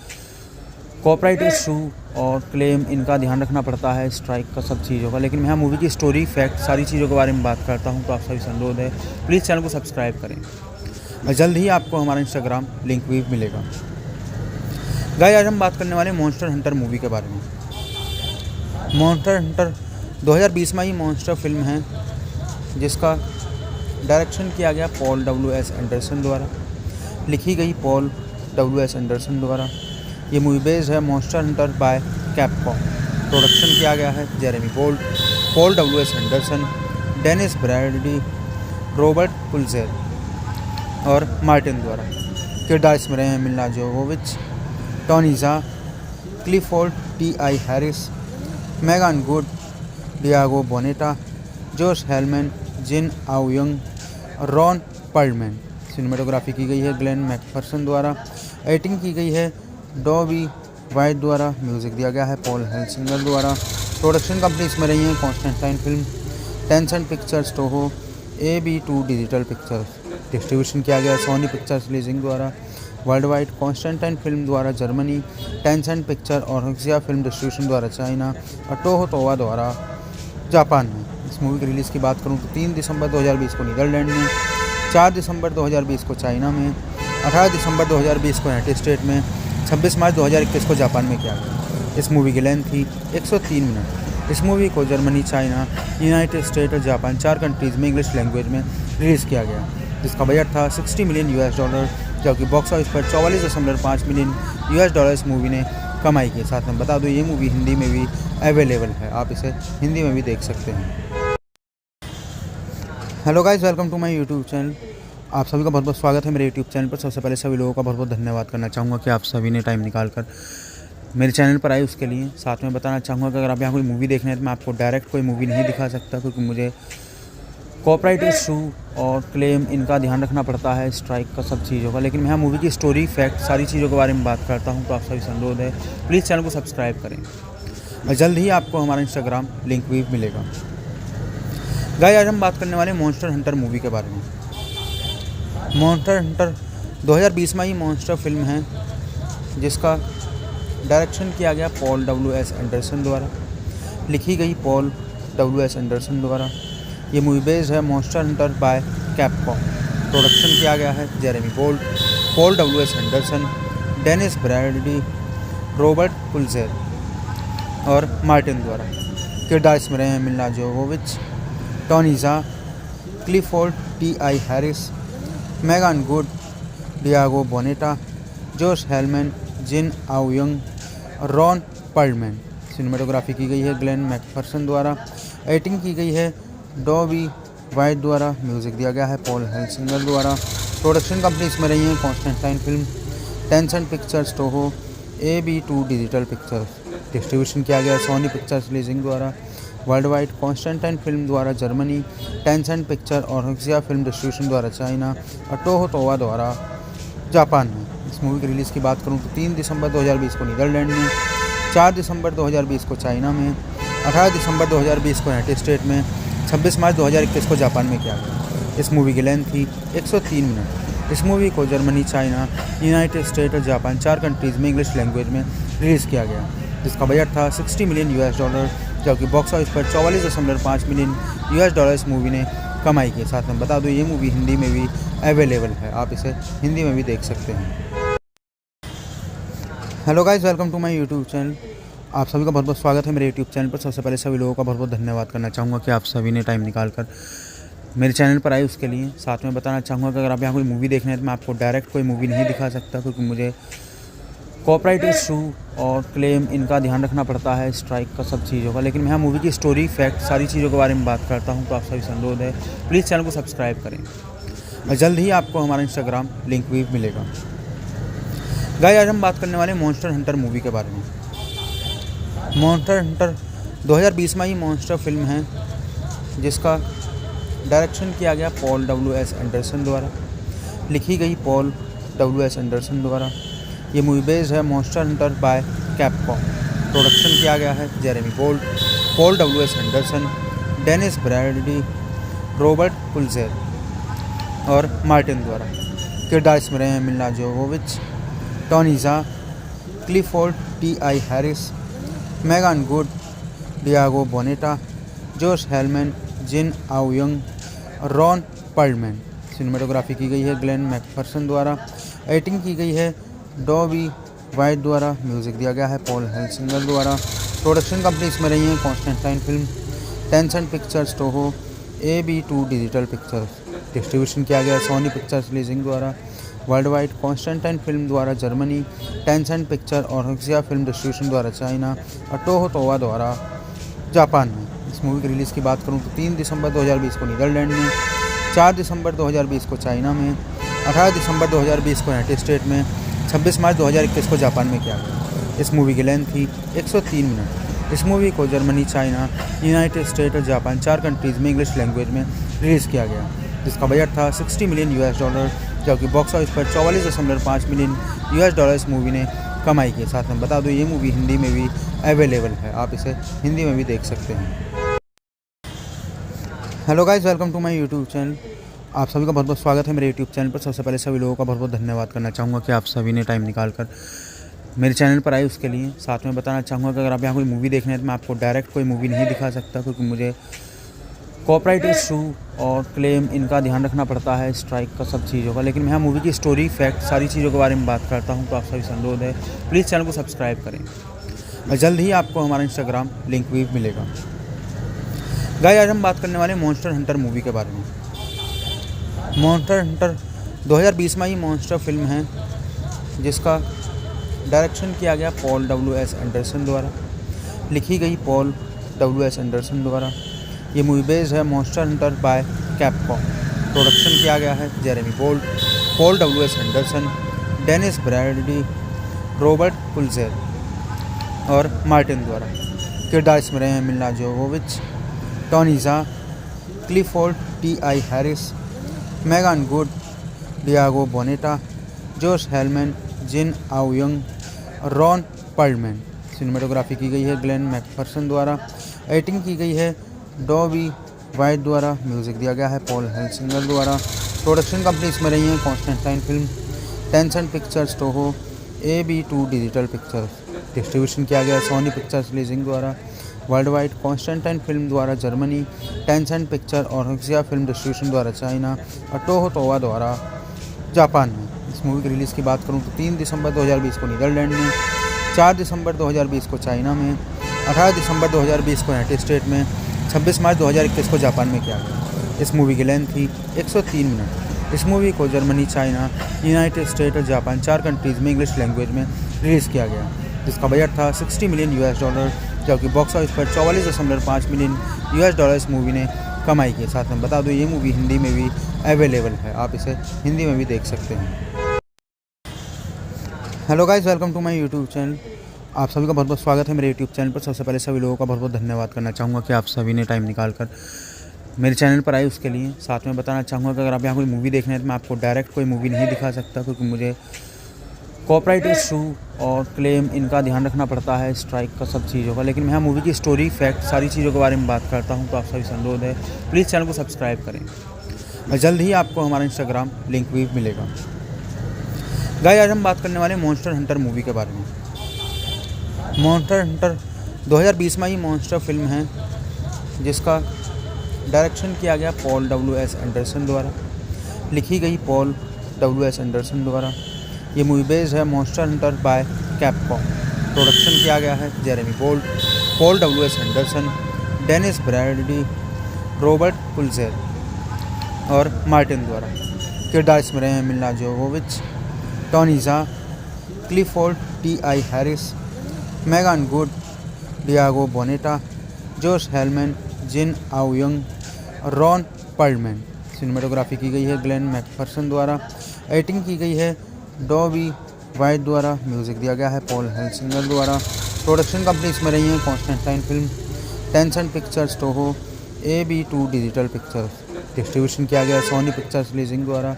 कॉपीराइट इशू और क्लेम इनका ध्यान रखना पड़ता है, स्ट्राइक का, सब चीज़ों का। लेकिन मैं यहाँ मूवी की स्टोरी, फैक्ट, सारी चीज़ों के बारे में बात करता हूँ, तो आप सभी से अनुरोध है प्लीज़ चैनल को सब्सक्राइब करें और जल्द ही आपको हमारा इंस्टाग्राम लिंक भी मिलेगा। गाइस, आज हम बात करने वाले मॉन्स्टर हंटर मूवी के बारे में। मॉन्स्टर हंटर 2020 में ही मॉन्स्टर फिल्म है, जिसका डायरेक्शन किया गया पॉल डब्ल्यू.एस. एंडरसन द्वारा, लिखी गई पॉल डब्ल्यू.एस. एंडरसन द्वारा। ये मूवी बेस्ड है monster Hunter by Capcom. Production किया गया है Jeremy Gold, Paul W S. Anderson, Dennis Bradley, Robert Pulzer और मार्टिन द्वारा। किरदार इसमें रहे हैं Milla Jovovich, Tony Jaa, Clifford T I. Harris, Megan Good, Diego Boneta, Josh Helman, Jin आउयंग, Ron Perlman. Cinematography की गई है ग्लेन मैकफर्सन द्वारा। एडिटिंग की गई है डॉबी वाइट द्वारा। म्यूज़िक दिया गया है पॉल हेल्सिंगर द्वारा। प्रोडक्शन कंपनी इसमें रही है Constantine film, Tencent pictures, Toho, AB2 digital pictures. Distribution किया गया सोनी पिक्चर्स लीजिंग द्वारा। वर्ल्ड वाइड कॉन्स्टेंटाइन फिल्म द्वारा जर्मनी, टेंसेंट पिक्चर और हक्सिया फिल्म डिस्ट्रीब्यूशन द्वारा चाइना और टोहो तोवा द्वारा जापान में। इस मूवी की रिलीज़ की बात करूँ तो 3 दिसंबर 2020 को नीदरलैंड में, 4 दिसंबर 2020 को चाइना में, 18 दिसंबर 2020 को यूनाइटेड स्टेट में, 26 मार्च 2021 को जापान में किया गया। इस मूवी की लेंथ थी 103 मिनट। इस मूवी को जर्मनी, चाइना, यूनाइटेड स्टेट और जापान 4 कंट्रीज़ में इंग्लिश लैंग्वेज में रिलीज़ किया गया, जिसका बजट था $60 मिलियन, जबकि बॉक्स ऑफिस पर 44.5 मिलियन US इस मूवी ने कमाई की। साथ में बता दूं ये मूवी हिंदी में भी अवेलेबल है, आप इसे हिंदी में भी देख सकते हैं। Hello guys, welcome to my YouTube channel. आप सभी का बहुत बहुत स्वागत है मेरे यूट्यूब चैनल पर। सबसे पहले सभी लोगों का बहुत बहुत धन्यवाद करना चाहूँगा कि आप सभी ने टाइम निकाल कर मेरे चैनल पर आए उसके लिए। साथ में बताना चाहूँगा कि अगर आप यहाँ कोई मूवी देखने हैं तो मैं आपको डायरेक्ट कोई मूवी नहीं दिखा सकता, क्योंकि मुझे कॉपीराइट इशू और क्लेम इनका ध्यान रखना पड़ता है, स्ट्राइक का, सब चीज़ों का। लेकिन मैं यहाँ मूवी की स्टोरी, फैक्ट, सारी चीज़ों के बारे में बात करता हूँ, तो आप सभी से अनुरोध है प्लीज़ चैनल को सब्सक्राइब करें और जल्द ही आपको हमारा इंस्टाग्राम लिंक भी मिलेगा। गाइस, आज हम बात करने वाले मॉन्स्टर हंटर मूवी के बारे में। मॉन्स्टर हंटर 2020 में ही मॉन्स्टर फिल्म है, जिसका डायरेक्शन किया गया पॉल W.S. एंडरसन द्वारा, लिखी गई पॉल W.S. एंडरसन द्वारा। ये मूवी बेस्ड है monster Hunter by Capcom. Production किया गया है Jeremy Gold, Paul W.S. Anderson, Dennis Bradley, Robert Pulzer और मार्टिन द्वारा। किरदार इसमें रहे हैं Milla Jovovich, Tony Jaa, Clifford T.I. Harris, Megan Good, Diego Boneta, Josh Helman, Jin आउयंग और रॉन पर्लमैन। सिनेमेटोग्राफी की गई है ग्लेन मैकफर्सन द्वारा। एडिटिंग की गई है डॉबी वाइट द्वारा। म्यूज़िक दिया गया है पॉल हेल्सिंगर द्वारा। प्रोडक्शन कंपनी इसमें रही है Constantine film, Tencent pictures, Toho, AB2 digital pictures. Distribution किया गया सोनी पिक्चर्स लीजिंग द्वारा। वर्ल्ड वाइड कॉन्स्टेंटाइन फिल्म द्वारा जर्मनी, टेंसेंट पिक्चर और हक्सिया फिल्म डिस्ट्रीब्यूशन द्वारा चाइना और टोहो तोवा द्वारा जापान में। इस मूवी की रिलीज़ की बात करूँ तो 3 दिसंबर 2020 को नीदरलैंड में, 4 दिसंबर 2020 को चाइना में, 18 दिसंबर 2020 को यूनाइटेड स्टेट में, 26 मार्च 2021 को जापान में किया गया। इस मूवी की लेंथ थी 103 मिनट। इस मूवी को जर्मनी, चाइना, यूनाइटेड स्टेट और जापान 4 कंट्रीज़ में इंग्लिश लैंग्वेज में रिलीज़ किया गया, जिसका बजट था $60 मिलियन US, जबकि बॉक्स ऑफिस पर 44.5 मिलियन US इस मूवी ने कमाई की। साथ में बता दूं ये मूवी हिंदी में भी अवेलेबल है, आप इसे हिंदी में भी देख सकते हैं। Hello guys, welcome to my YouTube channel. आप सभी का बहुत बहुत स्वागत है मेरे यूट्यूब चैनल पर। सबसे पहले सभी लोगों का बहुत बहुत धन्यवाद करना चाहूँगा कि आप सभी ने टाइम निकाल कर मेरे चैनल पर आए उसके लिए। साथ में बताना चाहूँगा कि अगर आप यहाँ कोई मूवी देखने हैं तो मैं आपको डायरेक्ट कोई मूवी नहीं दिखा सकता, क्योंकि मुझे कॉपीराइट इशू और क्लेम इनका ध्यान रखना पड़ता है, स्ट्राइक का, सब चीज़ों का। लेकिन मैं यहाँ मूवी की स्टोरी, फैक्ट, सारी चीज़ों के बारे में बात करता हूँ, तो आप सभी से अनुरोध है प्लीज़ चैनल को सब्सक्राइब करें और जल्द ही आपको हमारा इंस्टाग्राम लिंक भी मिलेगा। गाइस, आज हम बात करने वाले मॉन्स्टर हंटर मूवी के बारे में। मॉन्स्टर हंटर 2020 में ही मॉन्स्टर फिल्म है, जिसका डायरेक्शन किया गया पॉल W.S. एंडरसन द्वारा, लिखी गई पॉल W.S. एंडरसन द्वारा। ये मूवी बेस्ड है monster Hunter by Capcom. Production किया गया है Jeremy Gold, Paul W.S. Anderson, Dennis Bradley, Robert Pulzer और मार्टिन द्वारा। किरदार इसमें रहे हैं Milla Jovovich, Tony Jaa, Clifford T.I. Harris, Megan Good, Diego Boneta, Josh Helman, Jin आउयंग और रॉन पर्लमैन। सिनेमेटोग्राफी की गई है ग्लेन मैकफर्सन द्वारा। एडिटिंग की गई है डॉबी वाइट द्वारा। म्यूज़िक दिया गया है पॉल हेल्सिंगर द्वारा। प्रोडक्शन कंपनी इसमें रही है Constantine film, Tencent pictures, Toho, AB2 digital pictures. Distribution किया गया सोनी पिक्चर्स लीजिंग द्वारा। वर्ल्ड वाइड कॉन्स्टेंटाइन फिल्म द्वारा जर्मनी, टेंसेंट पिक्चर और हक्सिया फिल्म डिस्ट्रीब्यूशन द्वारा चाइना और टोहो तोवा द्वारा जापान में। इस मूवी की रिलीज़ की बात करूँ तो 3 दिसंबर 2020 को नीदरलैंड में, 4 दिसंबर 2020 को चाइना में, 18 दिसंबर 2020 को यूनाइटेड स्टेट में, 26 मार्च 2021 को जापान में किया गया। इस मूवी की लेंथ थी 103 मिनट। इस मूवी को जर्मनी, चाइना, यूनाइटेड स्टेट और जापान 4 कंट्रीज़ में इंग्लिश लैंग्वेज में रिलीज़ किया गया, जिसका बजट था $60 मिलियन US, जबकि बॉक्स ऑफिस पर 44.5 मिलियन US इस मूवी ने कमाई की। साथ में बता दूं ये मूवी हिंदी में भी अवेलेबल है, आप इसे हिंदी में भी देख सकते हैं। Hello guys, welcome to my YouTube channel. आप सभी का बहुत बहुत स्वागत है मेरे यूट्यूब चैनल पर। सबसे पहले सभी लोगों का बहुत बहुत धन्यवाद करना चाहूँगा कि आप सभी ने टाइम निकाल कर मेरे चैनल पर आए उसके लिए। साथ में बताना चाहूँगा कि अगर आप यहाँ कोई मूवी देखने हैं तो मैं आपको डायरेक्ट कोई मूवी नहीं दिखा सकता, क्योंकि मुझे कॉपीराइट इशू और क्लेम इनका ध्यान रखना पड़ता है, स्ट्राइक का सब चीज़ों का। लेकिन मैं यहाँ मूवी की स्टोरी, फैक्ट, सारी चीज़ों के बारे में बात करता हूँ। तो आप सभी से अनुरोध है, प्लीज़ चैनल को सब्सक्राइब करें और जल्द ही आपको हमारा इंस्टाग्राम लिंक भी मिलेगा। गाइस, आज हम बात करने वाले मॉन्स्टर हंटर मूवी के बारे में। मॉन्स्टर हंटर 2020 में ही मॉन्स्टर फिल्म है, जिसका डायरेक्शन किया गया पॉल W.S. एंडरसन द्वारा, लिखी गई पॉल W.S. एंडरसन द्वारा। ये मूवी बेस्ड है monster Hunter by Capcom. Production किया गया है Jeremy Bolt, Paul W.S. Anderson, Dennis Bradley, Robert Pulzer और मार्टिन द्वारा। किरदार इसमें रहे हैं Milla Jovovich, Tony Jaa, Clifford T.I. Harris, Megan Good, Diego Boneta, Josh Helman, Jin आउयंग, Ron Perlman. Cinematography की गई है ग्लेन मैकफर्सन द्वारा। एडिटिंग की गई है डॉबी वाइट द्वारा। म्यूज़िक दिया गया है पॉल हेल्सिंगर द्वारा। प्रोडक्शन कंपनी इसमें रही है Constantine film, Tencent pictures, Toho, AB2 digital pictures. Distribution किया गया सोनी पिक्चर्स लीजिंग द्वारा। वर्ल्ड वाइड कॉन्स्टेंटाइन फिल्म द्वारा जर्मनी, टेंसेंट पिक्चर और हक्सिया फिल्म डिस्ट्रीब्यूशन द्वारा चाइना और टोहो तोवा द्वारा जापान में। इस मूवी की रिलीज़ की बात करूँ तो 3 दिसंबर 2020 को नीदरलैंड में, 4 दिसंबर 2020 को चाइना में, 18 दिसंबर 2020 को यूनाइटेड स्टेट में, 26 मार्च 2021 को जापान में किया गया। इस मूवी की लेंथ थी 103 मिनट। इस मूवी को जर्मनी, चाइना, यूनाइटेड स्टेट और जापान 4 कंट्रीज़ में इंग्लिश लैंग्वेज में रिलीज़ किया गया, जिसका बजट था $60 मिलियन, जबकि बॉक्स ऑफिस पर $44.5 मिलियन इस मूवी ने कमाई की। साथ में बता दूँ, ये मूवी हिंदी में भी अवेलेबल है, आप इसे हिंदी में भी देख सकते हैं। Hello guys, welcome to my YouTube channel. आप सभी का बहुत बहुत स्वागत है मेरे यूट्यूब चैनल पर। सबसे पहले सभी लोगों का बहुत बहुत धन्यवाद करना चाहूँगा कि आप सभी ने टाइम निकाल कर मेरे चैनल पर आए उसके लिए। साथ में बताना चाहूँगा कि अगर आप यहाँ कोई मूवी देखने हैं तो मैं आपको डायरेक्ट कोई मूवी नहीं दिखा सकता, क्योंकि मुझे कॉपीराइट इशू और क्लेम इनका ध्यान रखना पड़ता है, स्ट्राइक का सब चीज़ों का। लेकिन मैं यहाँ मूवी की स्टोरी, फैक्ट, सारी चीज़ों के बारे में बात करता हूँ। तो आप सभी से अनुरोध है, प्लीज़ चैनल को सब्सक्राइब करें और जल्द ही आपको हमारा इंस्टाग्राम लिंक भी मिलेगा। गाइस, आज हम बात करने वाले मॉन्स्टर हंटर मूवी के बारे में। मॉन्स्टर हंटर 2020 में ही मॉन्स्टर फिल्म है, जिसका डायरेक्शन किया गया पॉल W.S. एंडरसन द्वारा, लिखी गई पॉल W.S. एंडरसन द्वारा। ये मूवी बेस्ड है monster Hunter by Capcom. Production किया गया है Jeremy Bolt, Paul W.S. Anderson, Dennis Bradley, Robert Pulzer और मार्टिन द्वारा। किरदार इसमें रहे हैं Milla Jovovich, Tony Jaa, Clifford T.I. Harris, Megan Good, Diego Boneta, Josh Helman, Jin आउयंग, Ron Perlman. Cinematography की गई है ग्लेन मैकफर्सन द्वारा। एडिटिंग की गई है डॉबी वाइट द्वारा। म्यूज़िक दिया गया है पॉल हेल्सिंगर द्वारा। प्रोडक्शन कंपनी इसमें रही है Constantine film, Tencent pictures, Toho, AB2 digital pictures. Distribution किया गया सोनी पिक्चर्स लीजिंग द्वारा।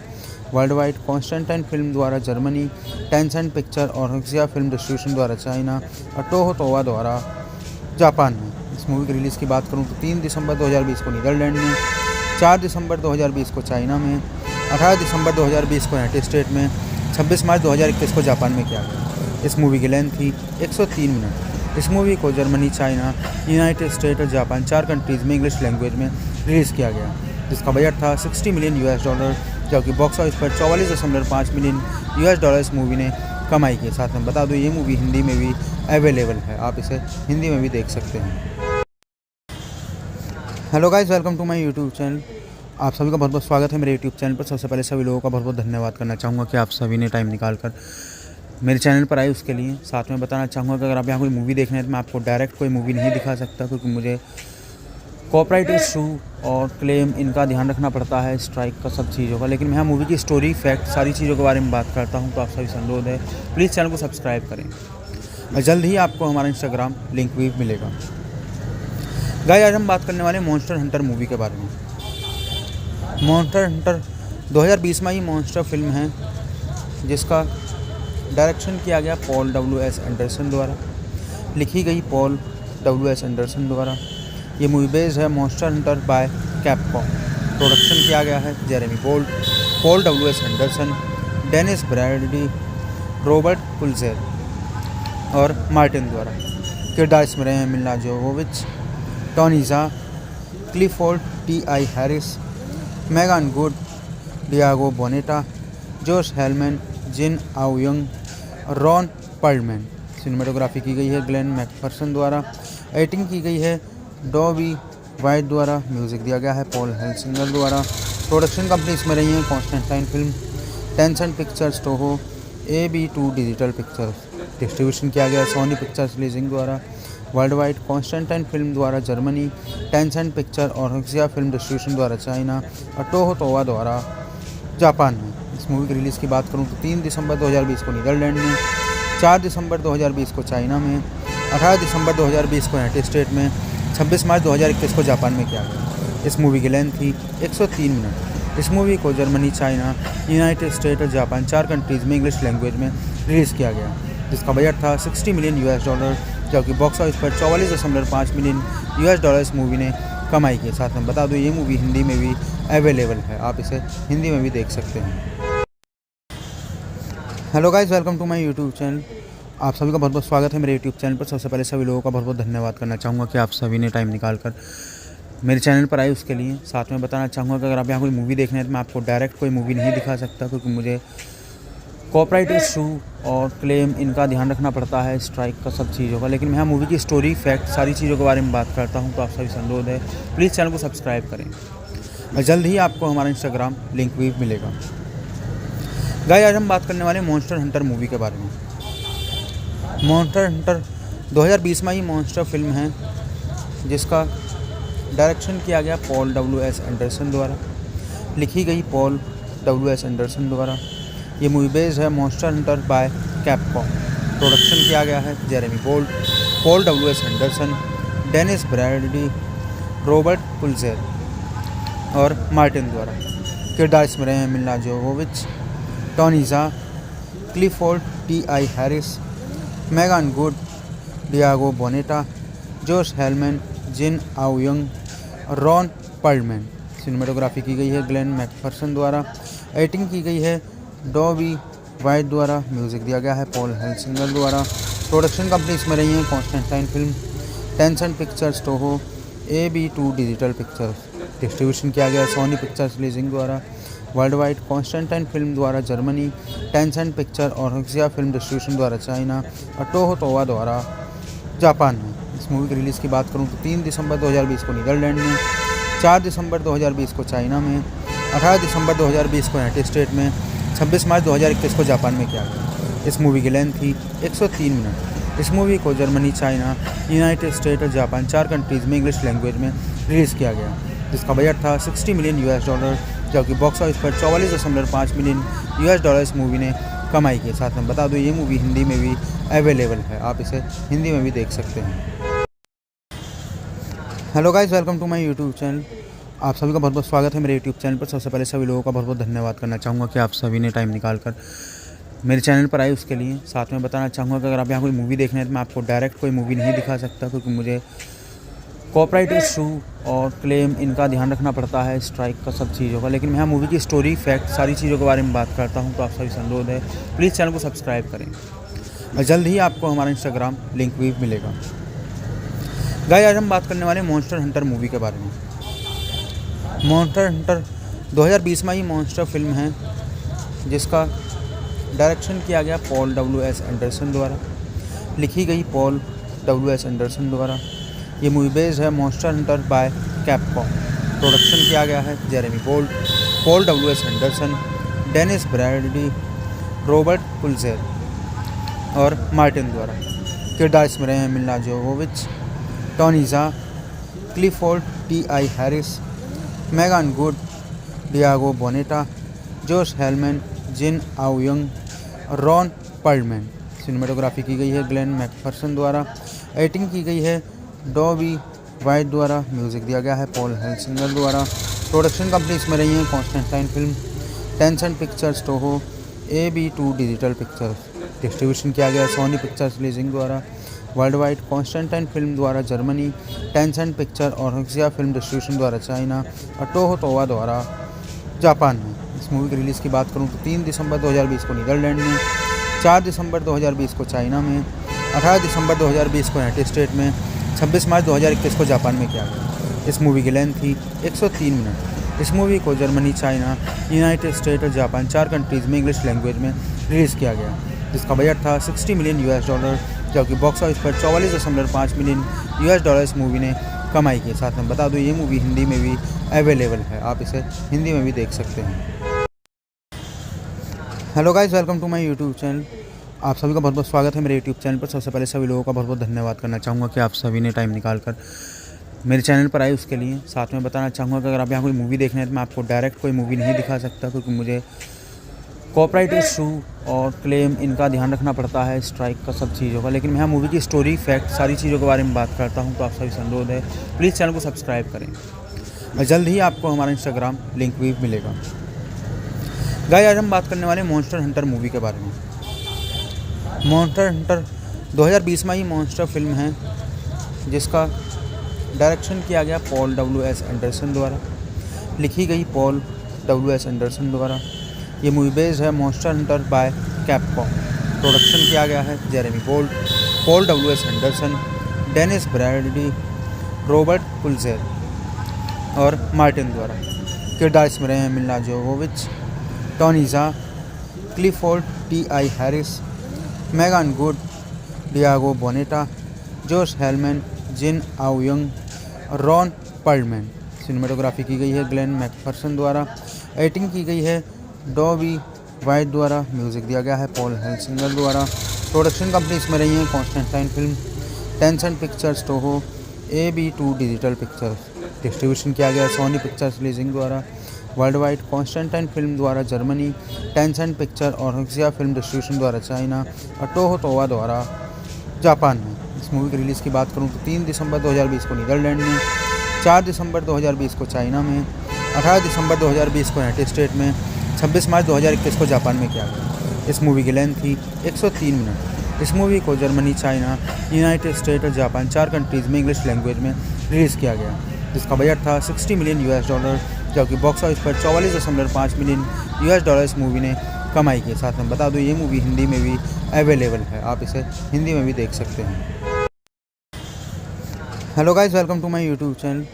वर्ल्ड वाइड कॉन्स्टेंटाइन फिल्म द्वारा जर्मनी, टेंसेंट पिक्चर और हक्सिया फिल्म डिस्ट्रीब्यूशन द्वारा चाइना और टोहो तोवा द्वारा जापान में। इस मूवी की रिलीज़ की बात करूँ तो 3 दिसंबर 2020 को नीदरलैंड में, 4 दिसंबर 2020 को चाइना में, 18 दिसंबर 2020 को यूनाइटेड स्टेट में, 26 मार्च 2021 को जापान में किया गया। इस मूवी की लेंथ थी 103 मिनट। इस मूवी को जर्मनी, चाइना, यूनाइटेड स्टेट और जापान 4 कंट्रीज़ में इंग्लिश लैंग्वेज में रिलीज़ किया गया, जिसका बजट था $60 मिलियन, जबकि बॉक्स ऑफिस पर $44.5 मिलियन इस मूवी ने कमाई की। साथ में बता दूँ, ये मूवी हिंदी में भी अवेलेबल है, आप इसे हिंदी में भी देख सकते हैं। Hello guys, welcome to my YouTube channel. आप सभी का बहुत बहुत स्वागत है मेरे यूट्यूब चैनल पर। सबसे पहले सभी लोगों का बहुत बहुत धन्यवाद करना चाहूँगा कि आप सभी ने टाइम निकाल कर मेरे चैनल पर आए उसके लिए। साथ में बताना चाहूँगा कि अगर आप यहाँ कोई मूवी देखने हैं तो मैं आपको डायरेक्ट कोई मूवी नहीं दिखा सकता, क्योंकि मुझे कॉपीराइट इशू और क्लेम इनका ध्यान रखना पड़ता है, स्ट्राइक का सब चीज़ों का। लेकिन मैं यहाँ मूवी की स्टोरी, फैक्ट, सारी चीज़ों के बारे में बात करता हूँ। तो आप सभी से अनुरोध है, प्लीज़ चैनल को सब्सक्राइब करें और जल्द ही आपको हमारा इंस्टाग्राम लिंक भी मिलेगा। गाइस, आज हम बात करने वाले मॉन्स्टर हंटर मूवी के बारे में। मॉन्स्टर हंटर 2020 में ही मॉन्स्टर फिल्म है, जिसका डायरेक्शन किया गया पॉल W.S. एंडरसन द्वारा, लिखी गई पॉल W.S. एंडरसन द्वारा। ये मूवी बेस्ड है monster Hunter by Capcom. Production किया गया है Jeremy Bolt, Paul W S. Anderson, Dennis Bradley, Robert Pulzer और मार्टिन द्वारा। किरदार इसमें रहे हैं Milla Jovovich, Tony Jaa, Clifford T I. Harris, Megan Good, Diego Boneta, Josh Helman, Jin आउयंग, Ron Perlman. Cinematography की गई है ग्लेन मैकफर्सन द्वारा। एडिटिंग की गई है डॉबी वाइट द्वारा। म्यूज़िक दिया गया है पॉल हेल्सिंगर द्वारा। प्रोडक्शन कंपनी इसमें रही है Constantine film, tension pictures, Toho, AB2 digital pictures. Distribution किया गया सोनी पिक्चर्स लीजिंग द्वारा। वर्ल्ड वाइड कॉन्स्टेंटाइन फिल्म द्वारा जर्मनी, टेंशन पिक्चर और हक्सिया फिल्म डिस्ट्रीब्यूशन द्वारा चाइना और टोहो तोवा द्वारा जापान में। इस मूवी की रिलीज़ की बात करूँ तो 3 दिसंबर 2020 को नीदरलैंड में, 4 दिसंबर 2020 को चाइना में, 18 दिसंबर 2020 को यूनाइटेड स्टेट में, 26 मार्च 2021 को जापान में किया गया। इस मूवी की लेंथ थी 103 मिनट। इस मूवी को जर्मनी, चाइना, यूनाइटेड स्टेट और जापान 4 कंट्रीज़ में इंग्लिश लैंग्वेज में रिलीज़ किया गया, जिसका बजट था $60 मिलियन, जबकि बॉक्स ऑफिस पर $44.5 मिलियन इस मूवी ने कमाई की। साथ में बता दूँ ये मूवी हिंदी में भी अवेलेबल है, आप इसे हिंदी में भी देख सकते हैं। Hello guys, welcome to my YouTube channel. आप सभी का बहुत बहुत स्वागत है मेरे यूट्यूब चैनल पर। सबसे पहले सभी लोगों का बहुत बहुत धन्यवाद करना चाहूँगा कि आप सभी ने टाइम निकाल कर मेरे चैनल पर आए उसके लिए। साथ में बताना चाहूँगा कि अगर आप यहाँ कोई मूवी देखना है तो मैं आपको डायरेक्ट कोई मूवी नहीं दिखा सकता, क्योंकि मुझे कॉपीराइट इशू और क्लेम इनका ध्यान रखना पड़ता है, स्ट्राइक का, सब चीज़ों का। लेकिन मैं यहाँ मूवी की स्टोरी, फैक्ट, सारी चीज़ों के बारे में बात करता हूँ, तो आप सभी से अनुरोध है प्लीज़ चैनल को सब्सक्राइब करें और जल्द ही आपको हमारा इंस्टाग्राम लिंक भी मिलेगा। गाइस, आज हम बात करने वाले मॉन्स्टर हंटर मूवी के बारे में। मॉन्स्टर हंटर 2020 में ही मॉन्स्टर फिल्म है, जिसका डायरेक्शन किया गया पॉल डब्ल्यू.एस. एंडरसन द्वारा, लिखी गई पॉल डब्ल्यू.एस. एंडरसन द्वारा। ये मूवी बेस्ड है monster Hunter by Capcom. Production किया गया है Jeremy Bolt, Paul W S. Anderson, Dennis Bradley, Robert Pulzer और मार्टिन द्वारा। किरदार इसमें रहे हैं Milla Jovovich, Tony Jaa, Clifford T I. Harris, Megan Good, Diego Boneta, Josh Helman, Jin आउयंग, Ron Perlman. Cinematography की गई है ग्लेन मैकफर्सन द्वारा। एडिटिंग की गई है डॉबी वाइट द्वारा। म्यूज़िक दिया गया है पॉल हेल्सिंगर द्वारा। प्रोडक्शन कंपनी इसमें रही है Constantine film, tension pictures, Toho, AB2 digital pictures. Distribution किया गया सोनी पिक्चर्स लीजिंग द्वारा। वर्ल्ड वाइड कॉन्स्टेंटाइन फिल्म द्वारा जर्मनी, टेंशन पिक्चर और हक्सिया फिल्म डिस्ट्रीब्यूशन द्वारा चाइना और टोहो तोवा द्वारा जापान में। इस मूवी की रिलीज़ की बात करूँ तो 3 दिसंबर 2020 को नीदरलैंड में, 4 दिसंबर 2020 को चाइना में, 18 दिसंबर 2020 को यूनाइटेड स्टेट में, 26 मार्च 2021 को जापान में किया गया। इस मूवी की लेंथ थी 103 मिनट। इस मूवी को जर्मनी, चाइना, यूनाइटेड स्टेट और जापान 4 कंट्रीज़ में इंग्लिश लैंग्वेज में रिलीज़ किया गया, जिसका बजट था $60 मिलियन, जबकि बॉक्स ऑफिस पर $44.5 मिलियन इस मूवी ने कमाई की। साथ में बता दूँ ये मूवी हिंदी में भी अवेलेबल है, आप इसे हिंदी में भी देख सकते हैं। Hello guys, welcome to my YouTube channel. आप सभी का बहुत बहुत स्वागत है मेरे यूट्यूब चैनल पर। सबसे पहले सभी लोगों का बहुत बहुत धन्यवाद करना चाहूँगा कि आप सभी ने टाइम निकाल कर मेरे चैनल पर आए उसके लिए। साथ में बताना चाहूँगा कि अगर आप यहाँ कोई मूवी देखना है तो मैं आपको डायरेक्ट कोई मूवी नहीं दिखा सकता, क्योंकि मुझे कॉपीराइट इशू और क्लेम इनका ध्यान रखना पड़ता है, स्ट्राइक का, सब चीज़ों का। लेकिन मैं यहाँ मूवी की स्टोरी, फैक्ट, सारी चीज़ों के बारे में बात करता हूँ, तो आप सभी से अनुरोध है प्लीज़ चैनल को सब्सक्राइब करें और जल्द ही आपको हमारा इंस्टाग्राम लिंक भी मिलेगा। गाइस, आज हम बात करने वाले मॉन्स्टर हंटर मूवी के बारे में। मॉन्स्टर हंटर 2020 में ही मॉन्स्टर फिल्म है, जिसका डायरेक्शन किया गया पॉल डब्ल्यू.एस. एंडरसन द्वारा, लिखी गई पॉल डब्ल्यू.एस. एंडरसन द्वारा। ये मूवी बेस्ड है monster Hunter by Capcom. Production किया गया है Jeremy Bolt, Paul W S. Anderson, Dennis Bradley, Robert Pulzer और मार्टिन द्वारा। किरदार इसमें रहे हैं Milla Jovovich, Tony Jaa, Clifford T I. Harris, Megan Good, Diego Boneta, Josh Helman, Jin आउयंग, Ron Perlman. Cinematography की गई है ग्लेन मैकफर्सन द्वारा। एडिटिंग की गई है डॉबी वाइट द्वारा। म्यूज़िक दिया गया है पॉल हेल्सिंगर द्वारा। प्रोडक्शन कंपनी इसमें रही है Constantine film, tension pictures, Toho, AB2 digital pictures. Distribution किया गया सोनी पिक्चर्स लीजिंग द्वारा। वर्ल्ड वाइड कॉन्स्टेंटाइन फिल्म द्वारा जर्मनी, टेंसेंट पिक्चर और हक्सिया फिल्म डिस्ट्रीब्यूशन द्वारा चाइना और टोहो तोवा द्वारा जापान में। इस मूवी की रिलीज़ की बात करूँ तो 3 दिसंबर 2020 को नीदरलैंड में, 4 दिसंबर 2020 को चाइना में, 18 दिसंबर 2020 को यूनाइटेड स्टेट में, 26 मार्च 2021 को जापान में किया गया। इस मूवी की लेंथ थी 103 मिनट। इस मूवी को जर्मनी, चाइना, यूनाइटेड स्टेट और जापान 4 कंट्रीज़ में इंग्लिश लैंग्वेज में रिलीज़ किया गया, जिसका बजट था $60 मिलियन, जबकि बॉक्स ऑफिस पर 44.5 मिलियन US इस मूवी ने कमाई की। साथ में बता दूँ ये मूवी हिंदी में भी अवेलेबल है, आप इसे हिंदी में भी देख सकते हैं। Hello guys, welcome to my YouTube channel. आप सभी का बहुत बहुत स्वागत है मेरे यूट्यूब चैनल पर। सबसे पहले सभी लोगों का बहुत बहुत धन्यवाद करना चाहूँगा कि आप सभी ने टाइम निकाल कर मेरे चैनल पर आए उसके लिए। साथ में बताना चाहूँगा कि अगर आप यहाँ कोई मूवी देखना है तो मैं आपको डायरेक्ट कोई मूवी नहीं दिखा सकता, क्योंकि मुझे कॉपीराइट इशू और क्लेम इनका ध्यान रखना पड़ता है, स्ट्राइक का, सब चीज़ों का। लेकिन मैं यहाँ मूवी की स्टोरी, फैक्ट, सारी चीज़ों के बारे में बात करता हूँ, तो आप सभी से अनुरोध है प्लीज़ चैनल को सब्सक्राइब करें और जल्द ही आपको हमारा इंस्टाग्राम लिंक भी मिलेगा। गाइस, आज हम बात करने वाले मॉन्स्टर हंटर मूवी के बारे में। मॉन्स्टर हंटर 2020 में ही मॉन्स्टर फिल्म है, जिसका डायरेक्शन किया गया पॉल W.S. एंडरसन द्वारा, लिखी गई पॉल W.S. एंडरसन द्वारा। ये मूवी बेस्ड है monster Hunter by Capcom. Production किया गया है Jeremy Gold, Paul W.S. Anderson, Dennis Bradley, Robert Pulzer और मार्टिन द्वारा। किरदार इसमें रहे हैं Milla Jovovich, Tony Jaa, Clifford T.I. Harris, Megan Good, Diego Boneta, Josh Helman, Jin आउयंग और रॉन पर्लमैन। सिनेमेटोग्राफी की गई है ग्लेन मैकफर्सन द्वारा। एडिटिंग की गई है डॉबी वाइट द्वारा। म्यूज़िक दिया गया है पॉल हेल्सिंगर द्वारा। प्रोडक्शन कंपनी इसमें रही है Constantine film, Tencent pictures, Toho, AB2 digital pictures. Distribution किया गया सोनी पिक्चर्स रिलीजिंग द्वारा। वर्ल्ड वाइड कॉन्स्टेंटाइन फिल्म द्वारा जर्मनी, टेंसेंट पिक्चर और हक्सिया फिल्म डिस्ट्रीब्यूशन द्वारा चाइना और टोहो तोवा द्वारा जापान में। इस मूवी की रिलीज़ की बात करूँ तो 3 दिसंबर 2020 को नीदरलैंड में, 4 दिसंबर 2020 को चाइना में, 18 दिसंबर 2020 को यूनाइटेड स्टेट में, 26 मार्च 2021 को जापान में किया गया। इस मूवी की लेंथ थी 103 मिनट। इस मूवी को जर्मनी, चाइना, यूनाइटेड स्टेट और जापान 4 कंट्रीज़ में इंग्लिश लैंग्वेज में रिलीज़ किया गया, जिसका बजट था $60 मिलियन US, जबकि बॉक्स ऑफिस पर 44.5 मिलियन US इस मूवी ने कमाई की। साथ में बता दूँ ये मूवी हिंदी में भी अवेलेबल है, आप इसे हिंदी में भी देख सकते हैं। Hello guys, welcome to my YouTube channel.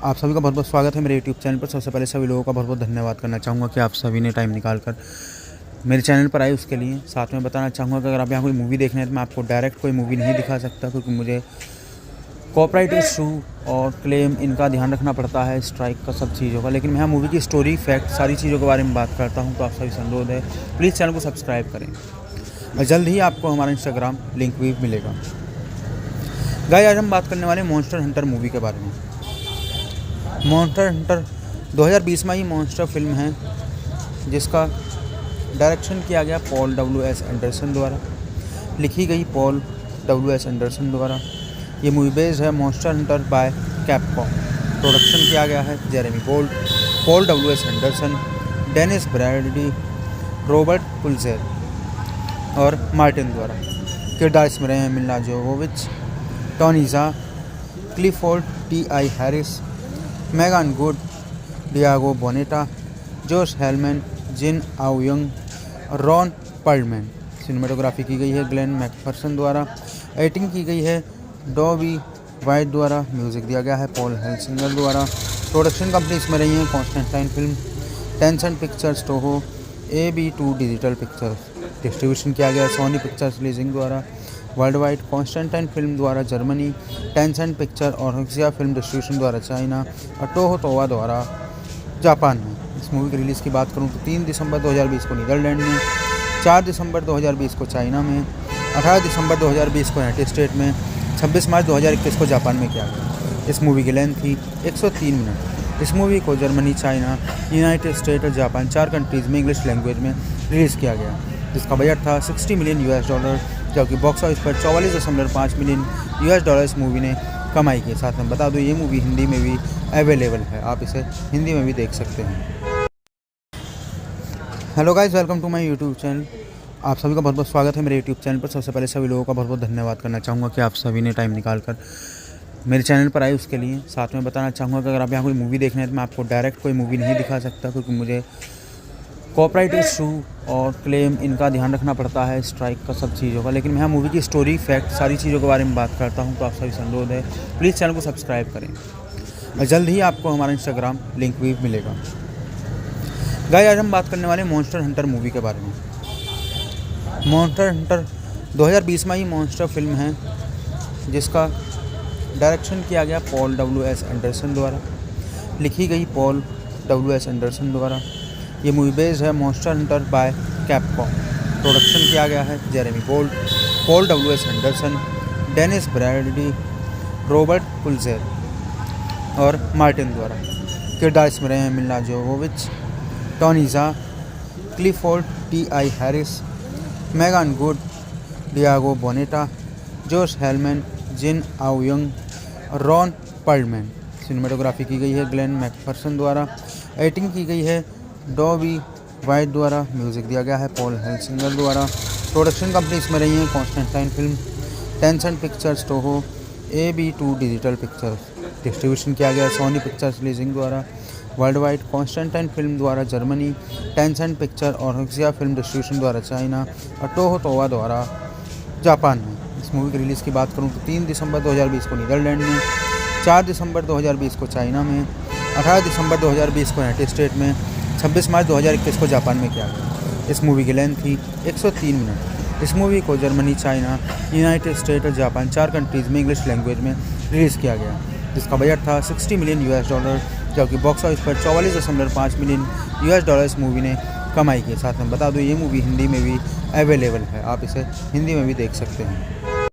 आप सभी का बहुत बहुत स्वागत है मेरे यूट्यूब चैनल पर। सबसे पहले सभी लोगों का बहुत बहुत धन्यवाद करना चाहूँगा कि आप सभी ने टाइम निकाल कर मेरे चैनल पर आए उसके लिए। साथ में बताना चाहूँगा कि अगर आप यहाँ कोई मूवी देखना है तो मैं आपको डायरेक्ट कोई मूवी नहीं दिखा सकता, क्योंकि मुझे कॉपीराइट इशू और क्लेम इनका ध्यान रखना पड़ता है, स्ट्राइक का, सब चीज़ों का। लेकिन मैं यहाँ मूवी की स्टोरी, फैक्ट, सारी चीज़ों के बारे में बात करता हूँ, तो आप सभी से अनुरोध है प्लीज़ चैनल को सब्सक्राइब करें और जल्द ही आपको हमारा इंस्टाग्राम लिंक भी मिलेगा। गाइस, आज हम बात करने वाले मॉन्स्टर हंटर मूवी के बारे में। मॉन्स्टर हंटर 2020 में ही मॉन्स्टर फिल्म है, जिसका डायरेक्शन किया गया पॉल W.S. एंडरसन द्वारा, लिखी गई पॉल W.S. एंडरसन द्वारा। ये मूवी बेस्ड है monster Hunter by Capcom. Production किया गया है Jeremy Gold, Paul W.S. Anderson, Dennis Bradley, Robert Pulzer और मार्टिन द्वारा। किरदार इसमें रहे हैं Milla Jovovich, Tony Jaa, Clifford T.I. Harris, Megan Good, Diego Boneta, Josh Helman, Jin आउयंग और रॉन पर्लमैन। सिनेमेटोग्राफी की गई है ग्लेन मैकफर्सन द्वारा। एडिटिंग की गई है डॉबी वाइट द्वारा। म्यूज़िक दिया गया है पॉल हेल्सिंगर द्वारा। प्रोडक्शन कंपनी इसमें रही है Constantine film, Tencent pictures, Toho, AB2 digital pictures. Distribution किया गया सोनी पिक्चर्स रिलीजिंग द्वारा। वर्ल्ड वाइड कॉन्स्टेंटाइन फिल्म द्वारा जर्मनी, टेंसेंट पिक्चर और हक्सिया फिल्म डिस्ट्रीब्यूशन द्वारा चाइना और टोहो तोवा द्वारा जापान में। इस मूवी की रिलीज़ की बात करूँ तो 3 दिसंबर 2020 को नीदरलैंड में, 4 दिसंबर 2020 को चाइना में, 18 दिसंबर 2020 को यूनाइटेड स्टेट में, 26 मार्च 2021 को जापान में किया गया। इस मूवी की लेंथ थी 103 मिनट। इस मूवी को जर्मनी, चाइना, यूनाइटेड स्टेट और जापान 4 कंट्रीज़ में इंग्लिश लैंग्वेज में रिलीज़ किया गया, जिसका बजट था $60 मिलियन US, जबकि बॉक्स ऑफिस पर 44.5 मिलियन US इस मूवी ने कमाई की। साथ में बता दूँ ये मूवी हिंदी में भी अवेलेबल है, आप इसे हिंदी में भी देख सकते हैं। Hello guys, welcome to my YouTube channel. आप सभी का बहुत बहुत स्वागत है मेरे यूट्यूब चैनल पर। सबसे पहले सभी लोगों का बहुत बहुत धन्यवाद करना चाहूँगा कि आप सभी ने टाइम निकाल कर मेरे चैनल पर आए उसके लिए। साथ में बताना चाहूँगा कि अगर आप यहाँ कोई मूवी देखना है तो मैं आपको डायरेक्ट कोई मूवी नहीं दिखा सकता, क्योंकि मुझे कॉपीराइट इशू और क्लेम इनका ध्यान रखना पड़ता है, स्ट्राइक का, सब चीज़ों का। लेकिन मैं यहाँ मूवी की स्टोरी, फैक्ट, सारी चीज़ों के बारे में बात करता हूँ। तो आप सभी से अनुरोध है, प्लीज़ चैनल को सब्सक्राइब करें और जल्द ही आपको हमारा इंस्टाग्राम लिंक भी मिलेगा। गाइस, आज हम बात करने वाले मॉन्स्टर हंटर मूवी के बारे में। मॉन्स्टर हंटर 2020 में ही मॉन्स्टर फिल्म है, जिसका डायरेक्शन किया गया पॉल W.S. एंडरसन द्वारा, लिखी गई पॉल W.S. एंडरसन द्वारा। ये मूवी बेस्ड है monster Hunter by Capcom. Production किया गया है Jeremy Gold, Paul W.S. Anderson, Dennis Bradley, Robert Pulzer और मार्टिन द्वारा। किरदार इसमें रहे हैं Milla Jovovich, Tony Jaa, Clifford T.I. Harris, Megan Good, Diego Boneta, Josh Helman, Jin आउयंग और रॉन पर्लमैन। सिनेमेटोग्राफी की गई है ग्लेन मैकफर्सन द्वारा। एडिटिंग की गई है डॉबी वाइट द्वारा। म्यूज़िक दिया गया है पॉल हेल्सिंगर द्वारा। प्रोडक्शन कंपनी इसमें रही है Constantine film, Tencent pictures, Toho, AB2 digital pictures. Distribution किया गया सोनी पिक्चर्स लीजिंग द्वारा वर्ल्ड वाइड, कॉन्स्टेंटाइन फिल्म द्वारा जर्मनी, टेंसेंट पिक्चर और हक्सिया फिल्म डिस्ट्रीब्यूशन द्वारा चाइना और टोहो तोवा द्वारा जापान में। इस मूवी की रिलीज़ की बात करूँ तो 3 दिसंबर 2020 को नीदरलैंड में, 4 दिसंबर 2020 को चाइना में, 18 दिसंबर 2020 को यूनाइटेड स्टेट में, 26 मार्च 2021 को जापान में किया गया। इस मूवी की लेंथ थी 103 मिनट। इस मूवी को जर्मनी, चाइना, यूनाइटेड स्टेट और जापान 4 कंट्रीज़ में इंग्लिश लैंग्वेज में रिलीज़ किया गया, जिसका बजट था $60 मिलियन, जबकि बॉक्स ऑफिस पर $44.5 मिलियन इस मूवी ने कमाई की। साथ में बता दूँ ये मूवी हिंदी में भी अवेलेबल है, आप इसे हिंदी में भी देख सकते हैं।